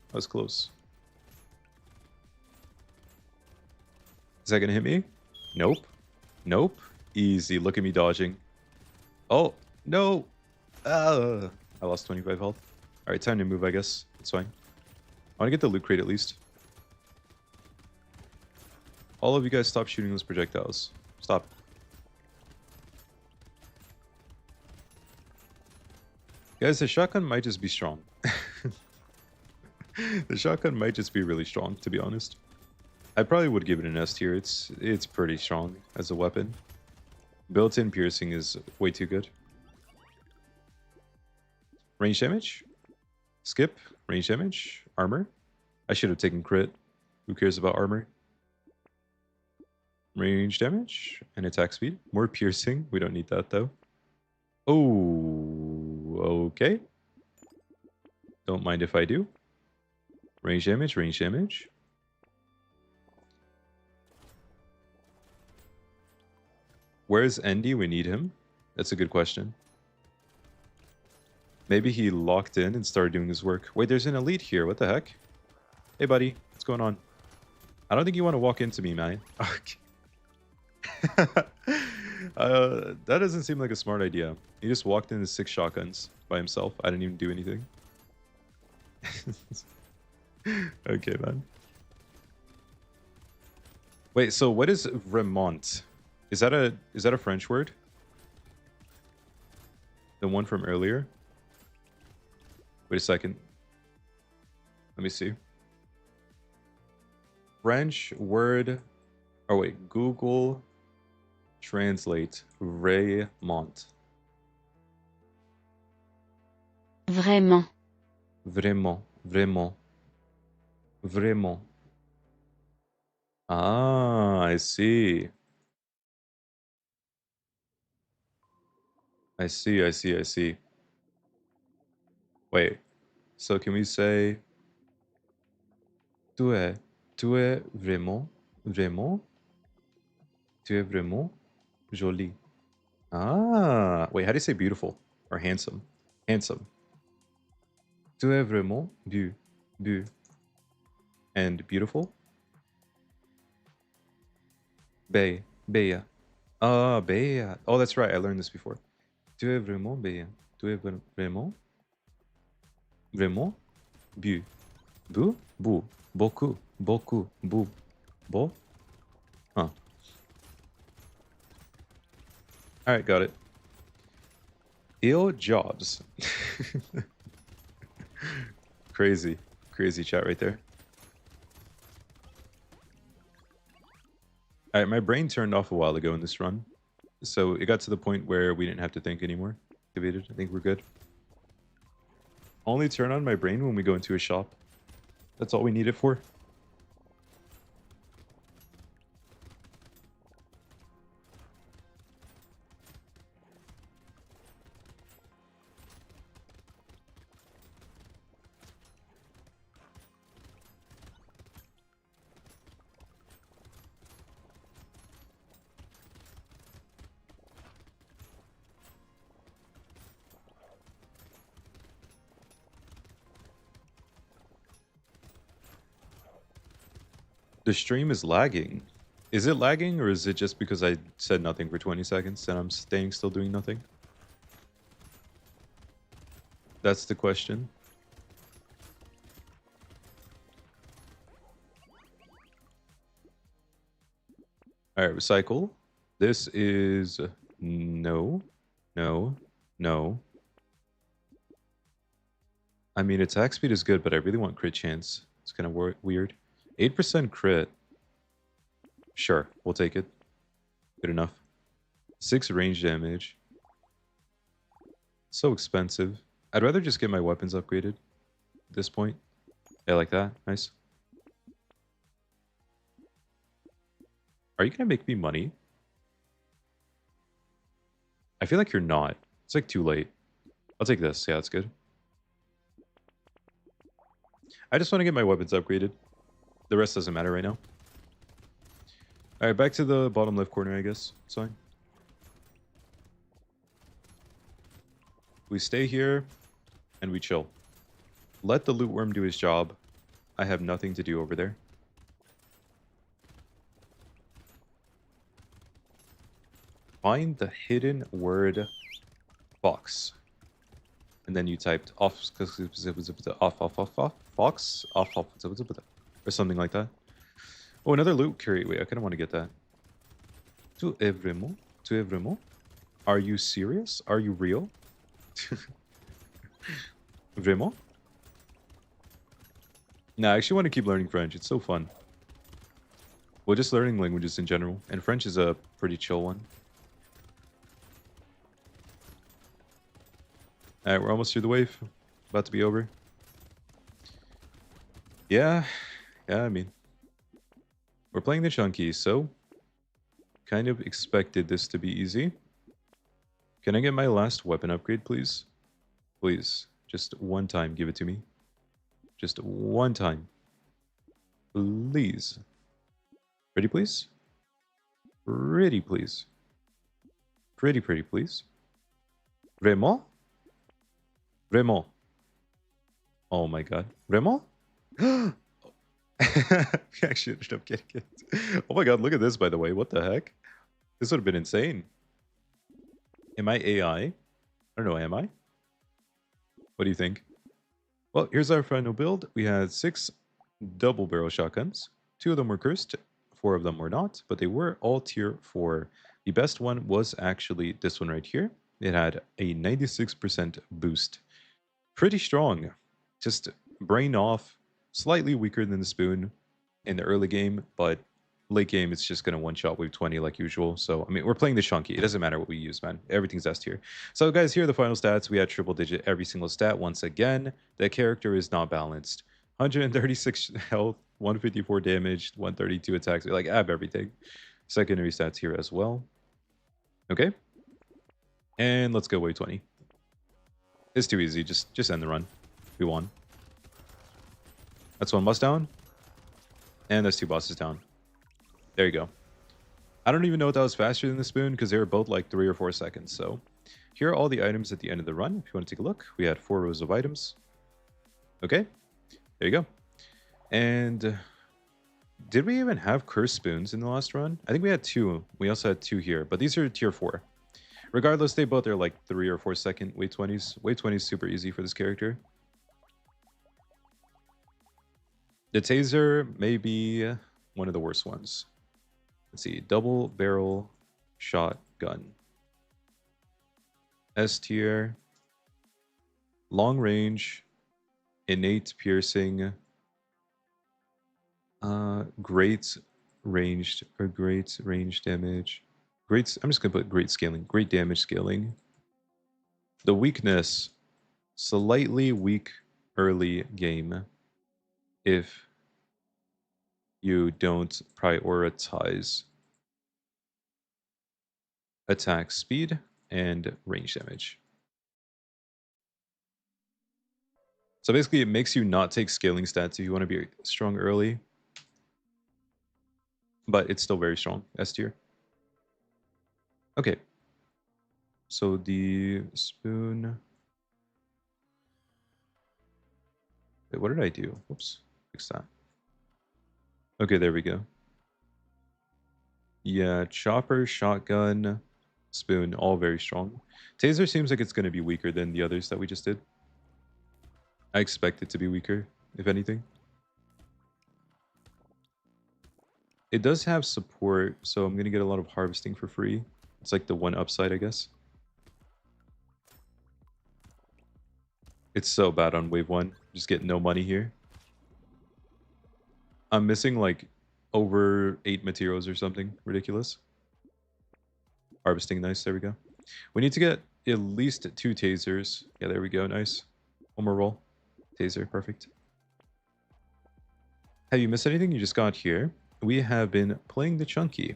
That was close. Is that going to hit me? Nope. Nope. Easy. Look at me dodging. Oh, no. I lost 25 health. All right, time to move, I guess. It's fine. I want to get the loot crate at least. All of you guys stop shooting those projectiles. Stop. Guys, the shotgun might just be strong. The shotgun might just be really strong, to be honest. I probably would give it an S tier. It's pretty strong as a weapon. Built-in piercing is way too good. Range damage? Skip. Range damage. Armor. I should have taken crit. Who cares about armor? Range damage and attack speed. More piercing. We don't need that though. Oh, okay. Don't mind if I do. Range damage, range damage. Where's Endy? We need him. That's a good question. Maybe he locked in and started doing his work. Wait, there's an elite here. What the heck? Hey, buddy. What's going on? I don't think you want to walk into me, man. That doesn't seem like a smart idea. He just walked into 6 shotguns by himself. I didn't even do anything. Okay, man. Wait, so what is Vermont? Is that a French word? The one from earlier? Wait a second. Let me see. French word. Oh wait, Google translate Raymond. Vraiment. Vraiment, vraiment, vraiment. Ah, I see. I see, I see, I see. Wait, so can we say tu es vraiment, vraiment, tu es vraiment jolie. Ah, wait, how do you say beautiful or handsome? Handsome. Tu es vraiment beau. And beautiful? Bella. Ah, bella. Oh, that's right. I learned this before. Tu es vraiment bella. Tu es vraiment beau. Beau? Beau. Beaucoup. Beaucoup. Beau. Beau? Huh. Alright, got it. Ill jobs. Crazy. Crazy chat right there. Alright, my brain turned off a while ago in this run. So it got to the point where we didn't have to think anymore. Activated. I think we're good. Only turn on my brain when we go into a shop. That's all we need it for. The stream is lagging. Is it lagging, or is it just because I said nothing for 20 seconds and I'm staying still doing nothing? That's the question. Alright, recycle. This is... No. No. No. I mean, attack speed is good, but I really want crit chance. It's kind of weird. 8% crit. Sure, we'll take it. Good enough. 6 range damage. So expensive. I'd rather just get my weapons upgraded at this point. Yeah, like that. Nice. Are you gonna make me money? I feel like you're not. It's like too late. I'll take this. Yeah, that's good. I just want to get my weapons upgraded. The rest doesn't matter right now. Alright, back to the bottom left corner, I guess. It's fine. We stay here, and we chill. Let the loot worm do his job. I have nothing to do over there. Find the hidden word box. And then you typed off, fox, off, or something like that. Oh, another loot crate. Wait, I kind of want to get that. Tu es vraiment? Tu es vraiment? Are you serious? Are you real? Vraiment? Nah, I actually want to keep learning French. It's so fun. Well, just learning languages in general. And French is a pretty chill one. Alright, we're almost through the wave. About to be over. Yeah. Yeah, I mean. We're playing the chunky, so... kind of expected this to be easy. Can I get my last weapon upgrade, please? Please. Just one time, give it to me. Just one time. Please. Pretty, please? Pretty, please. Pretty, please. Vraiment? Vraiment. Oh my god. Vraiment? We actually ended up getting it. Oh my god, look at this, by the way. What the heck? This would have been insane. Am I AI? I don't know, am I? What do you think? Well, here's our final build. We had 6 double barrel shotguns. 2 of them were cursed, 4 of them were not, but they were all tier 4. The best one was actually this one right here. It had a 96% boost. Pretty strong. Just brain off, slightly weaker than the spoon in the early game, but late game it's just gonna one-shot wave 20 like usual. So I mean, we're playing the chunky. It doesn't matter what we use, man. Everything's S tier. So guys, here are the final stats. We had triple digit every single stat once again. The character is not balanced. 136 health, 154 damage, 132 attacks. Like, I have everything. Secondary stats here as well. Okay. And let's go wave 20. It's too easy. Just end the run. We won. That's one boss down. And that's 2 bosses down. There you go. I don't even know if that was faster than the spoon because they were both like 3 or 4 seconds. So here are all the items at the end of the run. If you want to take a look, we had 4 rows of items. Okay, there you go. And did we even have curse spoons in the last run? I think we had 2. We also had 2 here, but these are tier 4. Regardless, they both are like 3 or 4 second wave 20s. Wave 20 is super easy for this character. The taser may be one of the worst ones. Let's see, double barrel shotgun. S tier. Long range. Innate piercing. Great ranged or great range damage. Great, I'm just gonna put great scaling. Great damage scaling. The weakness, slightly weak early game if you don't prioritize attack speed and range damage. So basically it makes you not take scaling stats if you want to be strong early, but it's still very strong, S tier. Okay, so the spoon. Wait, what did I do? Whoops, fix that. Okay, there we go. Yeah, chopper, shotgun, spoon, all very strong. Taser seems like it's going to be weaker than the others that we just did. I expect it to be weaker, if anything. It does have support, so I'm going to get a lot of harvesting for free. It's like the one upside, I guess. It's so bad on wave 1. Just get no money here. I'm missing like over 8 materials or something ridiculous. Harvesting, nice. There we go. We need to get at least 2 tasers. Yeah, there we go. Nice. One more roll. Taser, perfect. Have you missed anything? You just got here. We have been playing the Chunky,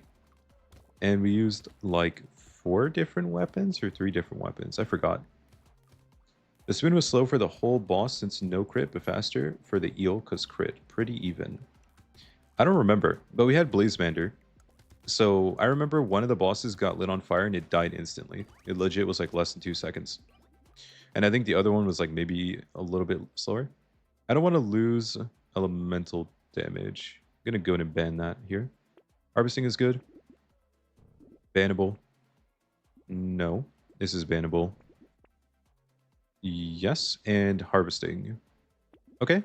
and we used like 4 different weapons or 3 different weapons. I forgot. The spin was slow for the whole boss since no crit, but faster for the eel because crit. Pretty even. I don't remember, but we had Blazemander. So I remember one of the bosses got lit on fire and it died instantly. It legit was like less than 2 seconds. And I think the other one was like maybe a little bit slower. I don't want to lose elemental damage. I'm going to go and ban that here. Harvesting is good. Bannable. No. This is bannable. Yes. And harvesting. Okay.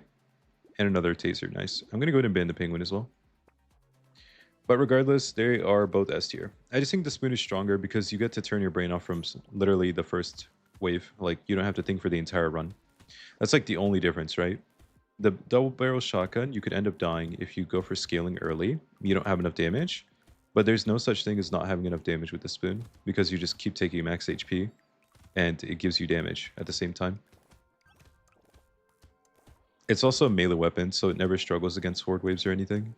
And another taser. Nice. I'm going to go ahead and ban the penguin as well. But regardless, they are both S tier. I just think the spoon is stronger because you get to turn your brain off from literally the first wave. Like, you don't have to think for the entire run. That's like the only difference, right? The double barrel shotgun, you could end up dying if you go for scaling early. You don't have enough damage. But there's no such thing as not having enough damage with the spoon because you just keep taking max HP and it gives you damage at the same time. It's also a melee weapon, so it never struggles against horde waves or anything.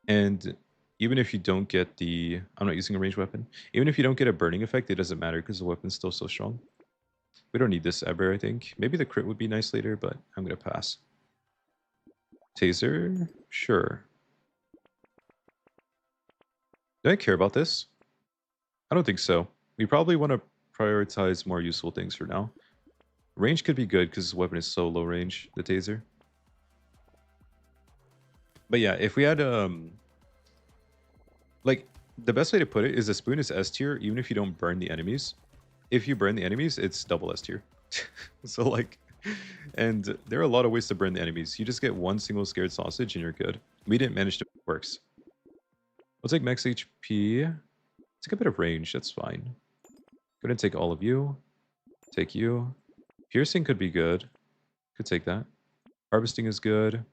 And even if you don't get the... I'm not using a ranged weapon. Even if you don't get a burning effect, it doesn't matter because the weapon's still so strong. We don't need this ever, I think. Maybe the crit would be nice later, but I'm going to pass. Taser? Sure. Do I care about this? I don't think so. We probably want to prioritize more useful things for now. Range could be good because this weapon is so low range, the taser. But yeah, if we had like, the best way to put it is the spoon is S tier, even if you don't burn the enemies. If you burn the enemies, it's double S tier. So, like, and there are a lot of ways to burn the enemies. You just get one single scared sausage and you're good. We didn't manage to works. We'll take max HP. Take a bit of range, that's fine. Go ahead and take all of you. Take you. Piercing could be good. Could take that. Harvesting is good.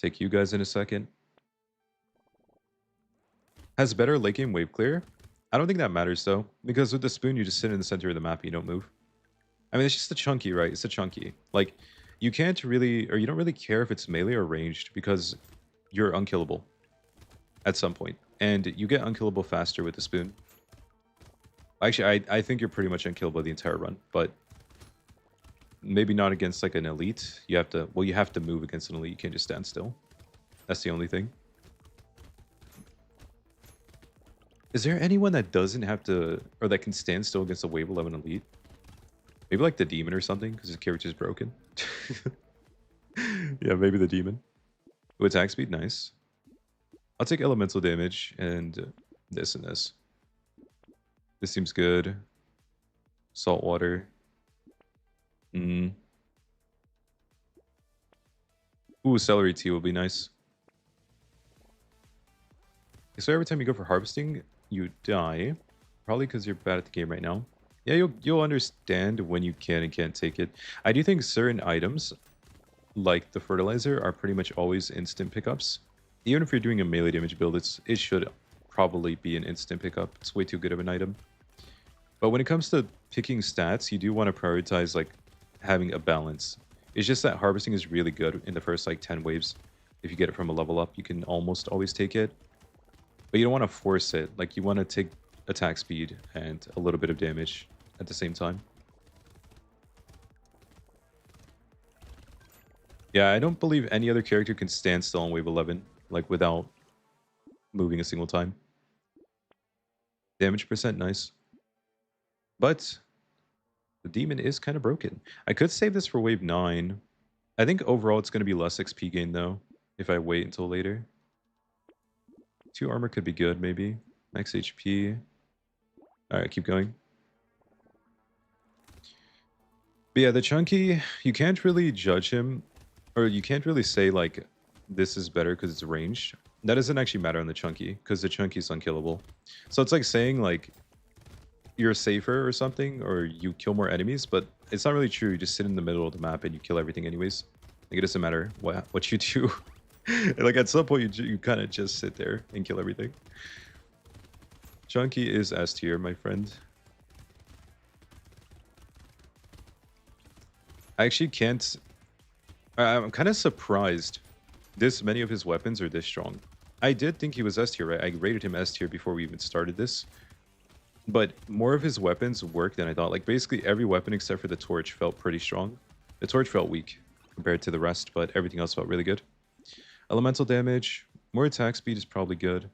Take you guys in a second. Has better late game wave clear. I don't think that matters though, because with the spoon you just sit in the center of the map and you don't move. I mean, it's just a chunky, right? It's a chunky. Like, you can't really, or you don't really care if it's melee or ranged because you're unkillable at some point. And you get unkillable faster with the spoon. Actually, I think you're pretty much unkillable the entire run, but maybe not against like an elite. You have to, well, you have to move against an elite. You can't just stand still. That's the only thing. Is there anyone that doesn't have to, or that can stand still against a wave 11 elite? Maybe like the demon or something, because his character's broken. Yeah, maybe the demon. Ooh, attack speed, nice. I'll take elemental damage and this and this. This seems good. Salt water. Ooh, celery tea will be nice. So every time you go for harvesting, you die. Probably because you're bad at the game right now. Yeah, you'll understand when you can and can't take it. I do think certain items, like the fertilizer, are pretty much always instant pickups. Even if you're doing a melee damage build, it should probably be an instant pickup. It's way too good of an item. But when it comes to picking stats, you do want to prioritize like having a balance. It's just that harvesting is really good in the first like 10 waves. If you get it from a level up, you can almost always take it. But you don't want to force it. Like, you want to take attack speed and a little bit of damage at the same time. Yeah, I don't believe any other character can stand still on wave 11, like, without moving a single time. Damage percent, nice. But the demon is kind of broken. I could save this for wave 9. I think overall it's going to be less XP gain, though, if I wait until later. 2 armor could be good, maybe. Max HP. Alright, keep going. But yeah, the Chunky, you can't really judge him, or you can't really say, like, this is better because it's ranged. That doesn't actually matter on the Chunky, because the Chunky is unkillable. So it's like saying, like, you're safer or something, or you kill more enemies, but it's not really true. You just sit in the middle of the map and you kill everything anyways. Like, it doesn't matter what you do. Like, at some point, you kind of just sit there and kill everything. Chunky is S tier, my friend. I actually can't... I'm kind of surprised this many of his weapons are this strong. I did think he was S tier, right? I rated him S tier before we even started this. But more of his weapons work than I thought. Like, basically every weapon except for the torch felt pretty strong. The torch felt weak compared to the rest, but everything else felt really good. Elemental damage, more attack speed is probably good.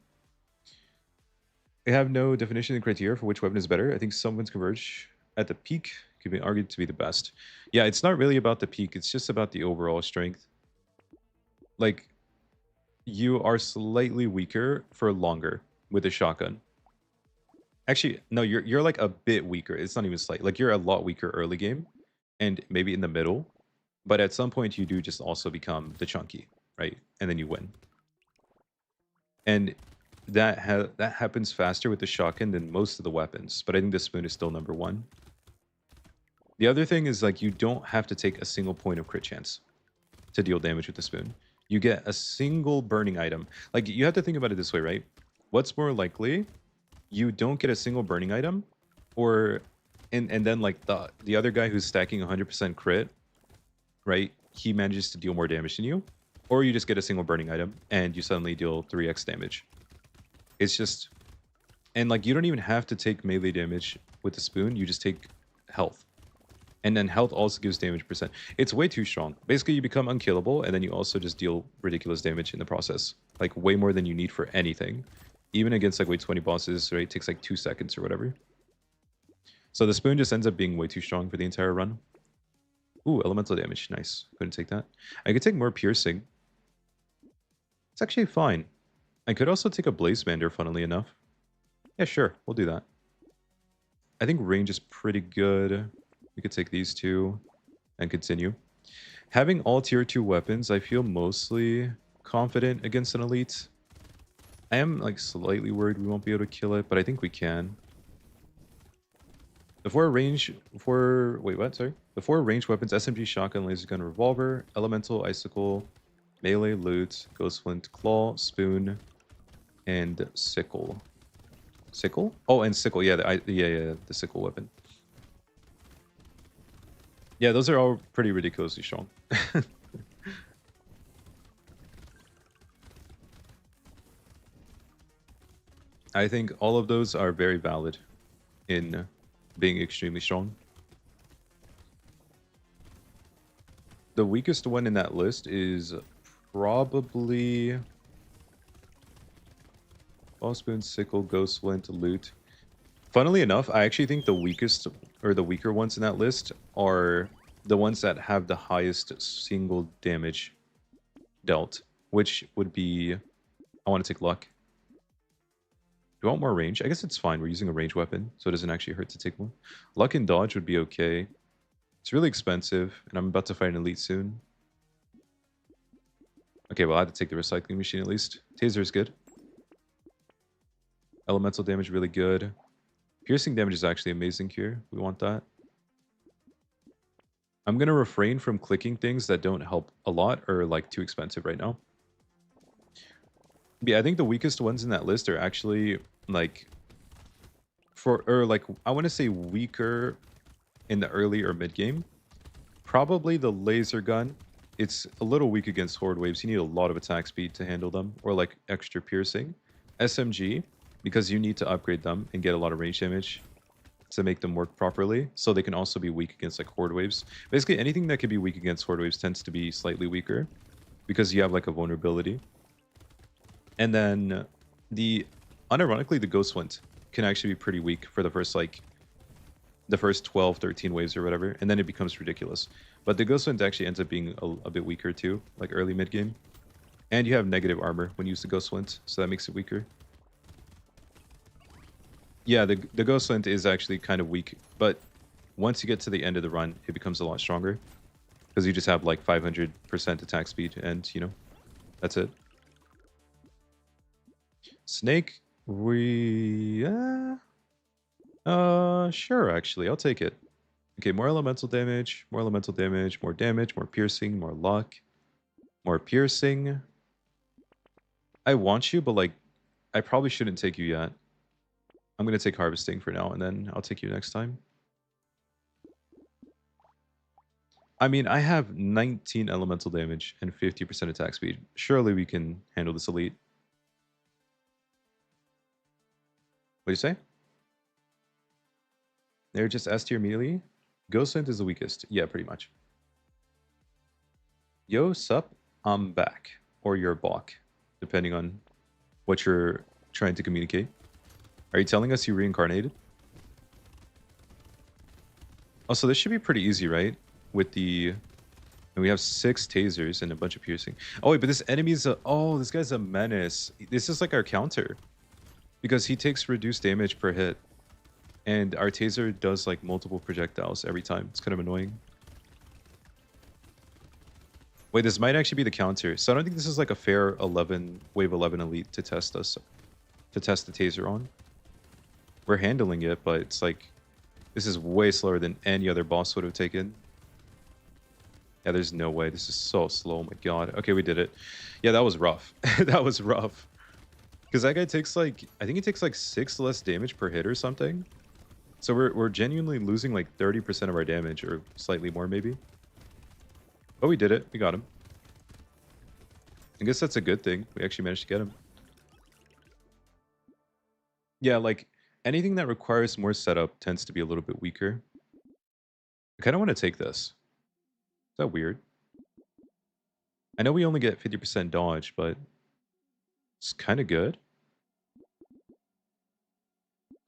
I have no definition and criteria for which weapon is better. I think some weapons converge at the peak could be argued to be the best. Yeah, it's not really about the peak. It's just about the overall strength. Like, you are slightly weaker for longer with a shotgun. Actually, no, you're like a bit weaker. It's not even slight. Like, you're a lot weaker early game and maybe in the middle. But at some point, you do just also become the Chunky, right? And then you win. And that happens faster with the shotgun than most of the weapons. But I think the spoon is still number one. The other thing is, like, you don't have to take a single point of crit chance to deal damage with the spoon. You get a single burning item. Like, you have to think about it this way, right? What's more likely? You don't get a single burning item, or and then like the other guy who's stacking 100% crit, right? He manages to deal more damage than you, or you just get a single burning item and you suddenly deal 3x damage. It's just, and like, you don't even have to take melee damage with the spoon. You just take health. And then health also gives damage percent. It's way too strong. Basically, you become unkillable, and then you also just deal ridiculous damage in the process. Like, way more than you need for anything. Even against, like, weight 20 bosses, right? It takes, like, 2 seconds or whatever. So the spoon just ends up being way too strong for the entire run. Ooh, elemental damage. Nice. Couldn't take that. I could take more piercing. It's actually fine. I could also take a blaze bander, funnily enough. Yeah, sure. We'll do that. I think range is pretty good. We could take these two and continue. Having all tier 2 weapons, I feel mostly confident against an elite. I am like slightly worried we won't be able to kill it, but I think we can. The four range weapons: SMG, shotgun, laser gun, revolver, elemental, icicle, melee, loot, ghost flint, claw, spoon, and sickle. Sickle? Oh, and sickle. Yeah, the sickle weapon. Yeah, those are all pretty ridiculously strong. I think all of those are very valid in being extremely strong. The weakest one in that list is probably Ball Spoon, Sickle, Ghost Flint, Loot. Funnily enough, I actually think the weakest or the weaker ones in that list are the ones that have the highest single damage dealt, which would be, I want to take luck. Do you want more range? I guess it's fine. We're using a range weapon, so it doesn't actually hurt to take more. Luck and dodge would be okay. It's really expensive, and I'm about to fight an elite soon. Okay, well, I have to take the recycling machine at least. Taser is good. Elemental damage really good. Piercing damage is actually amazing here. We want that. I'm going to refrain from clicking things that don't help a lot or like too expensive right now. Yeah, I think the weakest ones in that list are actually like I want to say weaker in the early or mid game. Probably the laser gun. It's a little weak against horde waves. You need a lot of attack speed to handle them, or like extra piercing. SMG, because you need to upgrade them and get a lot of range damage to make them work properly, so they can also be weak against like horde waves. Basically, anything that can be weak against horde waves tends to be slightly weaker because you have like a vulnerability. And then unironically, the Ghost Flint can actually be pretty weak for the first 12, 13 waves or whatever, and then it becomes ridiculous. But the Ghost Flint actually ends up being a bit weaker too, like early mid game. And you have negative armor when you use the Ghost Flint, so that makes it weaker. Yeah, the Ghost Flint is actually kind of weak, but once you get to the end of the run, it becomes a lot stronger. Because you just have like 500% attack speed, and, you know, that's it. Snake, sure, actually, I'll take it. Okay, more elemental damage, more damage, more piercing, more luck, more piercing. I want you, but like, I probably shouldn't take you yet. I'm gonna take harvesting for now, and then I'll take you next time. I mean, I have 19 elemental damage and 50% attack speed. Surely we can handle this elite. What do you say? They're just S tier immediately? Ghost Flint is the weakest. Yeah, pretty much. Yo, sup? I'm back. Or you're back, depending on what you're trying to communicate. Are you telling us you reincarnated? Also, this should be pretty easy, right? With the... And we have 6 tasers and a bunch of piercing. Oh, wait, but this enemy's a... Oh, this guy's a menace. This is like our counter. Because he takes reduced damage per hit. And our taser does like multiple projectiles every time. It's kind of annoying. Wait, this might actually be the counter. So I don't think this is like a fair 11, wave 11 elite to test us, to test the taser on. We're handling it, but it's like, this is way slower than any other boss would have taken. Yeah, there's no way. This is so slow. Oh my god. Okay, we did it. Yeah, that was rough. That was rough. Because that guy takes like, I think he takes like 6 less damage per hit or something. So we're genuinely losing like 30% of our damage, or slightly more maybe. But we did it. We got him. I guess that's a good thing. We actually managed to get him. Yeah, like anything that requires more setup tends to be a little bit weaker. I kind of want to take this. Is that weird? I know we only get 50% dodge, but it's kind of good.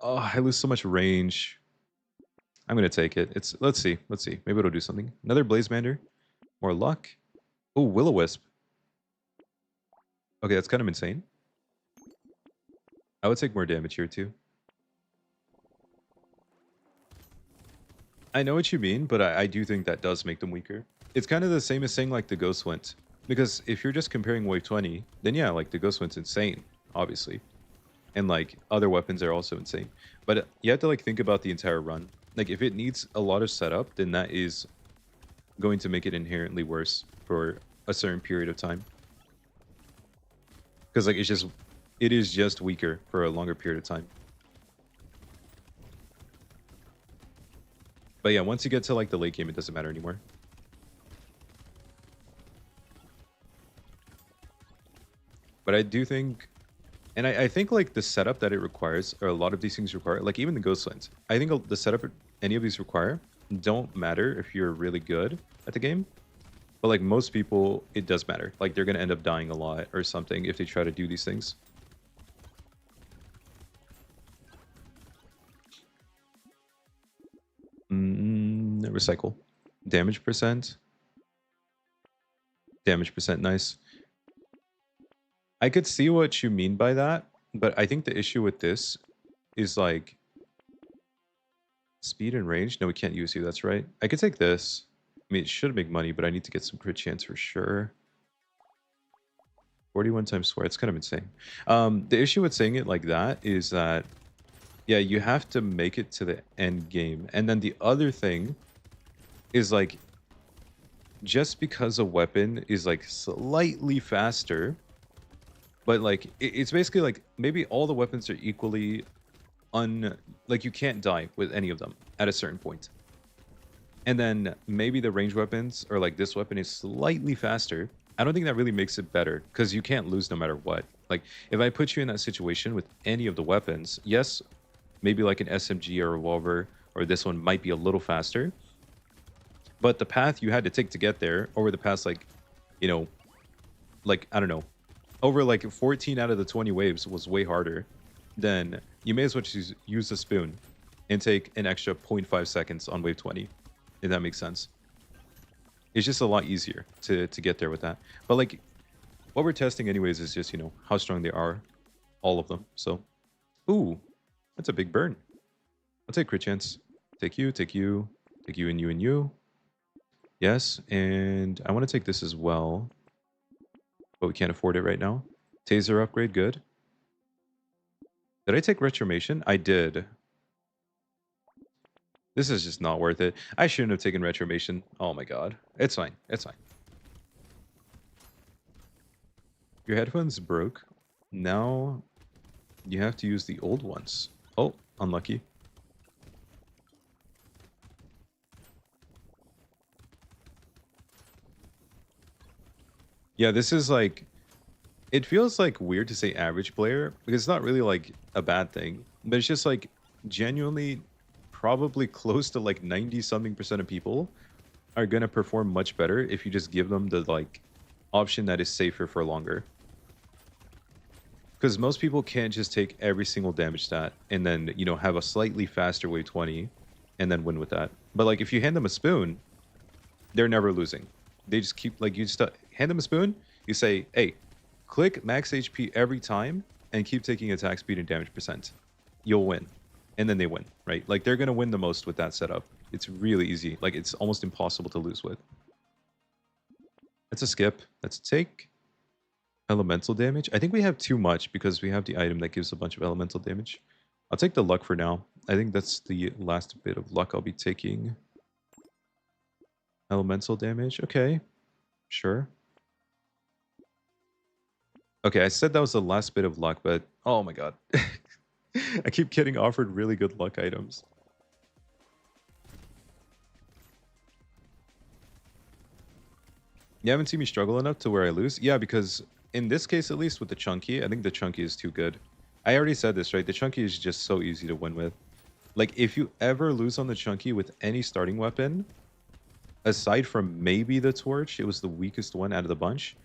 Oh, I lose so much range. I'm going to take it. Let's see. Maybe it'll do something. Another Blazemander. More luck. Oh, Will-O-Wisp. Okay, that's kind of insane. I would take more damage here too. I know what you mean, but I do think that does make them weaker. It's kind of the same as saying like the Ghost Flint. Because if you're just comparing wave 20, then yeah, like the Ghost Flint's insane, obviously. And like other weapons are also insane. But you have to like think about the entire run. Like if it needs a lot of setup, then that is going to make it inherently worse for a certain period of time. Because like it is just weaker for a longer period of time. But yeah, once you get to like the late game, it doesn't matter anymore. But I do think, and I think like the setup that it requires, or a lot of these things require, like even the Ghost Lens, I think the setup any of these require don't matter if you're really good at the game. But like most people, it does matter. Like they're going to end up dying a lot or something if they try to do these things. Recycle. Damage percent. Damage percent, nice. I could see what you mean by that, but I think the issue with this is like speed and range. No, we can't use you. That's right. I could take this. I mean, it should make money, but I need to get some crit chance for sure. 41 times square. It's kind of insane. The issue with saying it like that is that, yeah, you have to make it to the end game. And then the other thing is like, just because a weapon is like slightly faster, but like it's basically like maybe all the weapons are equally like you can't die with any of them at a certain point. And then maybe the range weapons, or like this weapon, is slightly faster. I don't think that really makes it better, because you can't lose no matter what. Like if I put you in that situation with any of the weapons, yes, maybe like an SMG or a revolver or this one might be a little faster, but the path you had to take to get there over the past, like, you know, like, I don't know, over like 14 out of the 20 waves was way harder. Then you may as well just use the spoon and take an extra 0.5 seconds on wave 20, if that makes sense. It's just a lot easier to get there with that. But like, What we're testing anyways is just, you know, how strong they are. All of them. So, ooh, that's a big burn. I'll take crit chance. Take you, take you, take you and you and you. Yes, and I want to take this as well, but we can't afford it right now. Taser upgrade, good. Did I take Retromation? I did. This is just not worth it. I shouldn't have taken Retromation. Oh my god. It's fine. It's fine. Your headphones broke. Now you have to use the old ones. Oh, unlucky. Yeah, this is like... It feels like weird to say average player, because it's not really like a bad thing. But it's just like genuinely probably close to like 90 something percent of people are going to perform much better if you just give them the like option that is safer for longer. Because most people can't just take every single damage stat and then, you know, have a slightly faster wave 20 and then win with that. But like if you hand them a spoon, they're never losing. They just keep like you just hand them a spoon, you say, hey, click max HP every time and keep taking attack speed and damage percent. You'll win. And then they win, right? Like they're going to win the most with that setup. It's really easy. Like it's almost impossible to lose with. That's a skip. That's a take. Elemental damage. I think we have too much because we have the item that gives a bunch of elemental damage. I'll take the luck for now. I think that's the last bit of luck I'll be taking. Elemental damage. Okay. Sure. Okay, I said that was the last bit of luck, but oh my god. I keep getting offered really good luck items. You haven't seen me struggle enough to where I lose? Yeah, because in this case, at least with the Chunky, I think the Chunky is too good. I already said this, right? The Chunky is just so easy to win with. Like, if you ever lose on the Chunky with any starting weapon, aside from maybe the Torch, it was the weakest one out of the bunch.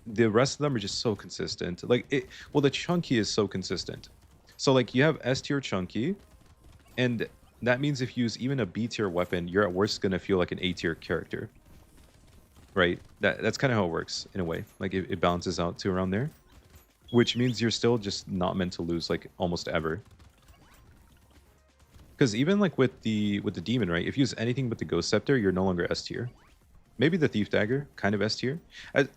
The rest of them are just so consistent. Like, well, the Chunky is so consistent. So, like, you have S tier Chunky, and that means if you use even a B tier weapon, you're at worst going to feel like an A tier character. Right? That's kind of how it works, in a way. Like, it balances out to around there. Which means you're still just not meant to lose, like, almost ever. Because even, like, with the Demon, right? If you use anything but the Ghost Scepter, you're no longer S tier. Maybe the Thief Dagger, kind of S tier.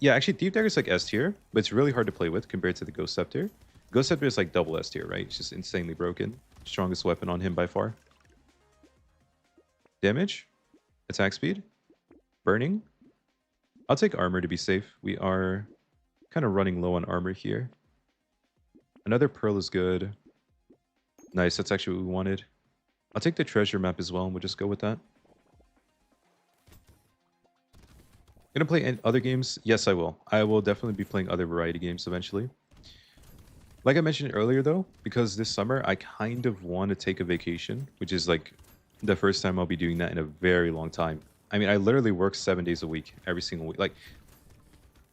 Yeah, actually, Thief Dagger is like S tier, but it's really hard to play with compared to the Ghost Scepter. Ghost Scepter is like double S tier, right? It's just insanely broken. Strongest weapon on him by far. Damage? Attack speed? Burning? I'll take armor to be safe. We are kind of running low on armor here. Another pearl is good. Nice, that's actually what we wanted. I'll take the treasure map as well, and we'll just go with that. Gonna play other games? Yes, I will. I will definitely be playing other variety games eventually. Like I mentioned earlier, though, because this summer I kind of want to take a vacation, which is like the first time I'll be doing that in a very long time. I mean, I literally work 7 days a week, every single week. Like,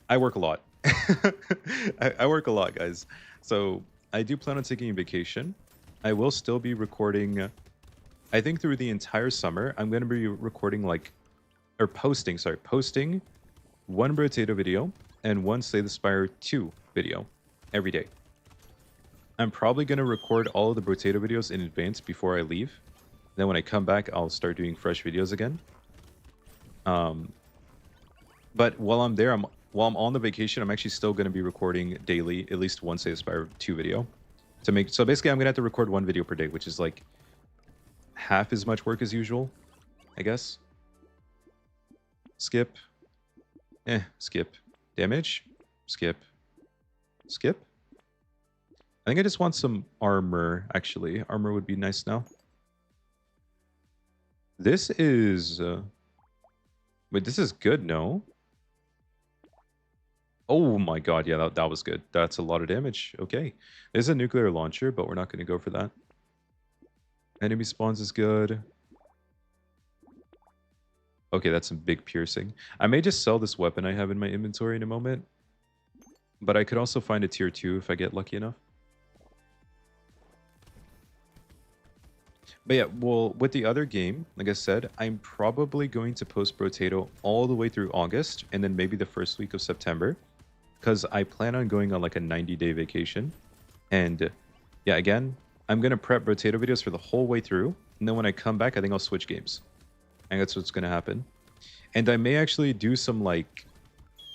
I work a lot. I work a lot, guys. So I do plan on taking a vacation. I will still be recording. I think through the entire summer, I'm going to be recording posting one Brotato video and one Slay the Spire 2 video every day. I'm probably going to record all of the Brotato videos in advance before I leave. Then when I come back, I'll start doing fresh videos again. But while I'm there, while I'm on the vacation, I'm actually still going to be recording daily, at least one Slay the Spire 2 video. So basically, I'm going to have to record one video per day, which is like half as much work as usual, I guess. Skip. Skip. Damage. Skip. Skip. I think I just want some armor, actually. Armor would be nice now. This is... Wait, this is good, no? Oh my god, yeah, that was good. That's a lot of damage. Okay. There's a nuclear launcher, but we're not going to go for that. Enemy spawns is good. Okay, that's some big piercing. I may just sell this weapon I have in my inventory in a moment. But I could also find a tier 2 if I get lucky enough. But yeah, well, with the other game, like I said, I'm probably going to post Brotato all the way through August, and then maybe the first week of September. because I plan on going on like a 90-day vacation. And yeah, again, I'm going to prep Brotato videos for the whole way through. And then when I come back, I think I'll switch games. I think that's what's going to happen. And I may actually do some like,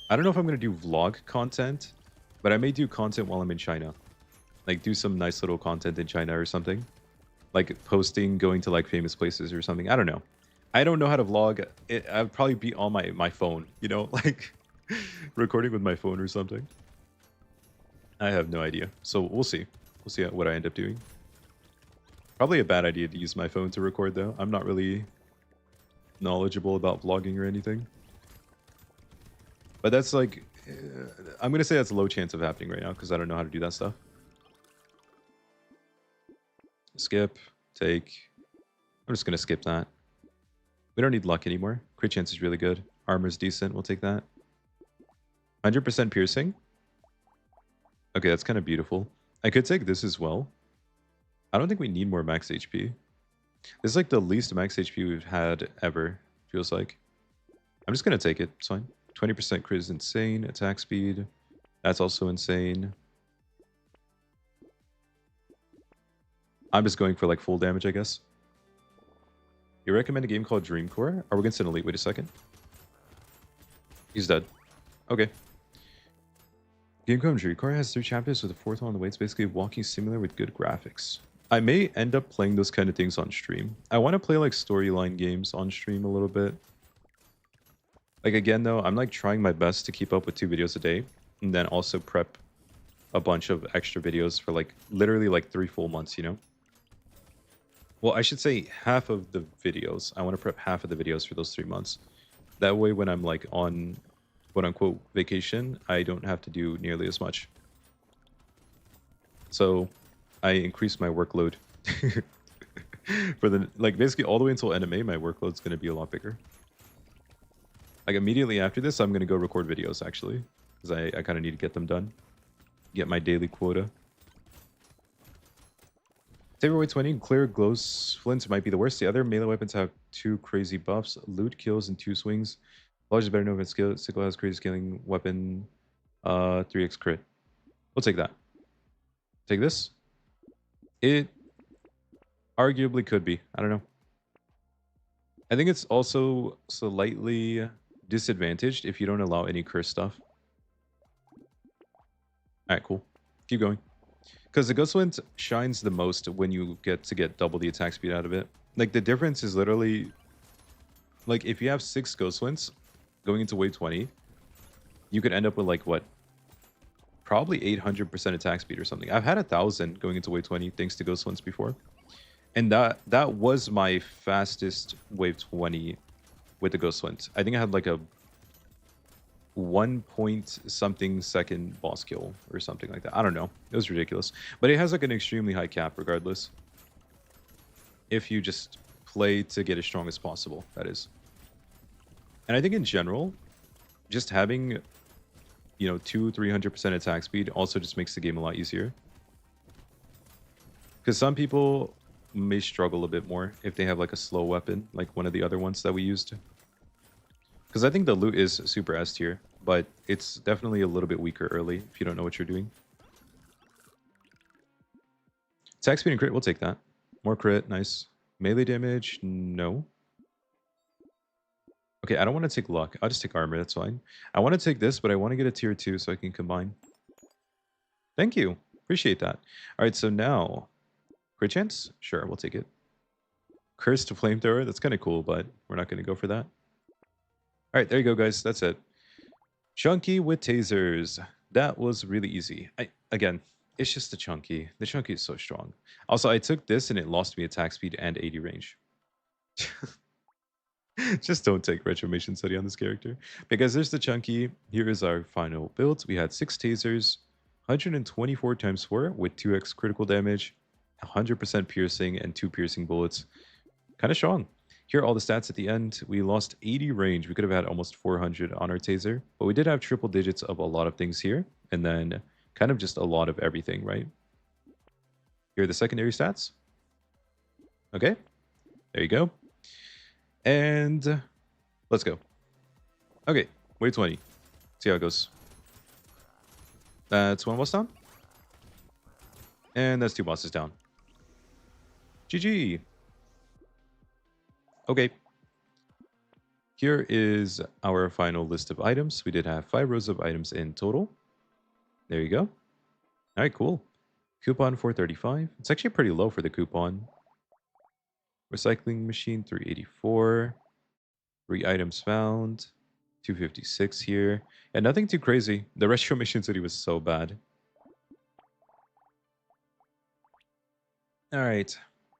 I don't know if I'm going to do vlog content, but I may do content while I'm in China. Like do some nice little content in China or something. Like posting, going to like famous places or something. I don't know. I don't know how to vlog. I'd probably be on my phone, you know, like recording with my phone or something. I have no idea. So we'll see. We'll see what I end up doing. Probably a bad idea to use my phone to record, though. I'm not really knowledgeable about vlogging or anything. But that's like, I'm going to say that's a low chance of happening right now because I don't know how to do that stuff. Skip, take. I'm just going to skip that. We don't need luck anymore. Crit chance is really good. Armor's decent. We'll take that. 100% piercing. Okay, that's kind of beautiful. I could take this as well. I don't think we need more max HP. This is like the least max HP we've had ever, feels like. I'm just going to take it. It's fine. 20% crit is insane. Attack speed. That's also insane. I'm just going for like full damage, I guess. You recommend a game called Dreamcore? Are we against an elite? Wait a second. He's dead. Okay. Game called Dreamcore has 3 chapters with the 4th one on the way. It's basically a walking simulator with good graphics. I may end up playing those kind of things on stream. I want to play like storyline games on stream a little bit. Like again though, I'm like trying my best to keep up with 2 videos a day and then also prep a bunch of extra videos for like literally like 3 full months, you know? Well, I should say half of the videos. I want to prep half of the videos for those 3 months. That way when I'm like on quote unquote vacation, I don't have to do nearly as much. So I increase my workload. For the like basically all the way until NMA, my workload's going to be a lot bigger. Like immediately after this, I'm going to go record videos actually, because I kind of need to get them done. Get my daily quota. Saberweight 20, clear glows flints might be the worst. The other melee weapons have 2 crazy buffs. Loot kills and 2 swings. Large is better known if skill. Sickle has crazy scaling weapon. 3x crit. We'll take that. Take this. It arguably could be. I don't know. I think it's also slightly disadvantaged if you don't allow any curse stuff. Alright, cool. Keep going. Because the Ghost Wind shines the most when you get to get double the attack speed out of it. Like, the difference is literally... Like, if you have 6 Ghost Winds going into wave 20, you could end up with, like, what? Probably 800% attack speed or something. I've had 1,000 going into wave 20 thanks to Ghost Winds before. And that was my fastest wave 20 with the Ghost Wind. I think I had, like, a 1 point something second boss kill or something like that. I don't know. It was ridiculous. But it has like an extremely high cap regardless. If you just play to get as strong as possible, that is. And I think in general, just having, you know, 200-300% attack speed also just makes the game a lot easier. Because some people may struggle a bit more if they have like a slow weapon, like one of the other ones that we used. Because I think the loot is super S tier, but it's definitely a little bit weaker early if you don't know what you're doing. Attack speed and crit, we'll take that. More crit, nice. Melee damage, no. Okay, I don't want to take luck. I'll just take armor, that's fine. I want to take this, but I want to get a tier 2 so I can combine. Thank you. Appreciate that. All right, so now, crit chance? Sure, we'll take it. Cursed flamethrower, that's kind of cool, but we're not going to go for that. All right, there you go, guys. That's it. Chunky with tasers. That was really easy. Again, it's just the Chunky. The Chunky is so strong. Also, I took this and it lost me attack speed and 80 range. Just don't take Retromation Study on this character. Because there's the Chunky. Here is our final build. We had 6 tasers, 124 times 4 with 2x critical damage, 100% piercing, and 2 piercing bullets. Kind of strong. Here are all the stats at the end. We lost 80 range. We could have had almost 400 on our taser. But we did have triple digits of a lot of things here. And then kind of just a lot of everything, right? Here are the secondary stats. Okay. There you go. And let's go. Okay. Wave 20. See how it goes. That's one boss down. And that's two bosses down. GG. Okay. Here is our final list of items. We did have 5 rows of items in total. There you go. All right, cool. Coupon 435. It's actually pretty low for the coupon. Recycling machine 384. 3 items found. 256 here. And nothing too crazy. The retro mission city was so bad. All right.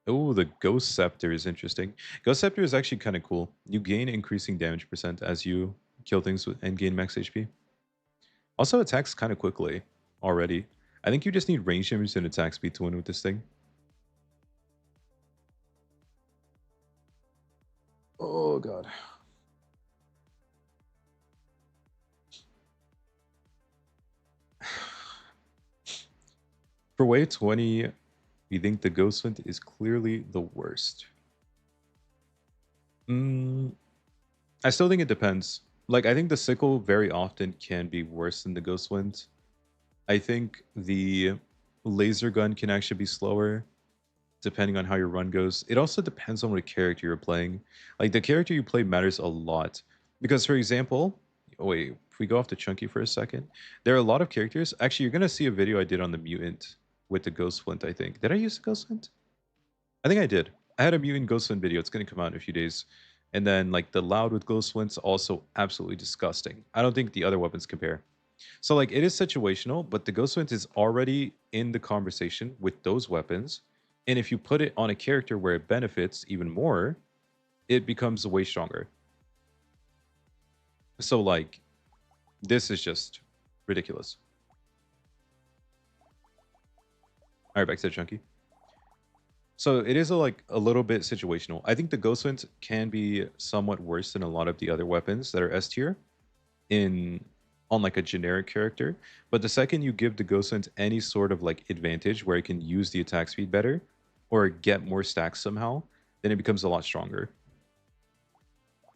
Oh, the Ghost Scepter is interesting. Ghost Scepter is actually kind of cool. You gain increasing damage percent as you kill things and gain max HP. Also attacks kind of quickly already. I think you just need range damage and attack speed to win with this thing. Oh, God. For wave 20, we think the Ghost Flint is clearly the worst. I still think it depends. Like, I think the Sickle very often can be worse than the Ghost Flint. I think the Laser Gun can actually be slower, depending on how your run goes. It also depends on what character you're playing. Like, the character you play matters a lot. Because, for example, oh wait, if we go off to Chunky for a second, there are a lot of characters. Actually, you're going to see a video I did on the Mutant with the Ghost Flint, I think. Did I use the Ghost Flint? I think I did. I had a Mutant Ghost Flint video. It's going to come out in a few days. And then, like, the Loud with Ghost Flint's also absolutely disgusting. I don't think the other weapons compare. So, like, it is situational, but the Ghost Flint is already in the conversation with those weapons. And if you put it on a character where it benefits even more, it becomes way stronger. So, like, this is just ridiculous. All right, back to the Chunky. So it is like a little bit situational. I think the Ghost Flint can be somewhat worse than a lot of the other weapons that are S tier in on like a generic character. But the second you give the Ghost Flint any sort of like advantage where it can use the attack speed better or get more stacks somehow, then it becomes a lot stronger.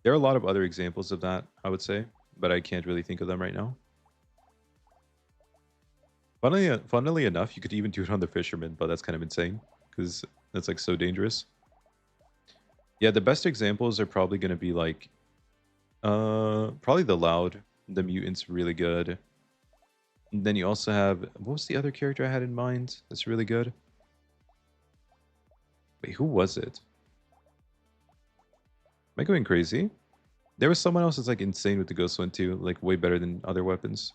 There are a lot of other examples of that, I would say, but I can't really think of them right now. Funnily enough, you could even do it on the Fisherman, but that's kind of insane because that's like so dangerous. Yeah, the best examples are probably going to be like probably the Loud. The Mutant's really good. And then you also have, what was the other character I had in mind that's really good? Wait, who was it? Am I going crazy? There was someone else that's like insane with the Ghost one too, like way better than other weapons.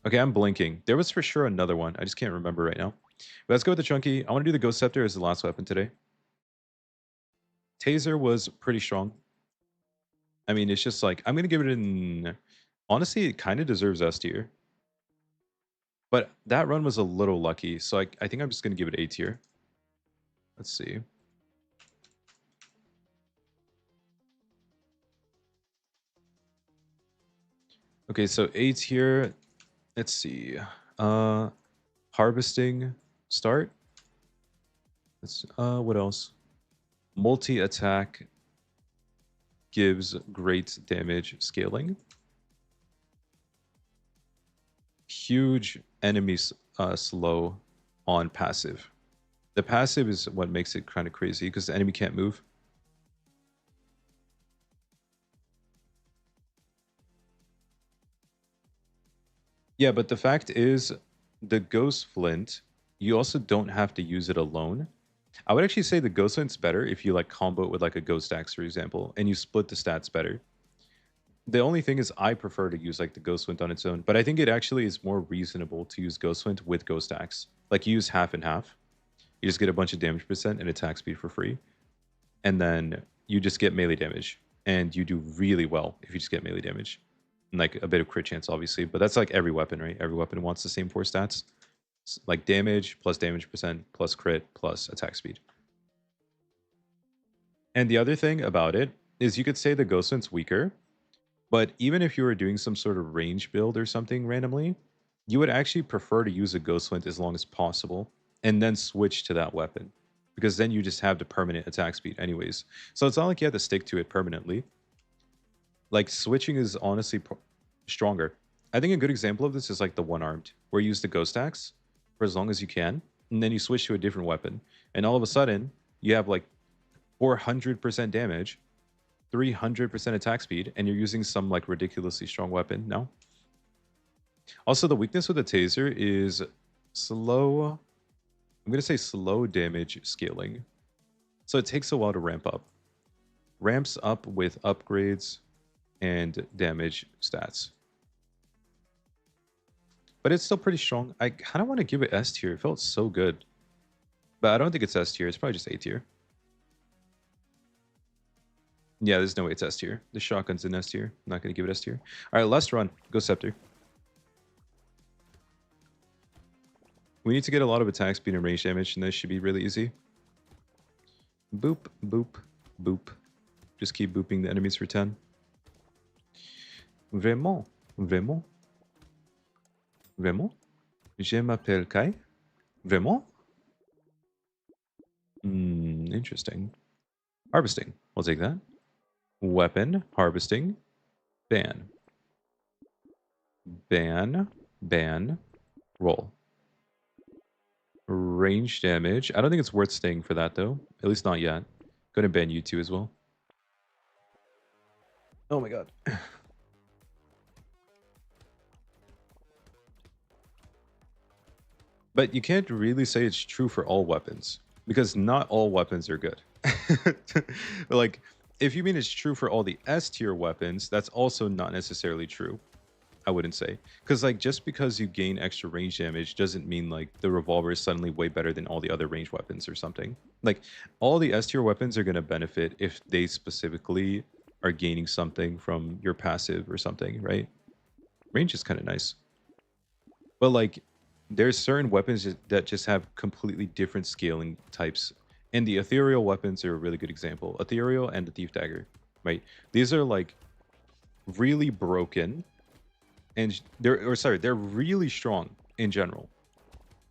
Okay, I'm blinking. There was for sure another one. I just can't remember right now. But let's go with the Chunky. I want to do the Ghost Scepter as the last weapon today. Taser was pretty strong. I mean, it's just like, I'm going to give it an... Honestly, it kind of deserves S tier. But that run was a little lucky, so I think I'm just going to give it A tier. Let's see. Okay, so A tier. Let's see. Harvesting start. Let's, what else? Multi-attack gives great damage scaling. Huge enemies slow on passive. The passive is what makes it kind of crazy because the enemy can't move. Yeah, but the fact is, the Ghost Flint, you also don't have to use it alone. I would actually say the Ghost Flint's better if you like combo it with like a Ghost Axe, for example, and you split the stats better. The only thing is I prefer to use like the Ghost Flint on its own, but I think it actually is more reasonable to use Ghost Flint with Ghost Axe. Like you use half and half. You just get a bunch of damage percent and attack speed for free. And then you just get melee damage. And you do really well if you just get melee damage. And like a bit of crit chance, obviously. But that's like every weapon, right? Every weapon wants the same 4 stats. It's like damage plus damage percent plus crit plus attack speed. And the other thing about it is you could say the Ghost Flint's weaker, but even if you were doing some sort of range build or something randomly, you would actually prefer to use a Ghost Flint as long as possible and then switch to that weapon because then you just have the permanent attack speed anyways. So it's not like you have to stick to it permanently. Like switching is honestly stronger. I think a good example of this is like the one-armed, where you use the ghost axe for as long as you can, and then you switch to a different weapon. And all of a sudden, you have like 400% damage, 300% attack speed, and you're using some like ridiculously strong weapon. No? Also, the weakness with the taser is slow. I'm going to say slow damage scaling. So it takes a while to ramp up. Ramps up with upgrades and damage stats. But it's still pretty strong. I kind of want to give it S tier. It felt so good. But I don't think it's S tier. It's probably just A tier. Yeah, there's no way it's S tier. The shotgun's in S tier. I'm not going to give it S tier. All right, last run. Go Scepter. We need to get a lot of attack speed and range damage, and this should be really easy. Boop, boop, boop. Just keep booping the enemies for 10. Vraiment? Vraiment? Vraiment? Je m'appelle Kai? Vraiment? Interesting. Harvesting. We'll take that. Weapon. Harvesting. Ban. Ban. Ban. Roll. Range damage. I don't think it's worth staying for that, though. At least not yet. Gonna ban you two as well. Oh my god. But you can't really say it's true for all weapons, because not all weapons are good. Like, if you mean it's true for all the S tier weapons, that's also not necessarily true. I wouldn't say. Because, like, just because you gain extra range damage doesn't mean, like, the revolver is suddenly way better than all the other range weapons or something. Like, all the S tier weapons are going to benefit if they specifically are gaining something from your passive or something, right? Range is kind of nice. But, like, there's certain weapons that just have completely different scaling types. And the ethereal weapons are a really good example. Ethereal and the Thief Dagger, right? These are, like, really broken. And they're really strong in general.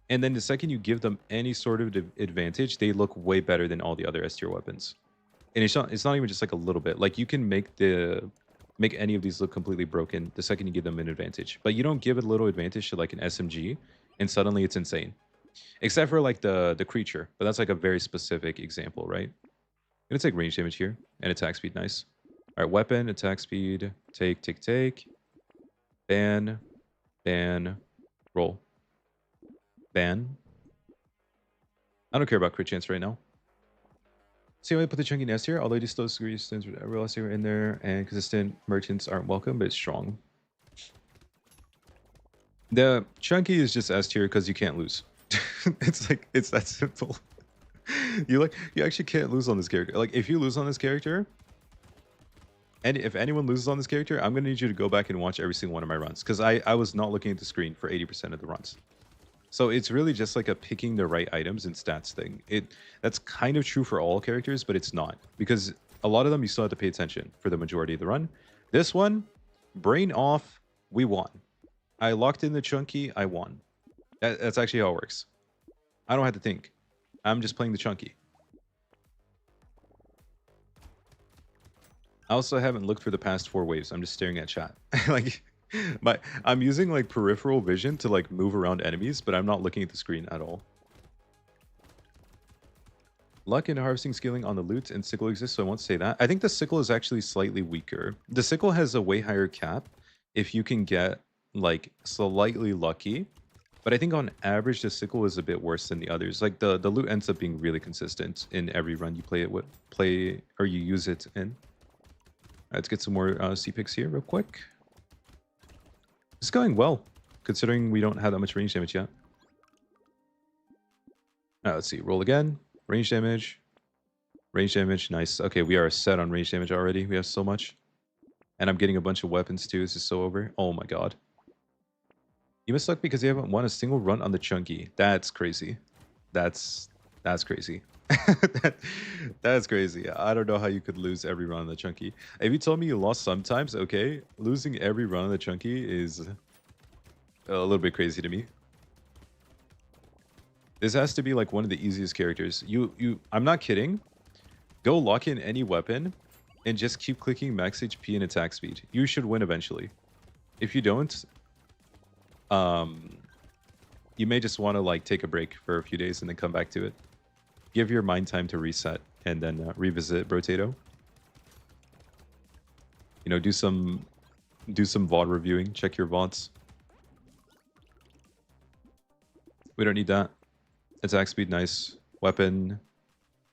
And then the second you give them any sort of advantage, they look way better than all the other S tier weapons. And it's not even just like a little bit. Like, you can make any of these look completely broken the second you give them an advantage. But you don't give it a little advantage to like an SMG, and suddenly it's insane. Except for like the creature, but that's like a very specific example, right? I'm gonna take range damage here and attack speed. Nice. All right, weapon, attack speed, take. Ban, ban, roll. Ban. I don't care about crit chance right now. See, I put the chunky nest here. Although it still disagrees, I realize they were in there, and consistent merchants aren't welcome, but it's strong. The chunky is just S tier because you can't lose. It's that simple. You actually can't lose on this character. Like, if you lose on this character, and if anyone loses on this character, I'm gonna need you to go back and watch every single one of my runs, because I was not looking at the screen for 80% of the runs. So it's really just like a picking the right items and stats thing. That's kind of true for all characters, but it's not, because a lot of them you still have to pay attention for the majority of the run. This one, brain off, we won. I locked in the chunky, I won. That's actually how it works. I don't have to think. I'm just playing the chunky. I also haven't looked for the past 4 waves. I'm just staring at chat. Like, I'm using like peripheral vision to like move around enemies, but I'm not looking at the screen at all. Luck and harvesting scaling on the loot and sickle exists, so I won't say that. I think the sickle is actually slightly weaker. The sickle has a way higher cap if you can get like slightly lucky. But I think on average, the sickle is a bit worse than the others. Like the loot ends up being really consistent in every run you play or you use it in. Let's get some more C picks here real quick. It's going well, considering we don't have that much range damage yet. Let's see. Roll again. Range damage. Range damage. Nice. Okay, we are set on range damage already. We have so much. And I'm getting a bunch of weapons too. This is so over. Oh my god. You must suck because you haven't won a single run on the chunky. That's crazy. That's crazy. That's crazy. I don't know how you could lose every run on the chunky. If you told me you lost sometimes, okay. Losing every run on the chunky is a little bit crazy to me. This has to be like one of the easiest characters. I'm not kidding. Go lock in any weapon and just keep clicking max HP and attack speed. You should win eventually. If you don't, um, you may just want to like take a break for a few days and then come back to it. Give your mind time to reset and then revisit Brotato. You know, do some VOD reviewing. Check your VODs. We don't need that. Attack speed, nice. Weapon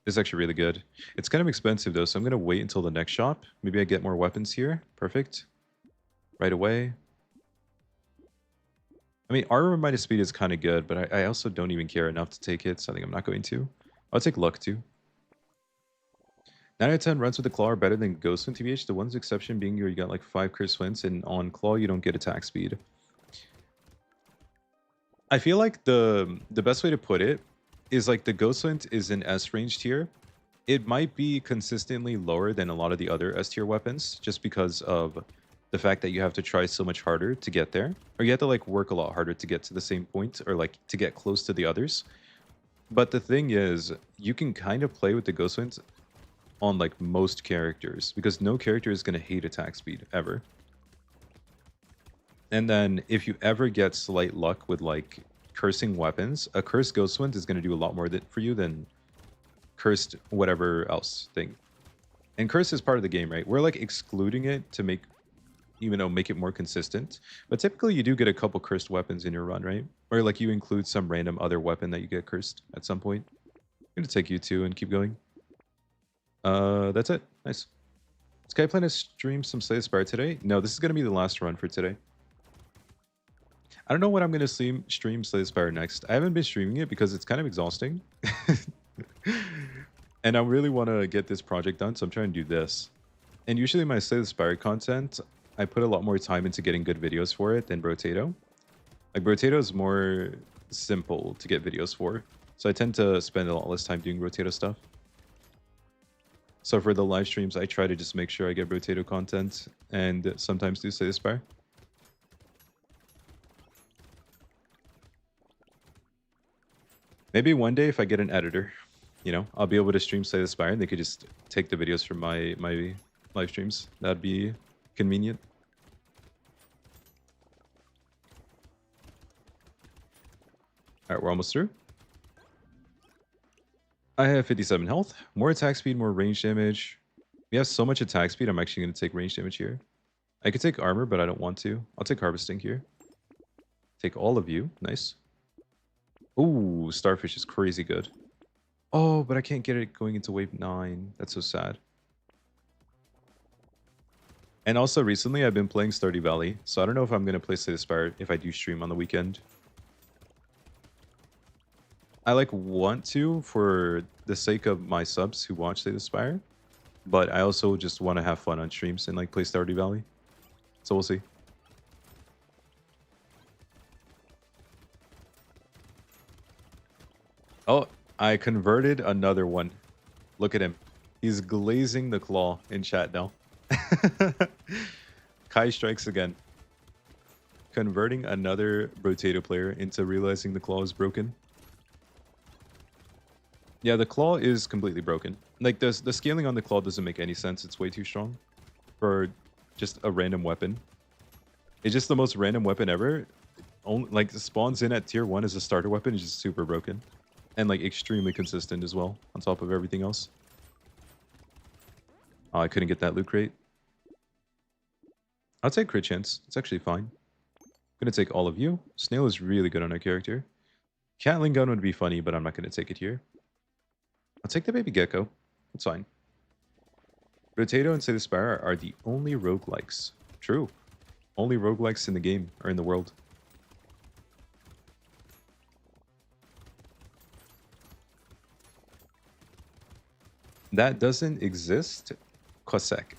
is actually really good. It's kind of expensive though, so I'm gonna wait until the next shop. Maybe I get more weapons here. Perfect. Right away. I mean, armor minus speed is kind of good, but I also don't even care enough to take it, so I think I'm not going to. I'll take luck too. 9 out of 10 runs with the claw are better than ghost win TBH. The one exception being you got like 5 crit wins, and on claw you don't get attack speed. I feel like the best way to put it is like the ghost win is an S range tier. It might be consistently lower than a lot of the other S tier weapons, just because of the fact that you have to try so much harder to get there, or you have to like work a lot harder to get to the same point, or like to get close to the others. But the thing is, you can kind of play with the ghost wins on like most characters, because no character is going to hate attack speed ever. And then if you ever get slight luck with like cursing weapons, a cursed ghost wind is going to do a lot more for you than cursed whatever else thing. And curse is part of the game, right? We're like excluding it to make, you know, make it more consistent. But typically you do get a couple cursed weapons in your run, right? Or like you include some random other weapon that you get cursed at some point. I'm gonna take you two and keep going. That's it. Nice. Sky plan to stream some Slay the Spire today? No, this is gonna be the last run for today. I don't know what I'm gonna stream Slay the Spire next. I haven't been streaming it because it's kind of exhausting. And I really want to get this project done, so I'm trying to do this. And usually my Slay the Spire content, I put a lot more time into getting good videos for it than Brotato. Like Brotato is more simple to get videos for, so I tend to spend a lot less time doing Brotato stuff. So for the live streams, I try to just make sure I get Brotato content and sometimes do Slay the Spire. Maybe one day if I get an editor, you know, I'll be able to stream Slay the Spire and they could just take the videos from my live streams. That'd be convenient. Alright, we're almost through. I have 57 health. More attack speed, more range damage. We have so much attack speed, I'm actually going to take range damage here. I could take armor, but I don't want to. I'll take harvesting here. Take all of you. Nice. Ooh, starfish is crazy good. Oh, but I can't get it going into wave 9. That's so sad. And also recently I've been playing Stardew Valley, so I don't know if I'm going to play Slay the Spire if I do stream on the weekend. I like want to for the sake of my subs who watch Slay the Spire, but I also just want to have fun on streams and like play Stardew Valley. So we'll see. Oh, I converted another one. Look at him. He's glazing the claw in chat now. Kai strikes again. Converting another Brotato player into realizing the claw is broken. Yeah, the claw is completely broken. Like, the scaling on the claw doesn't make any sense. It's way too strong for just a random weapon. It's just the most random weapon ever. Only, like, spawns in at tier 1 as a starter weapon is just super broken. And, like, extremely consistent as well, on top of everything else. Oh, I couldn't get that loot crate. I'll take crit chance. It's actually fine. I'm gonna take all of you. Snail is really good on our character. Catling gun would be funny, but I'm not gonna take it here. I'll take the baby gecko. It's fine. Brotato and Slay the Spire are the only roguelikes. True. Only roguelikes in the game, or in the world. That doesn't exist? Kosek.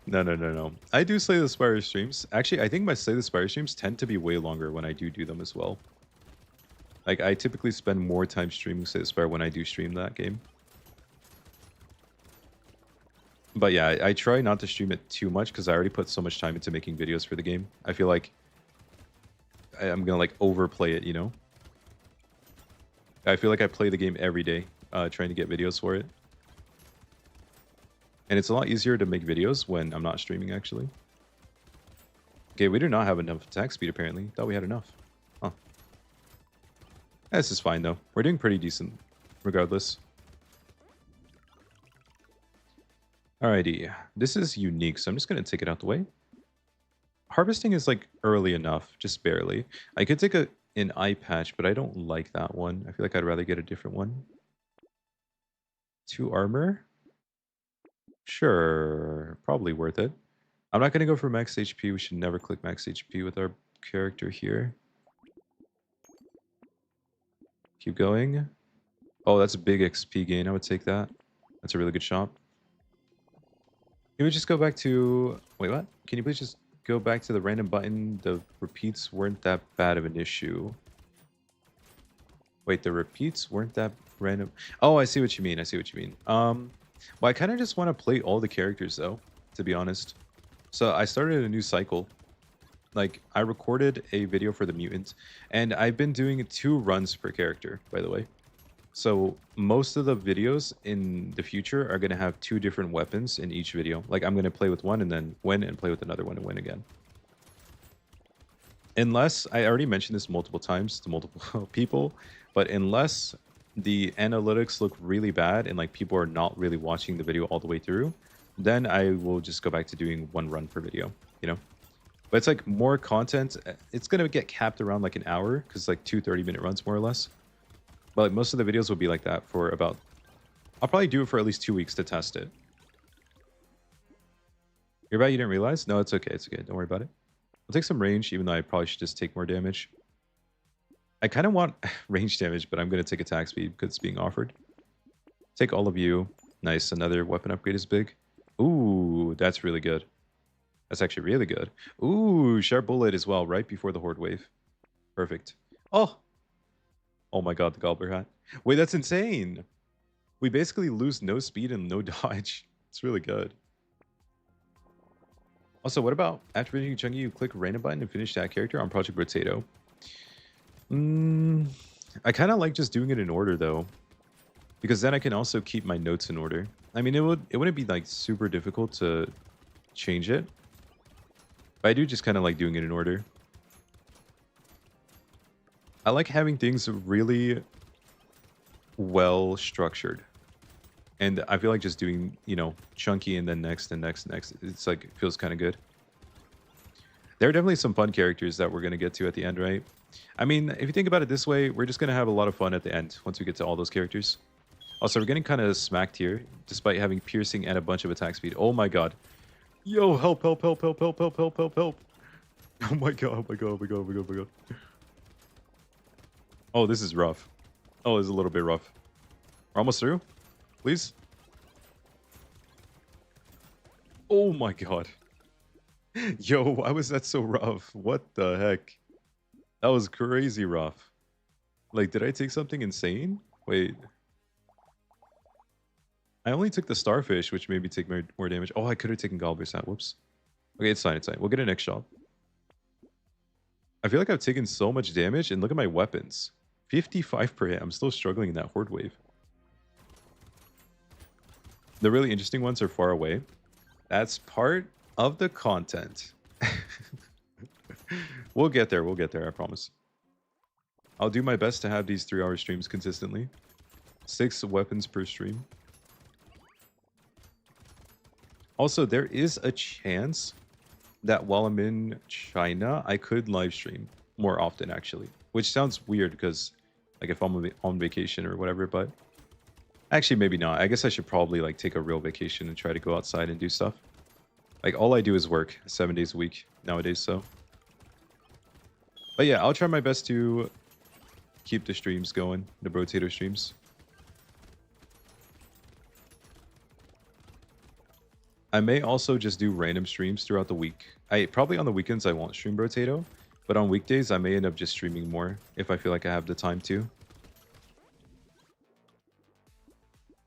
No. I do Slay the Spire streams. Actually, I think my Slay the Spire streams tend to be way longer when I do them as well. Like, I typically spend more time streaming Slay the Spire when I do stream that game. But yeah, I try not to stream it too much because I already put so much time into making videos for the game. I feel like I'm gonna like overplay it, you know? I feel like I play the game every day, trying to get videos for it. And it's a lot easier to make videos when I'm not streaming, actually. Okay, we do not have enough attack speed apparently. Thought we had enough. Huh. This is fine though. We're doing pretty decent regardless. Alrighty. This is unique, so I'm just going to take it out the way. Harvesting is like early enough, just barely. I could take an eye patch, but I don't like that one. I feel like I'd rather get a different one. 2 armor? Sure, probably worth it. I'm not going to go for max HP. We should never click max HP with our character here. Keep going. Oh, that's a big XP gain. I would take that. That's a really good shop. Can we just go back to... Wait, what? Can you please just go back to the random button? The repeats weren't that bad of an issue. Wait, the repeats weren't that random. Oh, I see what you mean. I see what you mean. Well, I kind of just want to play all the characters though, to be honest. So I started a new cycle. Like I recorded a video for the mutant, and I've been doing 2 runs per character, by the way. So most of the videos in the future are going to have 2 different weapons in each video. Like I'm going to play with one and then win and play with another one and win again. Unless, I already mentioned this multiple times to multiple people, but unless the analytics look really bad and like people are not really watching the video all the way through, then I will just go back to doing 1 run per video, you know? But it's like more content. It's going to get capped around like an hour because like 2 30-minute runs more or less. But like, most of the videos will be like that for about... I'll probably do it for at least 2 weeks to test it. You're right, you didn't realize? No, it's okay. It's okay. Don't worry about it. I'll take some range, even though I probably should just take more damage. I kind of want range damage, but I'm going to take attack speed because it's being offered. Take all of you. Nice. Another weapon upgrade is big. Ooh, that's really good. That's actually really good. Ooh, sharp bullet as well, right before the horde wave. Perfect. Oh! Oh my god, the gobbler hat. Wait, that's insane! We basically lose no speed and no dodge. It's really good. Also, what about after finishing Chunky, you click random button and finish that character on Project Brotato? I kind of like just doing it in order though, because then I can also keep my notes in order. I mean, it wouldn't be like super difficult to change it, but I do just kind of like doing it in order. I like having things really well structured. And I feel like just doing, you know, chunky and then next and next and next. It's like, it feels kind of good. There are definitely some fun characters that we're going to get to at the end, right? I mean, if you think about it this way, we're just going to have a lot of fun at the end once we get to all those characters. Also, we're getting kind of smacked here, despite having piercing and a bunch of attack speed. Oh my god. Yo, help, help, help, help, help, help, help, help, help. Oh my god, oh my god, oh my god, oh my god, oh my god. Oh, this is rough. Oh, this is a little bit rough. We're almost through? Please? Oh my god. Yo, why was that so rough? What the heck? That was crazy rough. Like, did I take something insane? Wait. I only took the starfish, which made me take more damage. Oh, I could have taken Gobbler's hat. Whoops. Okay, it's fine, it's fine. We'll get a next shot. I feel like I've taken so much damage, and look at my weapons. 55 per hit. I'm still struggling in that horde wave. The really interesting ones are far away. That's part of the content. We'll get there, I promise. I'll do my best to have these 3-hour streams consistently. 6 weapons per stream. Also, there is a chance that while I'm in China, I could live stream more often, actually. Which sounds weird because, like, if I'm on vacation or whatever, but... Actually, maybe not. I guess I should probably, like, take a real vacation and try to go outside and do stuff. Like, all I do is work 7 days a week nowadays, so... But yeah, I'll try my best to keep the streams going, the Brotato streams. I may also just do random streams throughout the week. Probably on the weekends I won't stream Brotato, but on weekdays I may end up just streaming more if I feel like I have the time to.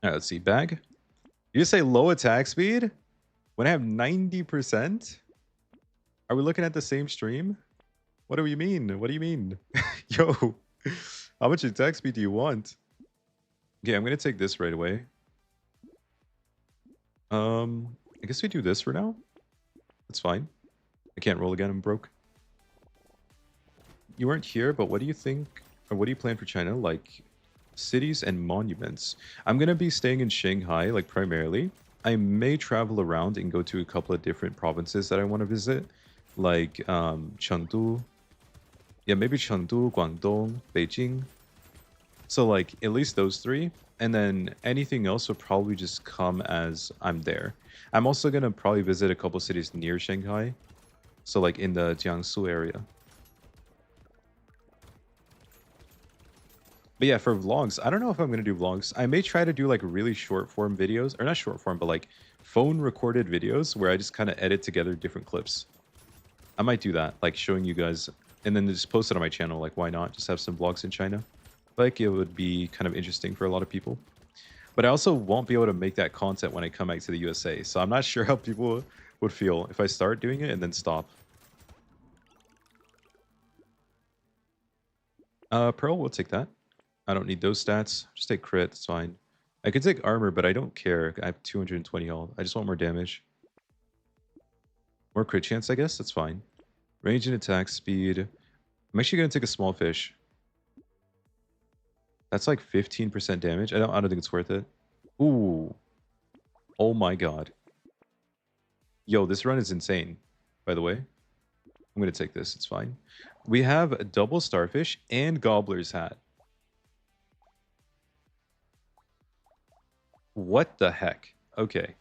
Alright, let's see. Bag. You just say low attack speed? When I have 90%? Are we looking at the same stream? What do you mean? What do you mean? Yo, how much attack speed do you want? Okay, I'm gonna take this right away. I guess we do this for now. That's fine. I can't roll again, I'm broke. You weren't here, but what do you think, or what do you plan for China? Like, cities and monuments. I'm gonna be staying in Shanghai, like, primarily. I may travel around and go to a couple of different provinces that I want to visit, like, Chengdu. Yeah, maybe Chengdu, Guangdong, Beijing. So, like, at least those three. And then anything else will probably just come as I'm there. I'm also gonna probably visit a couple cities near Shanghai. So, like, in the Jiangsu area. But yeah, for vlogs, I don't know if I'm going to do vlogs. I may try to do like really short form videos, or not short form, but like phone recorded videos where I just kind of edit together different clips. I might do that, like showing you guys, and then just post it on my channel. Like, why not? Just have some vlogs in China. Like, it would be kind of interesting for a lot of people. But I also won't be able to make that content when I come back to the USA. So I'm not sure how people would feel if I start doing it and then stop. Pearl, we'll take that. I don't need those stats. Just take crit, it's fine. I could take armor, but I don't care. I have 220 health. I just want more damage. More crit chance, I guess? That's fine. Range and attack speed. I'm actually going to take a small fish. That's like 15% damage. I don't think it's worth it. Ooh. Oh my god. Yo, this run is insane, by the way. I'm going to take this. It's fine. We have a double starfish and gobbler's hat. What the heck? Okay.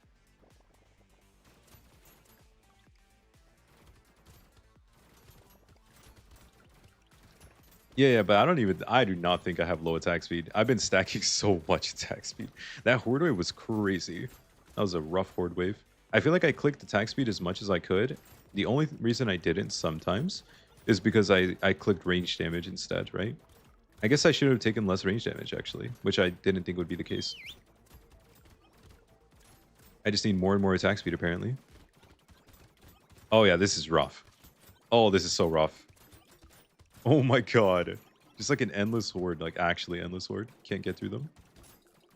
Yeah, but I do not think I have low attack speed. I've been stacking so much attack speed. That horde wave was crazy. That was a rough horde wave. I feel like I clicked attack speed as much as I could. The only reason I didn't sometimes is because I clicked range damage instead, right? I guess I should have taken less range damage, actually, which I didn't think would be the case. I just need more and more attack speed, apparently. Oh yeah, this is rough. Oh, this is so rough. Oh my god. Just like an endless horde, like actually endless horde. Can't get through them.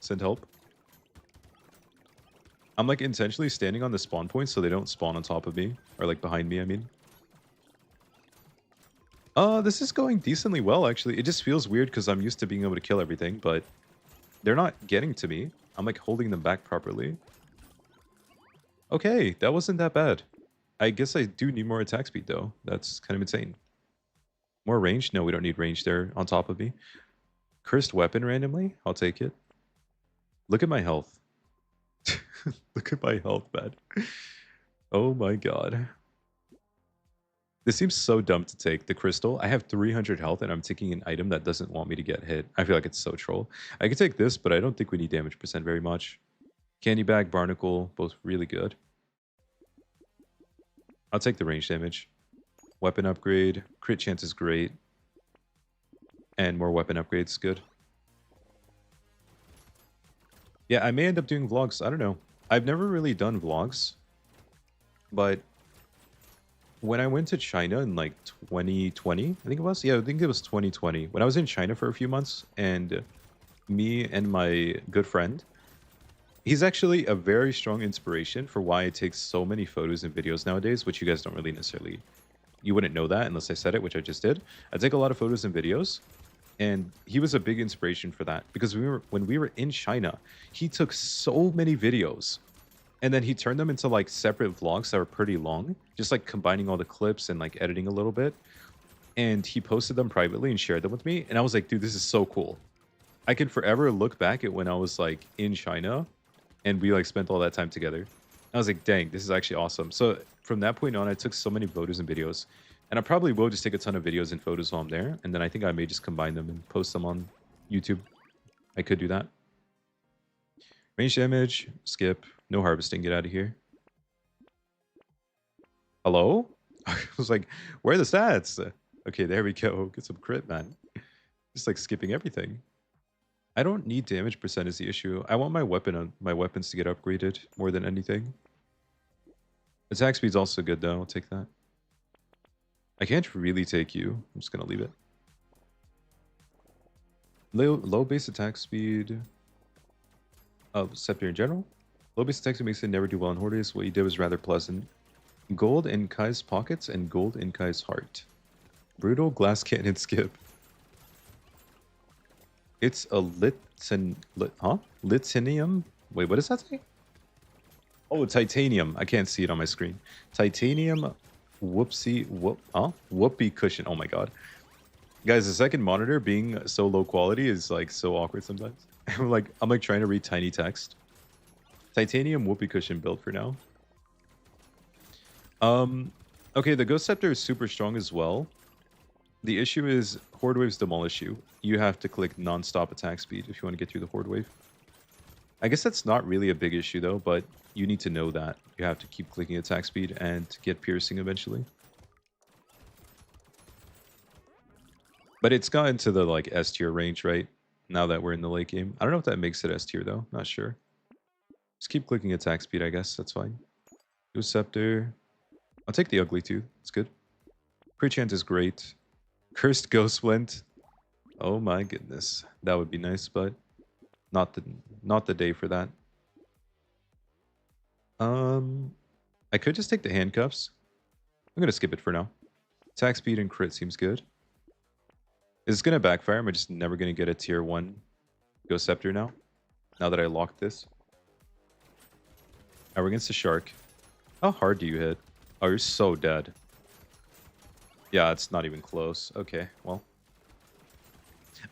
Send help. I'm like intentionally standing on the spawn point so they don't spawn on top of me. Or like behind me, I mean. This is going decently well, actually. It just feels weird because I'm used to being able to kill everything, but they're not getting to me. I'm like holding them back properly. Okay, that wasn't that bad. I guess I do need more attack speed, though. That's kind of insane. More range? No, we don't need range there on top of me. Cursed weapon randomly? I'll take it. Look at my health. Look at my health, man. Oh my god. This seems so dumb to take. The crystal. I have 300 health and I'm taking an item that doesn't want me to get hit. I feel like it's so troll. I could take this, but I don't think we need damage percent very much. Candy bag, barnacle, both really good. I'll take the range damage. Weapon upgrade. Crit chance is great. And more weapon upgrades, good. Yeah, I may end up doing vlogs. I don't know. I've never really done vlogs. But when I went to China in like 2020, I think it was. Yeah, I think it was 2020. When I was in China for a few months, and me and my good friend, he's actually a very strong inspiration for why I take so many photos and videos nowadays, which you guys don't really necessarily, you wouldn't know that unless I said it, which I just did. I take a lot of photos and videos, and he was a big inspiration for that because when we were in China, he took so many videos and then he turned them into like separate vlogs that were pretty long, just like combining all the clips and like editing a little bit. And he posted them privately and shared them with me. And I was like, dude, this is so cool. I can forever look back at when I was like in China and we like spent all that time together. I was like, dang, this is actually awesome. So from that point on, I took so many photos and videos. And I probably will just take a ton of videos and photos while I'm there. And then I think I may just combine them and post them on YouTube. I could do that. Range damage, skip. No harvesting, get out of here. Hello? I was like, where are the stats? Okay, there we go. Get some crit, man. Just like skipping everything. I don't need damage percent is the issue. I want my weapons to get upgraded more than anything. Attack speed's also good though. I'll take that. I can't really take you. I'm just gonna leave it. Low base attack speed. Scepter in general. Low base attack speed makes it never do well in Hordes. What you did was rather pleasant. Gold in Kai's pockets and gold in Kai's heart. Brutal glass cannon skip. It's a Litinium? Wait, what does that say? Oh, titanium. I can't see it on my screen. Titanium whoopee cushion. Oh my god. Guys, the second monitor being so low quality is like so awkward sometimes. I'm like trying to read tiny text. Titanium whoopee cushion build for now. Okay, the Ghost Scepter is super strong as well. The issue is Horde Waves demolish you. You have to click non-stop attack speed if you want to get through the Horde Wave. I guess that's not really a big issue though, but you need to know that. You have to keep clicking attack speed and get piercing eventually. But it's gotten to the like S tier range, right? Now that we're in the late game. I don't know if that makes it S tier though. Not sure. Just keep clicking attack speed, I guess. That's fine. Ghost Scepter. I'll take the ugly too. It's good. Pre-chant is great. Cursed Ghost Splint. Oh my goodness. That would be nice, but not the day for that. I could just take the handcuffs. I'm gonna skip it for now. Attack speed and crit seems good. Is it gonna backfire? Am I just never gonna get a tier 1 Ghost Scepter now? Now that I locked this? Now we're against the shark. How hard do you hit? Oh, you're so dead. Yeah, it's not even close. Okay, well.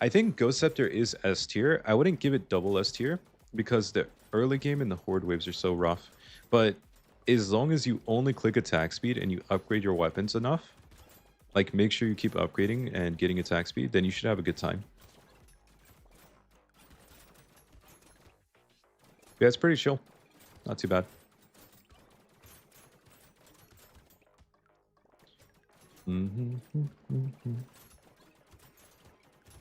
I think Ghost Scepter is S tier. I wouldn't give it double S tier because the early game and the Horde waves are so rough. But as long as you only click attack speed and you upgrade your weapons enough, like make sure you keep upgrading and getting attack speed, then you should have a good time. Yeah, it's pretty chill. Not too bad.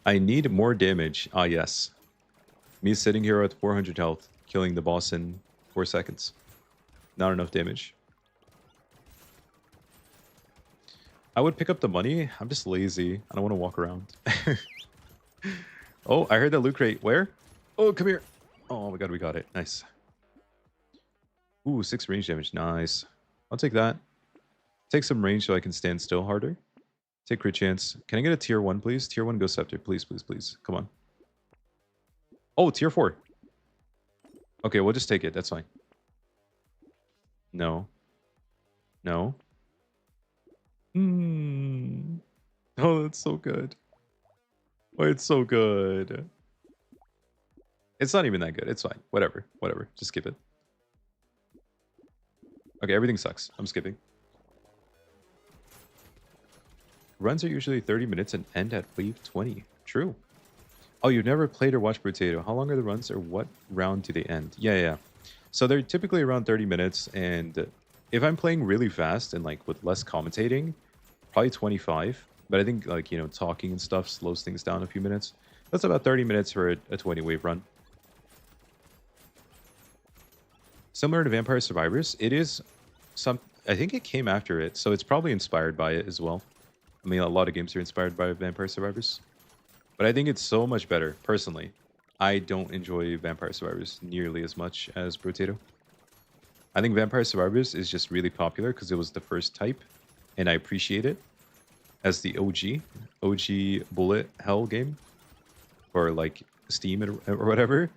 I need more damage. Ah, yes. Me sitting here at 400 health, killing the boss in 4 seconds. Not enough damage. I would pick up the money. I'm just lazy. I don't want to walk around. Oh, I heard that loot crate. Where? Oh, come here. Oh my god, we got it. Nice. Ooh, 6 range damage. Nice. I'll take that. Take some range so I can stand still harder. Take crit chance. Can I get a tier 1, please? Tier 1 Ghost Scepter. Please, please, please. Come on. Oh, tier 4. Okay, we'll just take it. That's fine. No. No. Oh, that's so good. Oh, it's so good. It's not even that good. It's fine. Whatever. Whatever. Just skip it. Okay, everything sucks. I'm skipping. Runs are usually 30 minutes and end at wave 20. True. Oh, you've never played or watched Brotato. How long are the runs or what round do they end? Yeah. So they're typically around 30 minutes, and if I'm playing really fast and like with less commentating, probably 25. But I think like, talking and stuff slows things down a few minutes. That's about 30 minutes for a 20 wave run. Similar to Vampire Survivors, it is I think it came after it, so it's probably inspired by it as well. I mean, a lot of games are inspired by Vampire Survivors. But I think it's so much better, personally. I don't enjoy Vampire Survivors nearly as much as Brotato. I think Vampire Survivors is just really popular because it was the first type, and I appreciate it as the OG bullet hell game, or like Steam or whatever.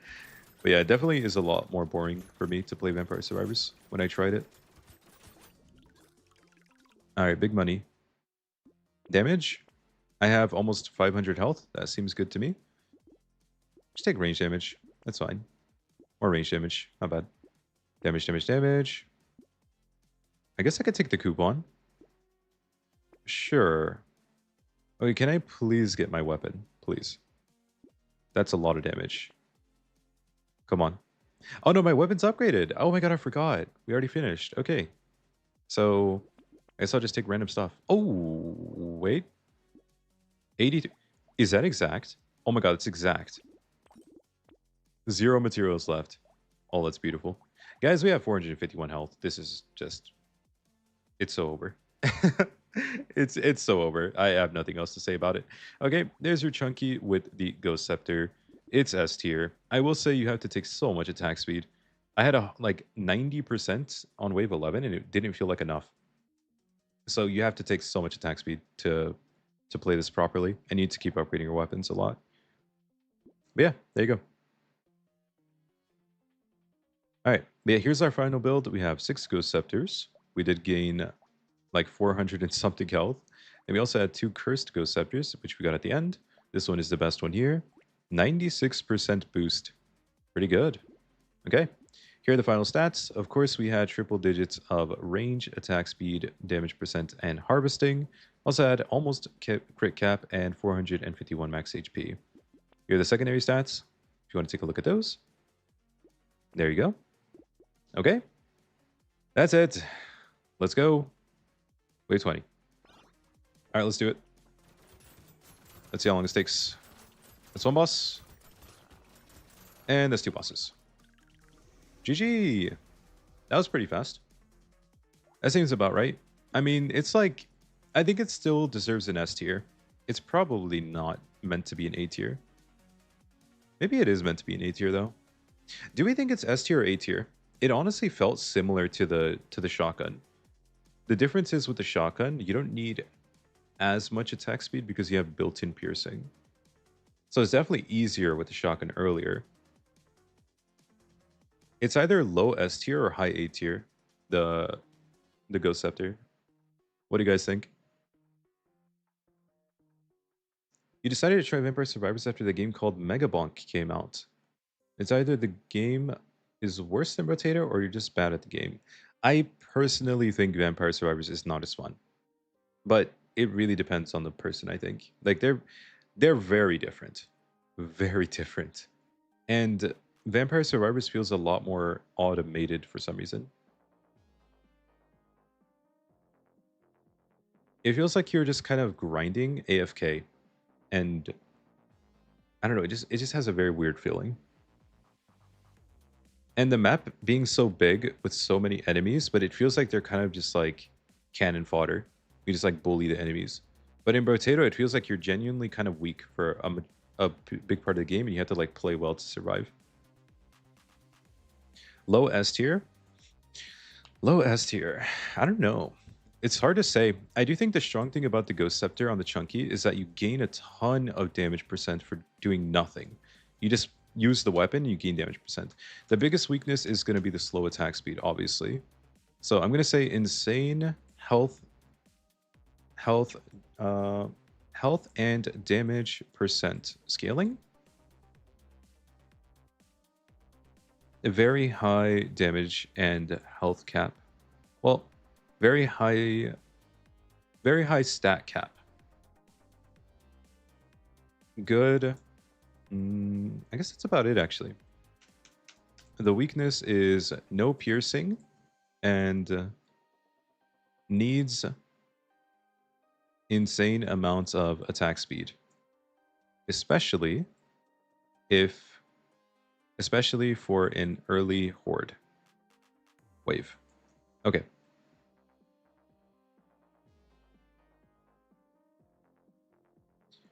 But yeah, it definitely is a lot more boring for me to play Vampire Survivors when I tried it. Alright, big money. Damage? I have almost 500 health. That seems good to me. Just take range damage. That's fine. Or range damage. Not bad. Damage. I guess I could take the coupon. Sure. Okay, can I please get my weapon? Please. That's a lot of damage. Come on. Oh no, my weapon's upgraded. Oh my god, I forgot. We already finished. Okay. So, I guess I'll just take random stuff. Oh, wait. 82. Is that exact? Oh my god, it's exact. 0 materials left. Oh, that's beautiful. Guys, we have 451 health. This is just... It's so over. It's so over. I have nothing else to say about it. Okay, there's your Chunky with the Ghost Scepter. It's S tier. I will say you have to take so much attack speed. I had a like 90% on wave 11 and it didn't feel like enough. So you have to take so much attack speed to play this properly, and you need to keep upgrading your weapons a lot. But yeah, there you go. All right, but yeah, here's our final build. We have 6 Ghost Scepters. We did gain like 400 and something health. And we also had 2 Cursed Ghost Scepters, which we got at the end. This one is the best one here. 96% boost. Pretty good. Okay, here are the final stats. Of course, we had triple digits of range, attack speed, damage percent, and harvesting. Also had almost crit cap and 451 max HP. Here are the secondary stats. If you want to take a look at those. There you go. Okay, that's it. Let's go. Wave 20. All right, let's do it. Let's see how long this takes. That's one boss. And that's 2 bosses. GG. That was pretty fast. That seems about right. I mean, it's like, I think it still deserves an S tier. It's probably not meant to be an A tier. Maybe it is meant to be an A tier though. Do we think it's S tier or A tier? It honestly felt similar to the shotgun. The difference is with the shotgun, you don't need as much attack speed because you have built-in piercing. So it's definitely easier with the shotgun earlier. It's either low S tier or high A tier, the Ghost Scepter. What do you guys think? You decided to try Vampire Survivors after the game called Megabonk came out. It's either the game is worse than Brotato or you're just bad at the game. I personally think Vampire Survivors is not as fun. But it really depends on the person, I think. Like they're very different. Very different. And Vampire Survivors feels a lot more automated for some reason. It feels like you're just kind of grinding AFK, and I don't know, it just has a very weird feeling. And the map being so big with so many enemies, but it feels like they're kind of just like cannon fodder. You just like bully the enemies. But in Brotato, it feels like you're genuinely kind of weak for big part of the game, and you have to like play well to survive. Low S tier. Low S tier. I don't know. It's hard to say. I do think the strong thing about the Ghost Scepter on the Chunky is that you gain a ton of damage percent for doing nothing. You just use the weapon, you gain damage percent. The biggest weakness is going to be the slow attack speed, obviously. So I'm going to say insane health, health, health and damage percent scaling. A very high damage and health cap. Well, very high stat cap. Good. I guess that's about it, actually. The weakness is no piercing and needs insane amounts of attack speed. Especially for an early horde wave. Okay.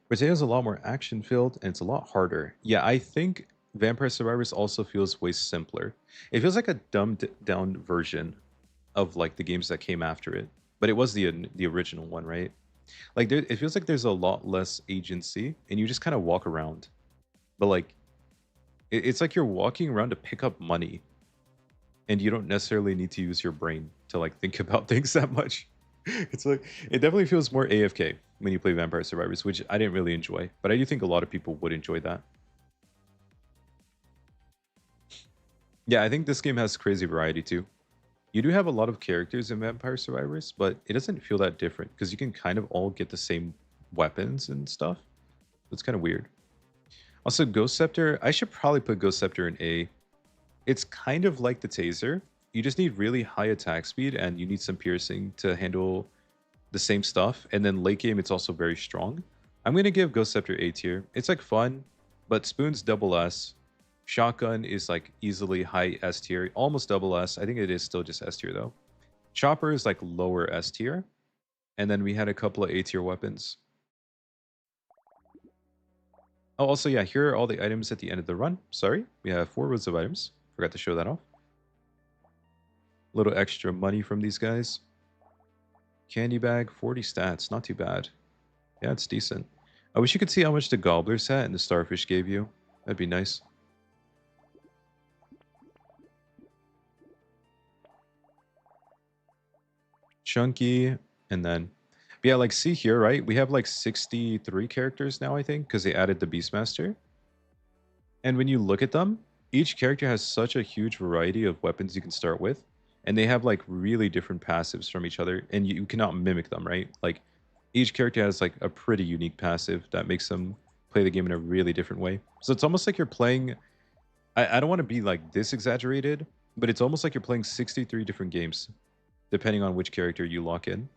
Brotato's a lot more action filled and it's a lot harder. Yeah, I think Vampire Survivors also feels way simpler. It feels like a dumbed down version of like the games that came after it, but it was the original one, right? Like it feels like there's a lot less agency, and you just kind of walk around. But like, it's like you're walking around to pick up money, and you don't necessarily need to use your brain to like think about things that much. It's like it definitely feels more AFK when you play Vampire Survivors, which I didn't really enjoy, but I do think a lot of people would enjoy that. Yeah, I think this game has crazy variety too. You do have a lot of characters in Vampire Survivors, but it doesn't feel that different because you can kind of all get the same weapons and stuff. It's kind of weird. Also, Ghost Scepter, I should probably put Ghost Scepter in A. It's kind of like the Taser. You just need really high attack speed and you need some piercing to handle the same stuff. And then late game, it's also very strong. I'm going to give Ghost Scepter A tier. It's like fun, but Spoon's double S. Shotgun is like easily high S tier, almost double S. I think it is still just S tier though. Chopper is like lower S tier. And then we had a couple of A tier weapons. Oh, also, yeah, here are all the items at the end of the run. Sorry, we have 4 rows of items. Forgot to show that off. Little extra money from these guys. Candy bag, 40 stats. Not too bad. Yeah, it's decent. I wish you could see how much the Gobbler set and the Starfish gave you. That'd be nice. Chunky, and then... But yeah, like, see here, right? We have, like, 63 characters now, I think, because they added the Beastmaster. And when you look at them, each character has such a huge variety of weapons you can start with, and they have like really different passives from each other, and you cannot mimic them, right? Like each character has like a pretty unique passive that makes them play the game in a really different way. So it's almost like you're playing. I don't want to be like this exaggerated, but it's almost like you're playing 63 different games, depending on which character you lock in.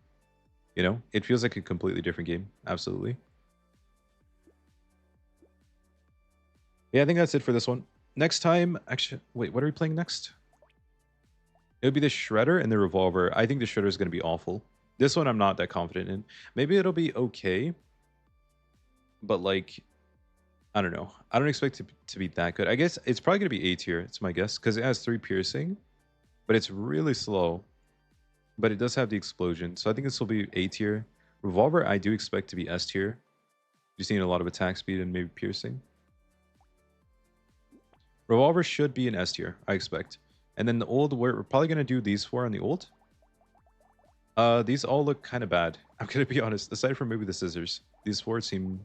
You know, it feels like a completely different game. Absolutely. Yeah, I think that's it for this one. Next time, actually, wait, what are we playing next? It would be the Shredder and the Revolver. I think the Shredder is going to be awful. This one I'm not that confident in. Maybe it'll be okay, but like, I don't know. I don't expect it to be that good. I guess it's probably going to be A tier. It's my guess because it has 3 piercing, but it's really slow. But it does have the explosion, so I think this will be A tier. Revolver, I do expect to be S tier. Just need a lot of attack speed and maybe piercing. Revolver should be an S tier, I expect. And then the old, we're probably going to do these 4 on the old. These all look kind of bad. I'm gonna be honest. Aside from maybe the scissors, these 4 seem...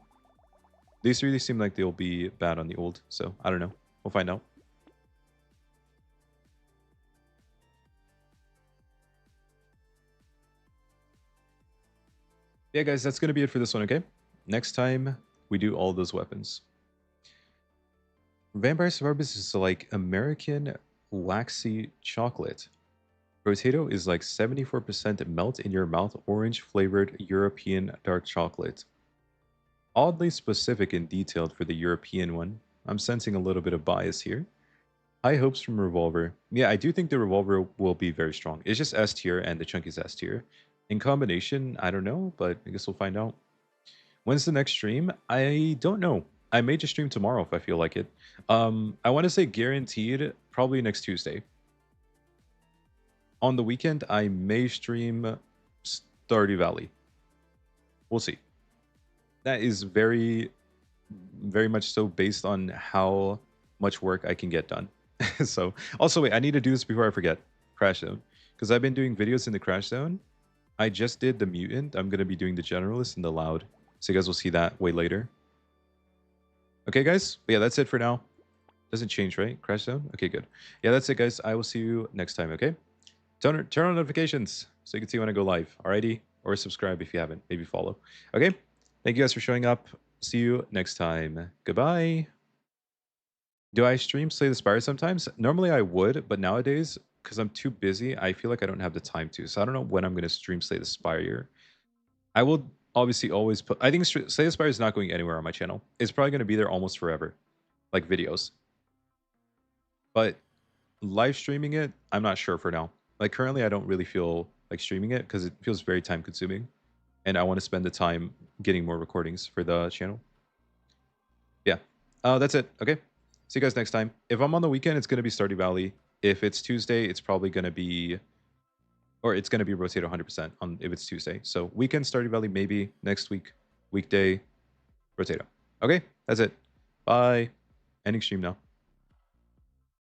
These really seem like they'll be bad on the old. So, I don't know. We'll find out. Yeah, guys, that's gonna be it for this one, okay? Next time, we do all those weapons. Vampire Survivors is like American waxy chocolate. Brotato is like 74% melt in your mouth orange flavored European dark chocolate. Oddly specific and detailed for the European one. I'm sensing a little bit of bias here. High hopes from Revolver. Yeah, I do think the Revolver will be very strong. It's just S tier and the Chunky's S tier. In combination, I don't know, but I guess we'll find out. When's the next stream? I don't know. I may just stream tomorrow if I feel like it. I want to say guaranteed probably next Tuesday. On the weekend, I may stream Stardew Valley. We'll see. That is very, very much so based on how much work I can get done. So, also, wait, I need to do this before I forget. Crash Zone. Because I've been doing videos in the Crash Zone. I just did the Mutant. I'm going to be doing the Generalist and the Loud. So you guys will see that way later. Okay, guys? But yeah, that's it for now. Doesn't change, right? Crash Zone? Okay, good. Yeah, that's it, guys. I will see you next time, okay? Turn on notifications so you can see when I go live. Alrighty? Or subscribe if you haven't. Maybe follow. Okay? Thank you guys for showing up. See you next time. Goodbye. Do I stream Slay the Spire sometimes? Normally I would, but nowadays, because I'm too busy, I feel like I don't have the time to. So I don't know when I'm going to stream Slay the Spire. I will obviously always put... I think Slay the Spire is not going anywhere on my channel. It's probably going to be there almost forever. Like videos. But live streaming it, I'm not sure for now. Like currently I don't really feel like streaming it because it feels very time consuming. And I want to spend the time getting more recordings for the channel. Yeah. That's it. Okay. See you guys next time. If I'm on the weekend, it's going to be Stardew Valley. If it's Tuesday, it's probably going to be... Or it's going to be Rotato 100% on if it's Tuesday. So weekend Stardew Valley, maybe next week. Weekday, Rotato. Okay. That's it. Bye. Ending stream now.